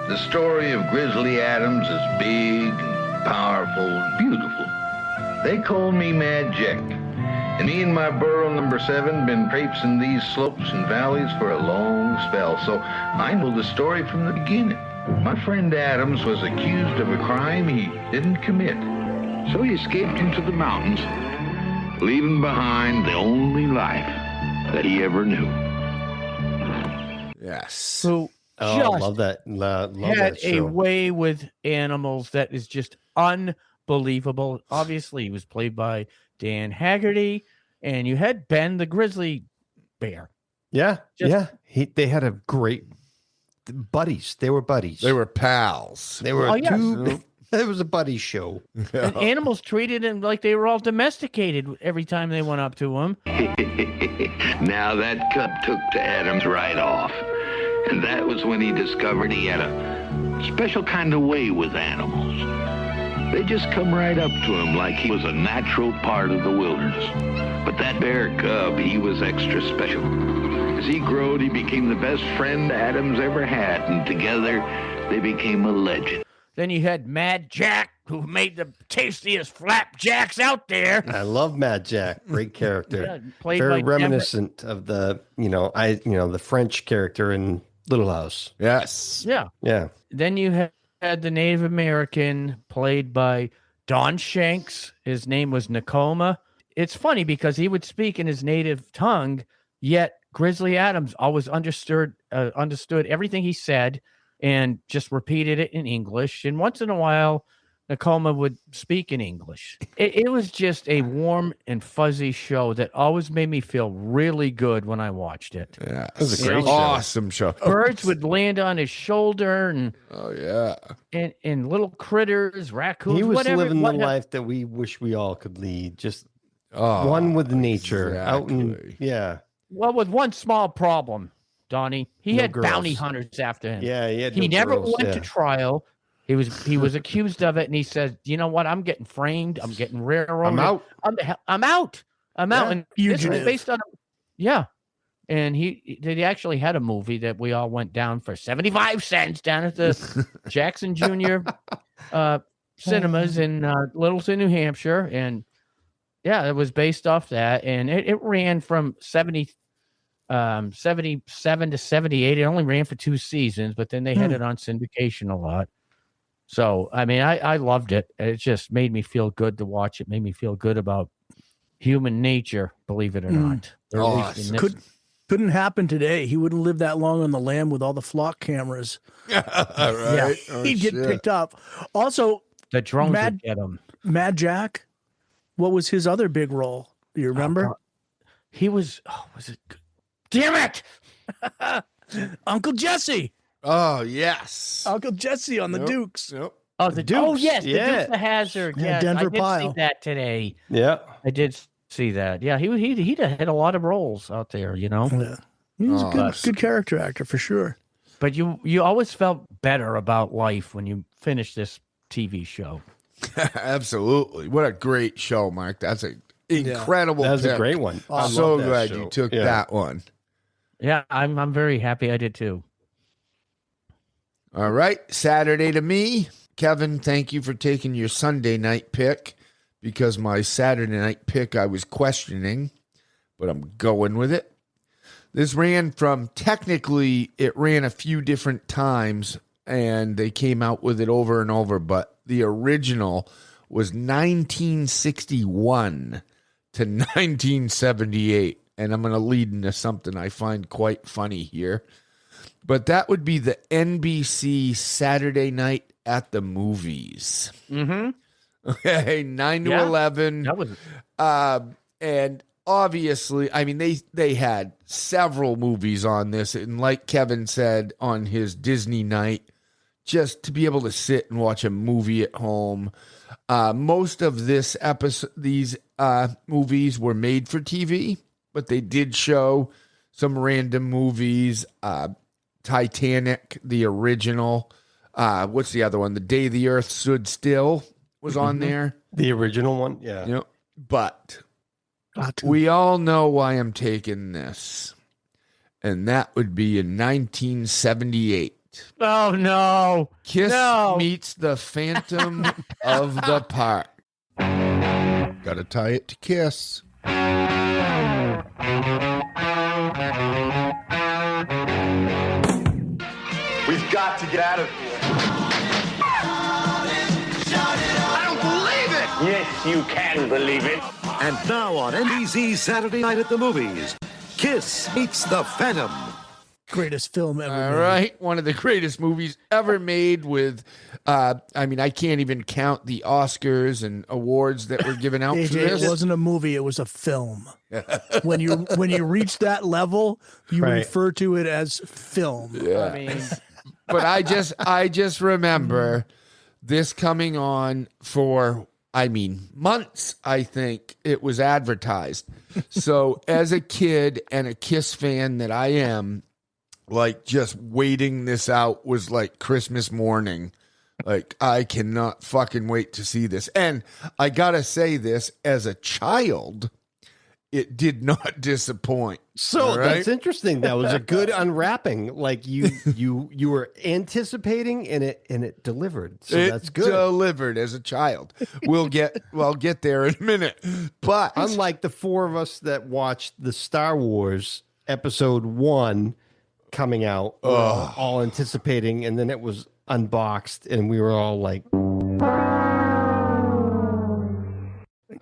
Speaker 1: The story of Grizzly Adams is big and powerful and beautiful. They call me Mad Jack, and me and my burro number 7 been traipsing these slopes and valleys for a long spell, so I know the story from the beginning. My friend Adams was accused of a crime he didn't commit, so he escaped into the mountains, leaving behind the only life that he ever knew.
Speaker 6: Yes.
Speaker 7: Who
Speaker 13: I love that. Love
Speaker 7: had
Speaker 13: that
Speaker 7: a
Speaker 13: show.
Speaker 7: way with animals that is just unbelievable. Obviously, he was played by Dan Haggerty, and you had Ben the grizzly bear.
Speaker 13: Yeah,
Speaker 7: Just-
Speaker 13: They had a great buddies. They were buddies.
Speaker 6: They were pals.
Speaker 13: They were
Speaker 7: Oh, yes.
Speaker 13: two. It was a buddy show.
Speaker 7: And animals treated him like they were all domesticated every time they went up to him.
Speaker 1: Now that cub took to Adams right off. And that was when he discovered he had a special kind of way with animals. They just come right up to him like he was a natural part of the wilderness. But that bear cub, he was extra special. As he growed, he became the best friend Adams ever had, and together they became a legend.
Speaker 7: Then you had Mad Jack, who made the tastiest flapjacks out there.
Speaker 13: I love Mad Jack. Great character.
Speaker 7: Yeah, played
Speaker 13: Very
Speaker 7: by
Speaker 13: reminiscent of the the French character in Little House.
Speaker 6: Yes.
Speaker 7: Yeah.
Speaker 13: Yeah.
Speaker 7: Then you had the Native American played by Don Shanks. His name was Nakoma. It's funny because he would speak in his native tongue, yet Grizzly Adams always understood everything he said and just repeated it in English. And once in a while, Nakoma would speak in English. It was just a warm and fuzzy show that always made me feel really good when I watched it.
Speaker 6: Yeah,
Speaker 13: it was a great
Speaker 6: awesome show.
Speaker 7: Birds would land on his shoulder, and and little critters, raccoons.
Speaker 13: He was
Speaker 7: whatever,
Speaker 13: living the life that we wish we all could lead. Just one with nature, out in
Speaker 7: Well, with one small problem, Donnie, he
Speaker 13: No
Speaker 7: had
Speaker 13: girls.
Speaker 7: bounty hunters after him.
Speaker 13: Yeah, he had
Speaker 7: He
Speaker 13: no
Speaker 7: never
Speaker 13: girls,
Speaker 7: went
Speaker 13: yeah.
Speaker 7: to trial. He was accused of it, and he said, "You know what? I'm getting framed. I'm getting railroaded.
Speaker 13: I'm out.
Speaker 7: I'm out. I'm out."
Speaker 13: Yeah.
Speaker 7: And this was
Speaker 8: Fugitive.
Speaker 7: based on, And they actually had a movie that we all went down for 75 cents down at the Jackson Jr. Cinemas in Littleton, New Hampshire, and it was based off that, and it ran from 77 to 78. It only ran for 2 seasons, but then they had it on syndication a lot. So, I mean, I loved it. It just made me feel good to watch it. Made me feel good about human nature, believe it or not. Or at least in this-
Speaker 8: Couldn't happen today. He wouldn't live that long on the lam with all the flock cameras.
Speaker 6: Right?
Speaker 8: Yeah,
Speaker 6: Oh,
Speaker 8: he'd get
Speaker 6: shit.
Speaker 8: picked up. Also,
Speaker 7: the drones
Speaker 8: Mad-
Speaker 7: would get him.
Speaker 8: Mad Jack, what was his other big role? Do you remember?
Speaker 7: He was, was it? Damn it!
Speaker 8: Uncle Jesse.
Speaker 6: Oh, yes.
Speaker 8: Uncle Jesse on the
Speaker 6: Yep.
Speaker 8: Dukes.
Speaker 6: Yep.
Speaker 7: Oh, the
Speaker 8: Dukes.
Speaker 7: Oh, yes, the
Speaker 13: Yeah.
Speaker 7: Dukes of Hazzard.
Speaker 8: Yeah,
Speaker 7: Yes,
Speaker 8: Denver
Speaker 7: I did
Speaker 8: Pile.
Speaker 7: see that today.
Speaker 13: Yeah.
Speaker 7: I did see that. Yeah, he'd had a lot of roles out there, you know.
Speaker 8: Yeah. He's a good character actor for sure.
Speaker 7: But you always felt better about life when you finished this TV show.
Speaker 6: Absolutely. What a great show, Mark. That's an incredible
Speaker 13: That was a
Speaker 6: pick.
Speaker 13: great one. I
Speaker 6: I'm so
Speaker 13: love that
Speaker 6: glad
Speaker 13: show.
Speaker 6: you took
Speaker 13: Yeah.
Speaker 6: that one.
Speaker 7: Yeah, I'm very happy I did too.
Speaker 6: All right. Saturday to me. Kevin, thank you for taking your Sunday night pick, because my Saturday night pick I was questioning, but I'm going with it. This ran it ran a few different times, and they came out with it over and over, but the original was 1961 to 1978, and I'm going to lead into something I find quite funny here. But that would be the NBC Saturday Night at the Movies.
Speaker 7: Mm-hmm.
Speaker 6: Okay, 9 to 11.
Speaker 7: That was
Speaker 6: and obviously, I mean, they had several movies on this, and like Kevin said on his Disney night, just to be able to sit and watch a movie at home. Most of these movies were made for TV, but they did show some random movies. Titanic, the original. What's the other one? The Day the Earth Stood Still was on there.
Speaker 13: The original one, yeah.
Speaker 6: You know, but we all know why I'm taking this, and that would be in 1978.
Speaker 7: Oh no!
Speaker 6: Kiss meets the Phantom of the Park. Got to tie it to Kiss.
Speaker 14: We've got to get out of here.
Speaker 27: I don't believe it!
Speaker 14: Yes, you can believe it.
Speaker 12: And now on NBC's Saturday Night at the Movies, Kiss meets the Phantom.
Speaker 8: Greatest film ever
Speaker 6: All
Speaker 8: made.
Speaker 6: right, one of the greatest movies ever made with, I mean, I can't even count the Oscars and awards that were given out for
Speaker 8: AJ,
Speaker 6: this.
Speaker 8: it wasn't a movie, it was a film. when you reach that level, you refer to it as film.
Speaker 6: Yeah.
Speaker 7: I mean,
Speaker 6: But I just remember this coming on for, I mean, months, I think it was advertised. So as a kid and a Kiss fan that I am, like, just waiting this out was like Christmas morning. Like, I cannot fucking wait to see this. And I gotta say this, as a child, it did not disappoint.
Speaker 13: So
Speaker 6: All right?
Speaker 13: that's interesting. That was a good unwrapping. Like you were anticipating and it delivered. So
Speaker 6: it
Speaker 13: that's good.
Speaker 6: Delivered as a child. I'll get there in a minute. But
Speaker 13: unlike the four of us that watched the Star Wars Episode 1 coming out, we were all anticipating, and then it was unboxed, and we were all like,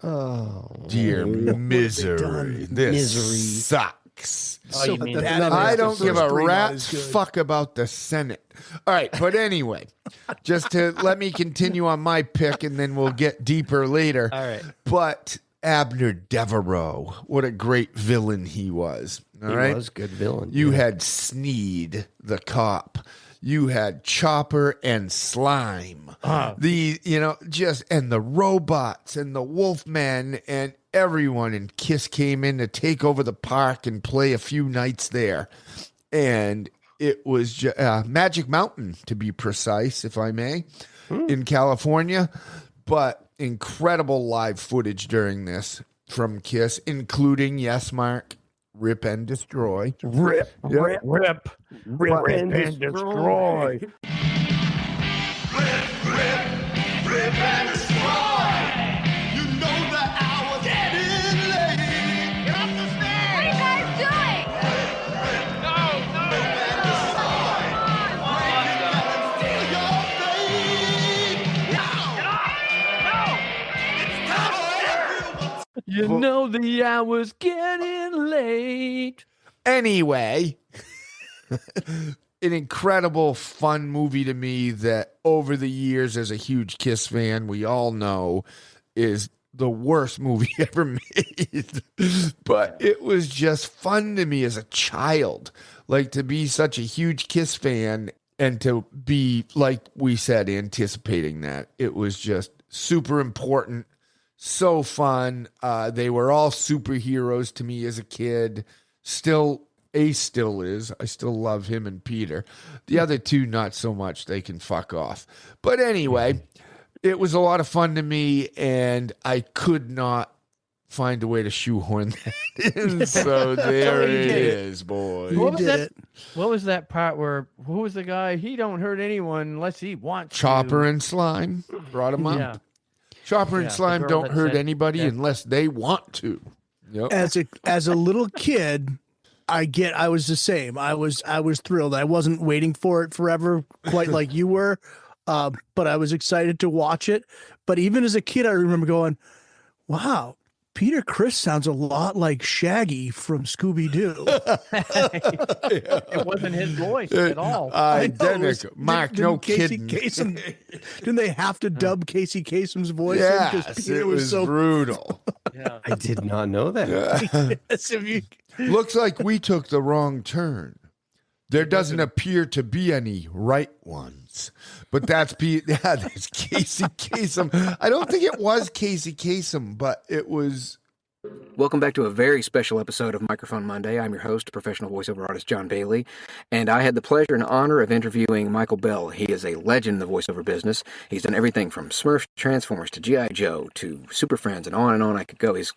Speaker 13: "Oh,
Speaker 6: dear misery! This sucks."
Speaker 8: So
Speaker 6: I don't give a rat's fuck about the Senate. All right, but anyway, just to let me continue on my pick, and then we'll get deeper later.
Speaker 13: All right.
Speaker 6: But Abner Devereaux, what a great villain he was. All right,
Speaker 13: he was a good villain.
Speaker 6: You had Sneed, the cop. You had Chopper and Slime. And the robots and the Wolfmen and everyone. And Kiss came in to take over the park and play a few nights there. And it was Magic Mountain, to be precise, if I may, in California. But incredible live footage during this from Kiss, including, yes, Mark, Rip and Destroy.
Speaker 7: Rip and destroy.
Speaker 14: Rip and destroy. You know the hour's getting late. Get off the stage.
Speaker 4: What are you guys doing?
Speaker 7: You know the hour's getting late.
Speaker 6: Anyway, an incredible, fun movie to me that over the years, as a huge Kiss fan, we all know is the worst movie ever made. But it was just fun to me as a child. Like, to be such a huge Kiss fan and to be, like we said, anticipating that. It was just super important, So fun. They were all superheroes to me as a kid. Ace still is. I still love him and Peter. The other two, not so much. They can fuck off. But anyway, it was a lot of fun to me, and I could not find a way to shoehorn that in. So there it is, boys.
Speaker 7: What was that part where, who was the guy? He don't hurt anyone unless he wants
Speaker 6: Chopper
Speaker 7: to.
Speaker 6: and Slime brought him up.
Speaker 7: Yeah.
Speaker 6: Chopper and Slime
Speaker 7: the girl
Speaker 6: don't
Speaker 7: that
Speaker 6: hurt
Speaker 7: said
Speaker 6: anybody
Speaker 7: that-
Speaker 6: unless they want to. Yep.
Speaker 8: As a little kid, I was the same. I was thrilled. I wasn't waiting for it forever, quite like you were, but I was excited to watch it. But even as a kid, I remember going, "Wow, Peter Criss sounds a lot like Shaggy from Scooby-Doo."
Speaker 7: It wasn't his voice at all.
Speaker 6: Identical. Mark, no
Speaker 8: Casey
Speaker 6: kidding.
Speaker 8: Kasem, didn't they have to dub Casey Kasem's voice? in? 'Cause
Speaker 6: Yes,
Speaker 8: Peter
Speaker 6: it was
Speaker 8: so
Speaker 6: brutal.
Speaker 13: I did not know that.
Speaker 8: Yes, if you-
Speaker 6: Looks like we took the wrong turn. There doesn't appear to be any right ones. But that's that's Casey Kasem. I don't think it was Casey Kasem, but it was.
Speaker 5: Welcome back to a very special episode of Microphone Monday. I'm your host, professional voiceover artist John Bailey, and I had the pleasure and honor of interviewing Michael Bell. He is a legend in the voiceover business. He's done everything from Smurfs, Transformers, to G.I. Joe, to Super Friends, and on I could go. He's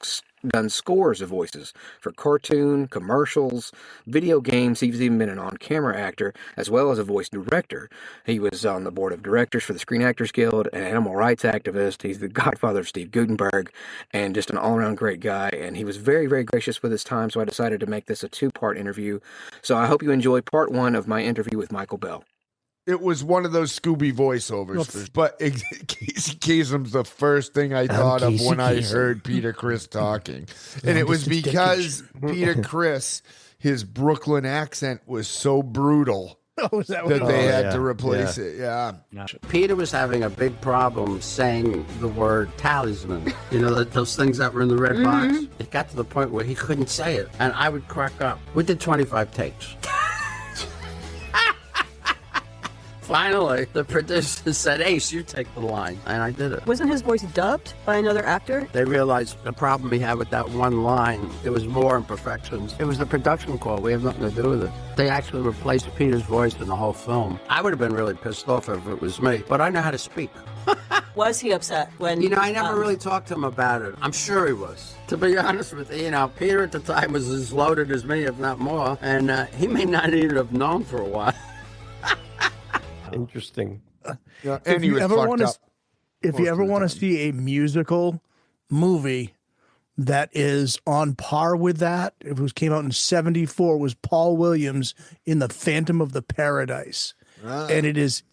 Speaker 5: done scores of voices for cartoon, commercials, video games. He's even been an on-camera actor, as well as a voice director. He was on the board of directors for the Screen Actors Guild, an animal rights activist. He's the godfather of Steve Guttenberg, and just an all-around great guy. And he was very, very gracious with his time, so I decided to make this a two-part interview. So I hope you enjoyed part one of my interview with Michael Bell.
Speaker 6: It was one of those Scooby voiceovers, but Casey Kasem's the first thing I thought of when I heard Peter Criss talking. And it was because Peter Criss, his Brooklyn accent was so brutal that they had to replace it. Yeah.
Speaker 16: Peter was having a big problem saying the word talisman. You know, those things that were in the red box? It got to the point where he couldn't say it, and I would crack up. We did 25 takes. Finally, the producer said, "Ace, you take the line," and I did it.
Speaker 18: Wasn't his voice dubbed by another actor?
Speaker 16: They realized the problem he had with that one line, there was more imperfections. It was the production call. We have nothing to do with it. They actually replaced Peter's voice in the whole film. I would have been really pissed off if it was me, but I know how to speak.
Speaker 18: Was he upset when...
Speaker 16: You know, I never really talked to him about it. I'm sure he was. To be honest with you, Peter at the time was as loaded as me, if not more, and he may not even have known for a while.
Speaker 13: Interesting.
Speaker 6: Yeah,
Speaker 8: if
Speaker 6: and he
Speaker 8: you
Speaker 6: was
Speaker 8: ever
Speaker 6: fucked
Speaker 8: want to,
Speaker 6: up.
Speaker 8: if you ever want to see a musical movie that is on par with that, it came out in '74, was Paul Williams in The Phantom of the Paradise, and it is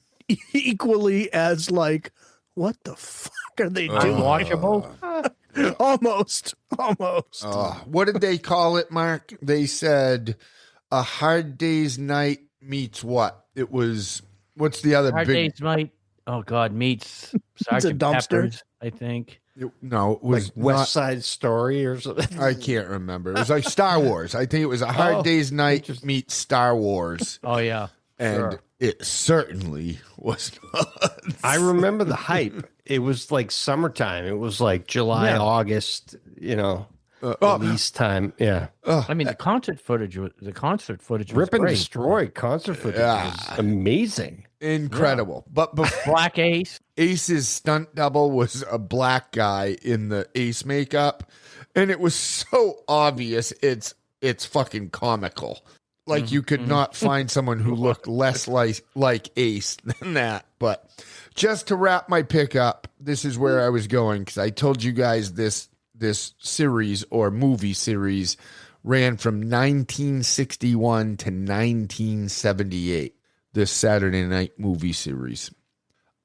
Speaker 8: equally as like, what the fuck are they doing?
Speaker 7: Unwatchable.
Speaker 8: Almost.
Speaker 6: What did they call it, Mark? They said A Hard Day's Night meets what? It was, what's the other
Speaker 7: Hard
Speaker 6: big?
Speaker 7: Day's Night. Oh God, meets Sergeant
Speaker 8: dumpster?
Speaker 7: Pepper's, I think.
Speaker 6: No, it was
Speaker 13: Like West Side Story or something.
Speaker 6: I can't remember. It was like Star Wars. I think it was A Hard Day's Night meets Star Wars.
Speaker 7: Oh yeah,
Speaker 6: And it certainly was not.
Speaker 13: I remember the hype. It was like summertime. It was like July, August, release time. Yeah.
Speaker 7: I mean, the concert footage was
Speaker 13: Rip and
Speaker 7: great.
Speaker 13: Destroy concert footage was amazing.
Speaker 6: Incredible. But
Speaker 7: Black Ace.
Speaker 6: Ace's stunt double was a black guy in the Ace makeup. And it was so obvious it's fucking comical. Like you could not find someone who looked less like Ace than that. But just to wrap my pick up, this is where I was going, because I told you guys this series or movie series ran from 1961 to 1978, this Saturday night movie series.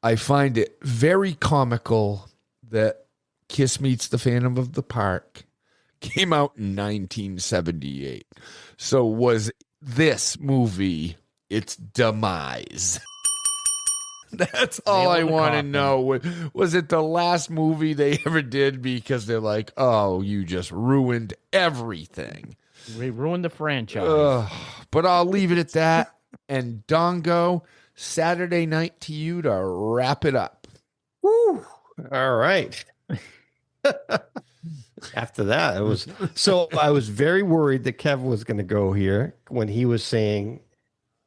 Speaker 6: I find it very comical that Kiss Meets the Phantom of the Park came out in 1978. So was this movie its demise? That's all I want to know. Was it the last movie they ever did because they're like, oh, you just ruined everything?
Speaker 7: We ruined the franchise.
Speaker 6: But I'll leave it at that. And Dongo, Saturday night to you to wrap it up.
Speaker 13: Woo! All right. After that, it was so I was very worried that Kev was going to go here when he was saying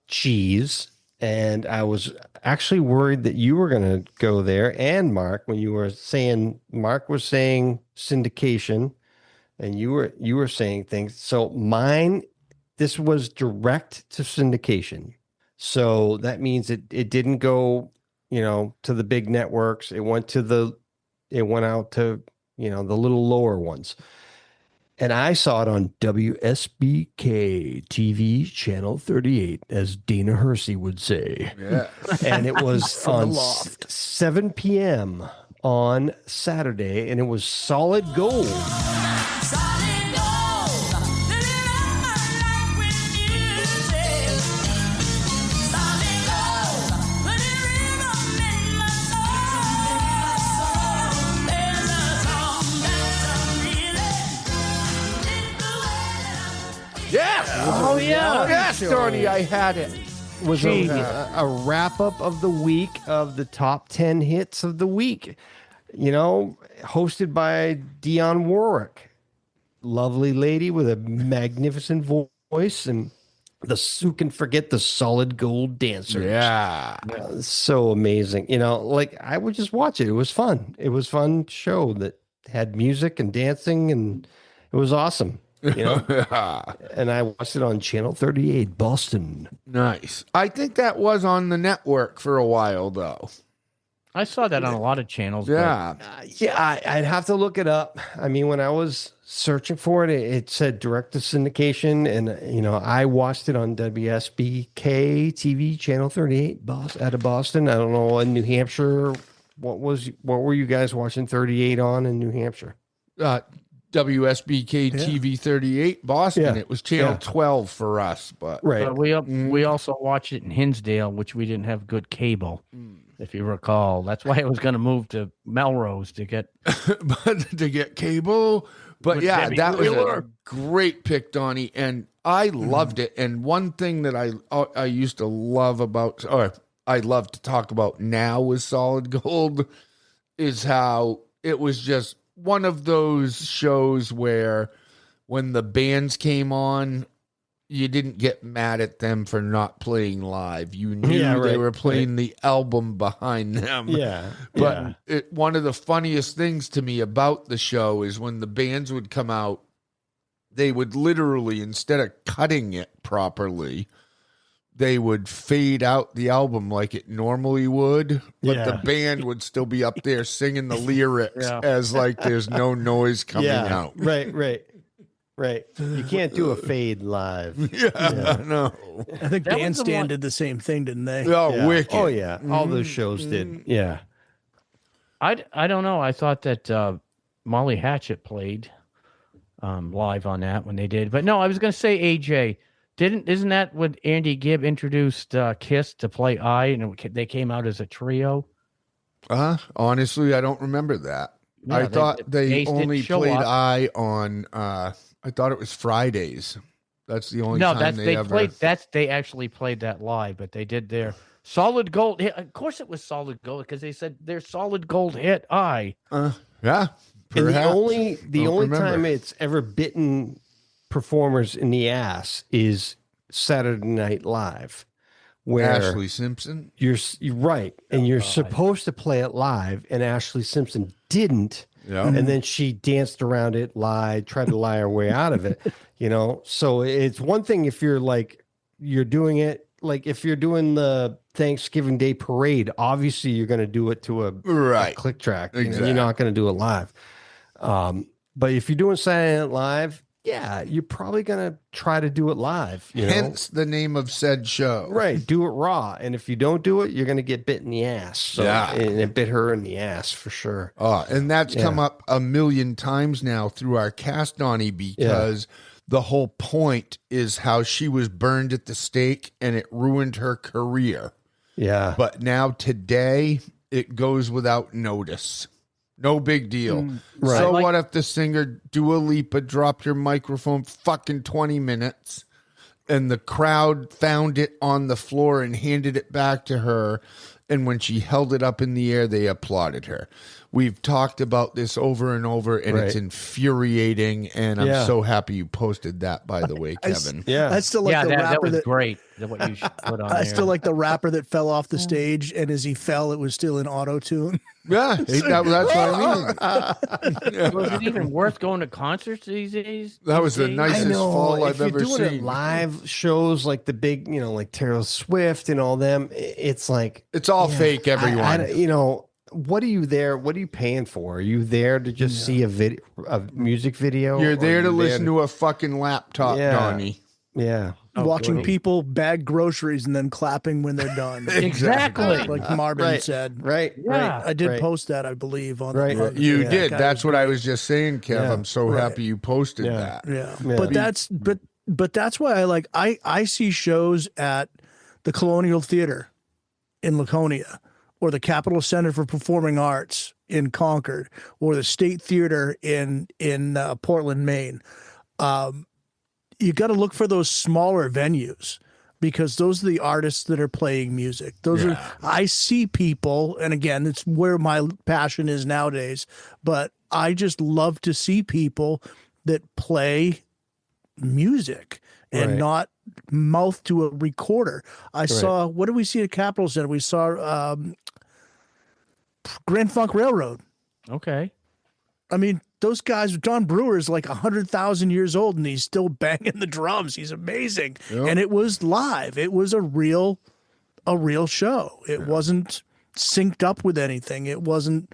Speaker 13: cheese. And I was actually worried that you were going to go there. And Mark, when you were saying, Mark was saying syndication and you were saying things. So mine, this was direct to syndication. So that means it didn't go, to the big networks. It went out to, the little lower ones. And I saw it on WSBK TV channel 38, as Dana Hersey would say.
Speaker 6: Yeah.
Speaker 13: And it was on 7 p.m. on Saturday, and it was Solid Gold.
Speaker 6: Yes.
Speaker 13: Oh, yeah.
Speaker 6: Yes, Tony, I had it.
Speaker 13: Was a wrap up of the week of the top 10 hits of the week, hosted by Dionne Warwick. Lovely lady with a magnificent voice, and who can forget the Solid Gold dancers?
Speaker 6: Yeah.
Speaker 13: So amazing. I would just watch it. It was fun. It was a fun show that had music and dancing, and it was awesome. And I watched it on Channel 38, Boston.
Speaker 6: Nice. I think that was on the network for a while, though.
Speaker 7: I saw that on a lot of channels.
Speaker 6: Yeah.
Speaker 13: I'd have to look it up. I mean, when I was searching for it, it said direct to syndication, and I watched it on WSBK TV, Channel 38, out of Boston. I don't know, in New Hampshire. What were you guys watching 38 on in New Hampshire?
Speaker 6: WSBK TV 38 Boston.
Speaker 13: Yeah.
Speaker 6: It was channel 12 for us, but
Speaker 13: right.
Speaker 7: We also watched it in Hinsdale, which we didn't have good cable, if you recall. That's why I was going to move to Melrose to get
Speaker 6: cable. But
Speaker 7: with
Speaker 6: yeah,
Speaker 7: Debbie
Speaker 6: that was a
Speaker 7: Wheeler.
Speaker 6: great pick, Donnie, and I loved it. And one thing that I used to love about, or I love to talk about now with Solid Gold, is how it was just one of those shows where when the bands came on, you didn't get mad at them for not playing live. You knew they were playing the album behind them.
Speaker 13: Yeah.
Speaker 6: But one of the funniest things to me about the show is when the bands would come out, they would literally, instead of cutting it properly, they would fade out the album like it normally would, but the band would still be up there singing the lyrics as like there's no noise coming out.
Speaker 13: Right. You can't do a fade live.
Speaker 6: No.
Speaker 8: I think
Speaker 7: That was the
Speaker 8: Bandstand
Speaker 7: one-
Speaker 8: did the same thing, didn't they?
Speaker 6: Oh, wicked.
Speaker 13: Oh, yeah. All those shows did. Yeah.
Speaker 7: I don't know. I thought that Molly Hatchet played live on that when they did. But no, I was going to say AJ. Isn't that when Andy Gibb introduced Kiss to play I, and they came out as a trio?
Speaker 6: Honestly, I don't remember that.
Speaker 7: Yeah,
Speaker 6: I thought they
Speaker 7: Ace didn't
Speaker 6: only
Speaker 7: show
Speaker 6: played
Speaker 7: up.
Speaker 6: I on, I thought it was Fridays. That's the only
Speaker 7: No,
Speaker 6: time they ever...
Speaker 7: they actually played that live, but they did their Solid Gold hit. Of course it was Solid Gold, because they said their Solid Gold hit I.
Speaker 6: Yeah.
Speaker 13: And
Speaker 6: Perhaps.
Speaker 13: the only time it's ever bitten performers in the ass is Saturday Night Live, where
Speaker 6: Ashley Simpson.
Speaker 13: You're right, and you're supposed to play it live, and Ashley Simpson didn't, and then she danced around it, tried to lie her way out of it. So it's one thing if you're doing it, like if you're doing the Thanksgiving Day parade, obviously you're going to do it to a click track.
Speaker 6: Exactly.
Speaker 13: You're not going to do it live. But if you're doing Saturday Night Live, you're probably going to try to do it live.
Speaker 6: Hence the name of said show.
Speaker 13: Right. Do it raw. And if you don't do it, you're going to get bit in the ass. So, and it bit her in the ass for sure.
Speaker 6: And that's come up a million times now through our cast, Donnie, because the whole point is how she was burned at the stake and it ruined her career.
Speaker 13: Yeah.
Speaker 6: But now today, it goes without notice. No big deal.
Speaker 13: Right.
Speaker 6: So what if the singer Dua Lipa dropped her microphone fucking 20 minutes and the crowd found it on the floor and handed it back to her, and when she held it up in the air, they applauded her? we've talked about this over and over, and it's infuriating. And I'm so happy you posted that, by the way, Kevin.
Speaker 8: I still like the rapper
Speaker 7: that was great. What you put on
Speaker 8: I
Speaker 7: there.
Speaker 8: still like the rapper that fell off the stage, and as he fell, it was still in auto tune.
Speaker 6: Yeah, that's what I mean.
Speaker 7: Was it even worth going to concerts these days?
Speaker 6: That was the nicest fall I've ever
Speaker 13: doing
Speaker 6: seen.
Speaker 13: It live shows like the big, like Taylor Swift and all them, it's like
Speaker 6: it's all fake. Everyone,
Speaker 13: what are you there? What are you paying for? Are you there to just see a music video?
Speaker 6: You're there to listen to a fucking laptop, Donnie.
Speaker 13: Yeah.
Speaker 8: Watching people bag groceries and then clapping when they're done.
Speaker 7: Exactly.
Speaker 8: Like Marvin said.
Speaker 13: Right.
Speaker 8: I did post that, I believe. On
Speaker 6: Right.
Speaker 8: the
Speaker 6: You did. That's what I was just saying, Kev.
Speaker 13: Yeah.
Speaker 6: I'm so happy you posted that.
Speaker 8: Yeah. But that's why I see shows at the Colonial Theater in Laconia, or the Capitol Center for Performing Arts in Concord, or the State Theater in Portland, Maine. You got to look for those smaller venues, because those are the artists that are playing music. I see people, and again, it's where my passion is nowadays, but I just love to see people that play music and not mouth to a recorder. I saw, what did we see at Capitol Center? We saw Grand Funk Railroad.
Speaker 7: Okay.
Speaker 8: I mean, those guys, John Brewer is like 100,000 years old and he's still banging the drums. He's amazing. Yep. And it was live. It was a real show. It wasn't synced up with anything. It wasn't,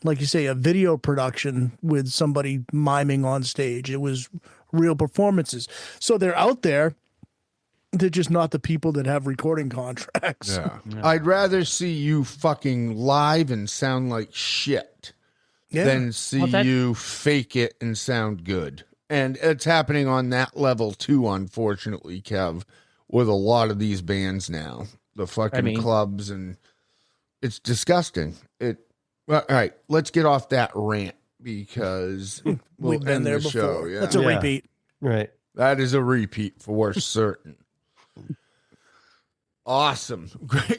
Speaker 8: like you say, a video production with somebody miming on stage. It was real performances. So they're out there. They're just not the people that have recording contracts.
Speaker 6: Yeah. I'd rather see you fucking live and sound like shit than see you fake it and sound good. And it's happening on that level too, unfortunately, Kev, with a lot of these bands now. The fucking clubs, and it's disgusting. All right, let's get off that rant, because
Speaker 8: we've been there before. That's a repeat.
Speaker 13: Right.
Speaker 6: That is a repeat for certain. Awesome.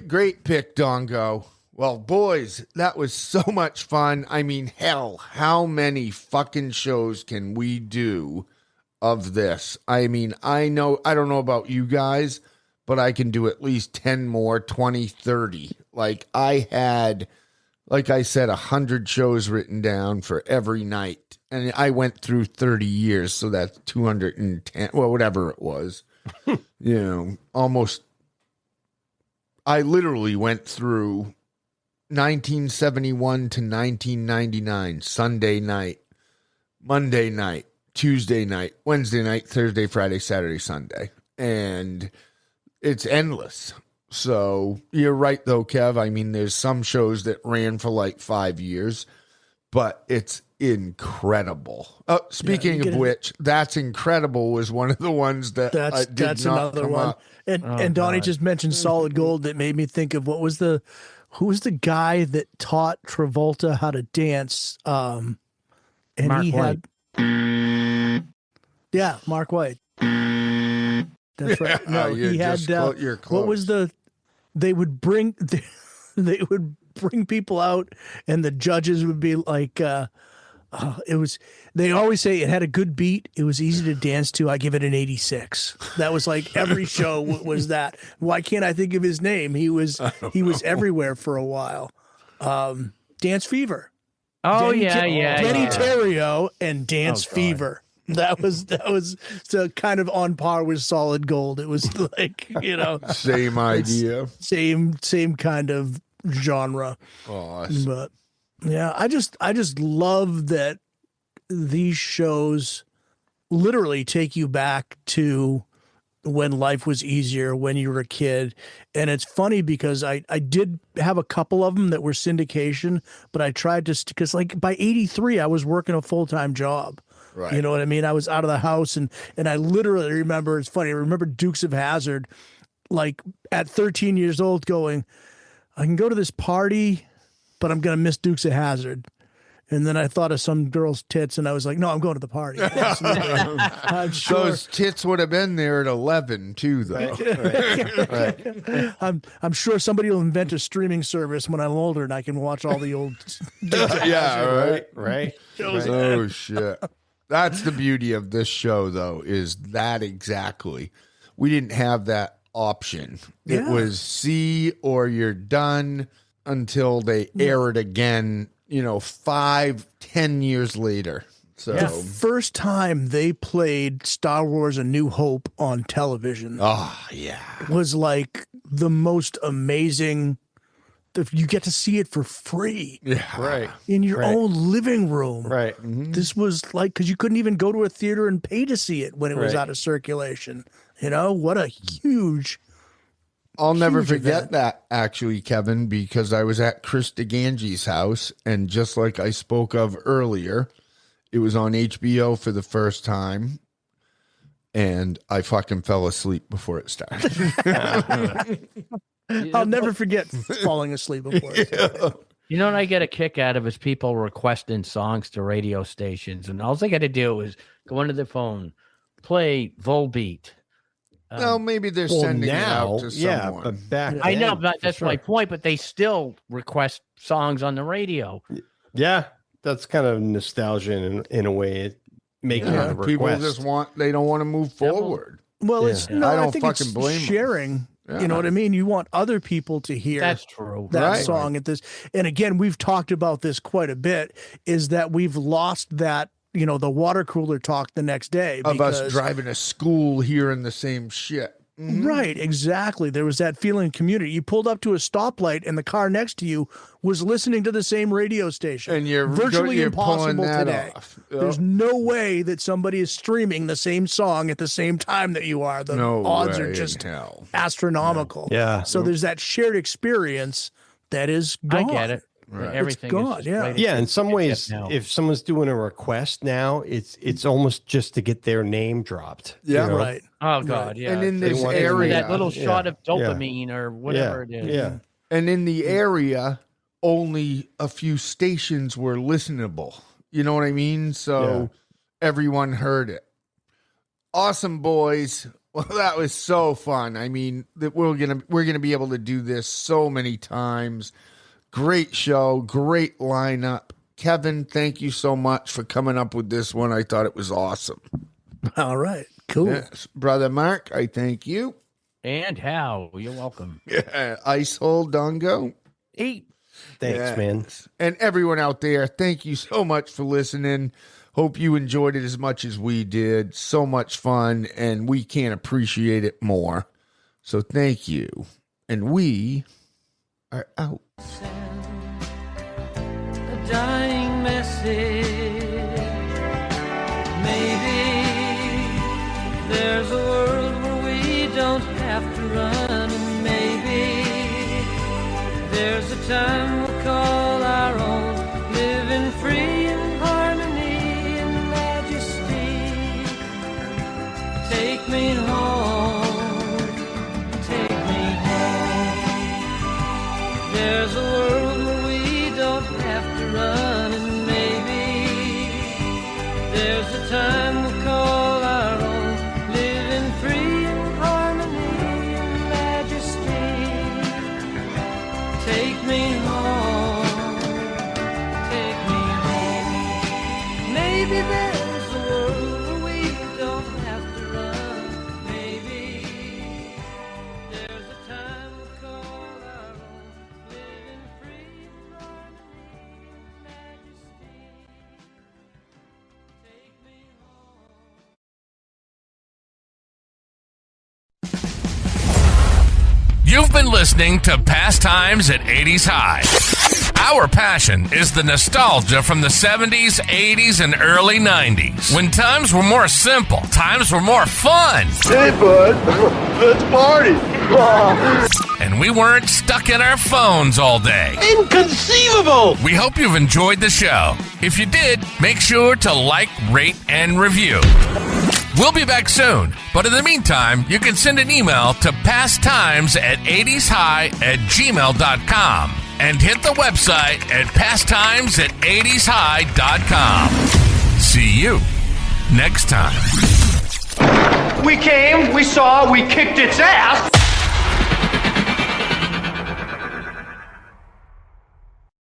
Speaker 6: Great pick, Dongo. Well, boys, that was so much fun. I mean, hell, how many fucking shows can we do of this? I mean, I don't know about you guys, but I can do at least 10 more, 20, 30. Like, I had, like I said, 100 shows written down for every night. And I went through 30 years, so that's 210, well, whatever it was. Almost. I literally went through 1971 to 1999, Sunday night, Monday night, Tuesday night, Wednesday night, Thursday, Friday, Saturday, Sunday. And it's endless. So you're right, though, Kev. I mean, there's some shows that ran for like 5 years, but it's incredible. Speaking of which, That's Incredible was one of the ones that
Speaker 8: that's another one. And Donnie just mentioned Solid Gold. That made me think of who was the guy that taught Travolta how to dance? And
Speaker 7: Mark White.
Speaker 8: Mark White. That's right. No, he had.
Speaker 6: You're close.
Speaker 8: What was they would bring people out, and the judges would be like, they always say it had a good beat. It was easy to dance to. I give it an 86. That was like every show was that. Why can't I think of his name? He was everywhere for a while. Dance Fever.
Speaker 7: Oh,
Speaker 8: Denny
Speaker 7: yeah.
Speaker 8: Terrio and Dance Fever. That was so kind of on par with Solid Gold. It was like,
Speaker 6: same idea,
Speaker 8: same kind of genre.
Speaker 6: Awesome.
Speaker 8: But yeah, I just love that these shows literally take you back to when life was easier, when you were a kid. And it's funny because I did have a couple of them that were syndication, but I tried to, because like by 83, I was working a full-time job.
Speaker 6: Right.
Speaker 8: You know what I mean? I was out of the house, and I literally remember, it's funny, I remember Dukes of Hazzard, like at 13 years old, going, I can go to this party, but I'm going to miss Dukes of Hazzard. And then I thought of some girl's tits, and I was like, no, I'm going to the party. I'm sure.
Speaker 6: Those tits would have been there at 11 too, though.
Speaker 8: I'm sure somebody will invent a streaming service when I'm older, and I can watch all the old.
Speaker 6: Right. Oh shit! That's the beauty of this show, though, is that exactly. We didn't have that option. It was see or you're done until they air it again. 5-10 years later. So
Speaker 8: the first time they played Star Wars: A New Hope on television, was like the most amazing. You get to see it for free, in your own living room, This was like, because you couldn't even go to a theater and pay to see it when it was out of circulation. What a huge.
Speaker 6: I'll never forget that, actually, Kevin, because I was at Chris DeGangi's house, and just like I spoke of earlier, it was on HBO for the first time, and I fucking fell asleep before it started.
Speaker 8: I'll never forget falling asleep before it started.
Speaker 7: You know what I get a kick out of is people requesting songs to radio stations, and all they got to do is go into their phone, play Volbeat.
Speaker 6: Well, maybe they're sending it out to someone.
Speaker 13: But back
Speaker 7: I know,
Speaker 13: then,
Speaker 7: but that's
Speaker 13: for
Speaker 7: my
Speaker 13: sure.
Speaker 7: point. But they still request songs on the radio.
Speaker 13: Yeah, that's kind of nostalgia in a way. Making a request.
Speaker 6: People just they don't want to move forward.
Speaker 8: Well, it's no,
Speaker 6: I don't
Speaker 8: think
Speaker 6: fucking
Speaker 8: it's
Speaker 6: blame 'em.
Speaker 8: sharing.
Speaker 6: Yeah.
Speaker 8: You know what I mean? You want other people to hear
Speaker 7: That's true.
Speaker 8: that song at this. And again, we've talked about this quite a bit, is that we've lost that, the water cooler talk the next day.
Speaker 6: Of us driving to school hearing the same shit.
Speaker 8: Right, exactly. There was that feeling of community. You pulled up to a stoplight and the car next to you was listening to the same radio station.
Speaker 6: And you're
Speaker 8: virtually
Speaker 6: you're
Speaker 8: impossible
Speaker 6: pulling that
Speaker 8: today.
Speaker 6: off.
Speaker 8: There's no way that somebody is streaming the same song at the same time that you are. The
Speaker 6: No
Speaker 8: odds
Speaker 6: way
Speaker 8: are
Speaker 6: in
Speaker 8: just
Speaker 6: hell.
Speaker 8: astronomical.
Speaker 13: Yeah.
Speaker 8: So there's that shared experience that is gone.
Speaker 7: I get it.
Speaker 6: Right.
Speaker 7: Everything
Speaker 8: It's gone,
Speaker 7: is just
Speaker 8: yeah.
Speaker 7: right
Speaker 13: Yeah,
Speaker 7: at
Speaker 13: in some
Speaker 7: your
Speaker 13: ways,
Speaker 7: fingertip now.
Speaker 13: if someone's doing a request now, it's almost just to get their name dropped.
Speaker 6: Yeah,
Speaker 8: Right.
Speaker 7: Oh God, yeah.
Speaker 6: And in
Speaker 7: They
Speaker 6: this
Speaker 7: want
Speaker 6: area,
Speaker 7: that little shot of
Speaker 13: Yeah.
Speaker 7: dopamine or whatever it is.
Speaker 13: Yeah.
Speaker 6: And in the area, only a few stations were listenable. You know what I mean? So everyone heard it. Awesome, boys. Well, that was so fun. I mean, that we're gonna be able to do this so many times. Great show, great lineup. Kevin, thank you so much for coming up with this one. I thought it was awesome.
Speaker 8: All right. Cool.
Speaker 6: Yes. Brother Mark, I thank you.
Speaker 7: And how? You're welcome.
Speaker 6: Yeah. Icehole Dongo.
Speaker 7: Eat.
Speaker 13: Thanks,
Speaker 6: Yes.
Speaker 13: man.
Speaker 6: And everyone out there, thank you so much for listening. Hope you enjoyed it as much as we did. So much fun, and we can't appreciate it more. So thank you. And we are out.
Speaker 14: A dying message. Maybe there's a world where we don't have to run, and maybe there's a time we'll call our own, living free in harmony and majesty. Take me home, take me home. There's a world where we don't have to run, and maybe there's a time we'll call our own, living free in harmony and majesty. Take me home, take me home. Maybe there's a world where we don't have to run. Maybe there's a time we'll call our own, living free in harmony and majesty. Take me
Speaker 9: You've been listening to Pastimes at 80s High. Our passion is the nostalgia from the 70s, 80s, and early 90s. When times were more simple, times were more fun.
Speaker 11: Hey, bud, let's party.
Speaker 9: And we weren't stuck in our phones all day.
Speaker 11: Inconceivable!
Speaker 9: We hope you've enjoyed the show. If you did, make sure to like, rate, and review. We'll be back soon, but in the meantime, you can send an email to pastimes@80shigh@gmail.com. and hit the website at passtimes@80shigh.com. See you next time.
Speaker 2: We came, we saw, we kicked its ass.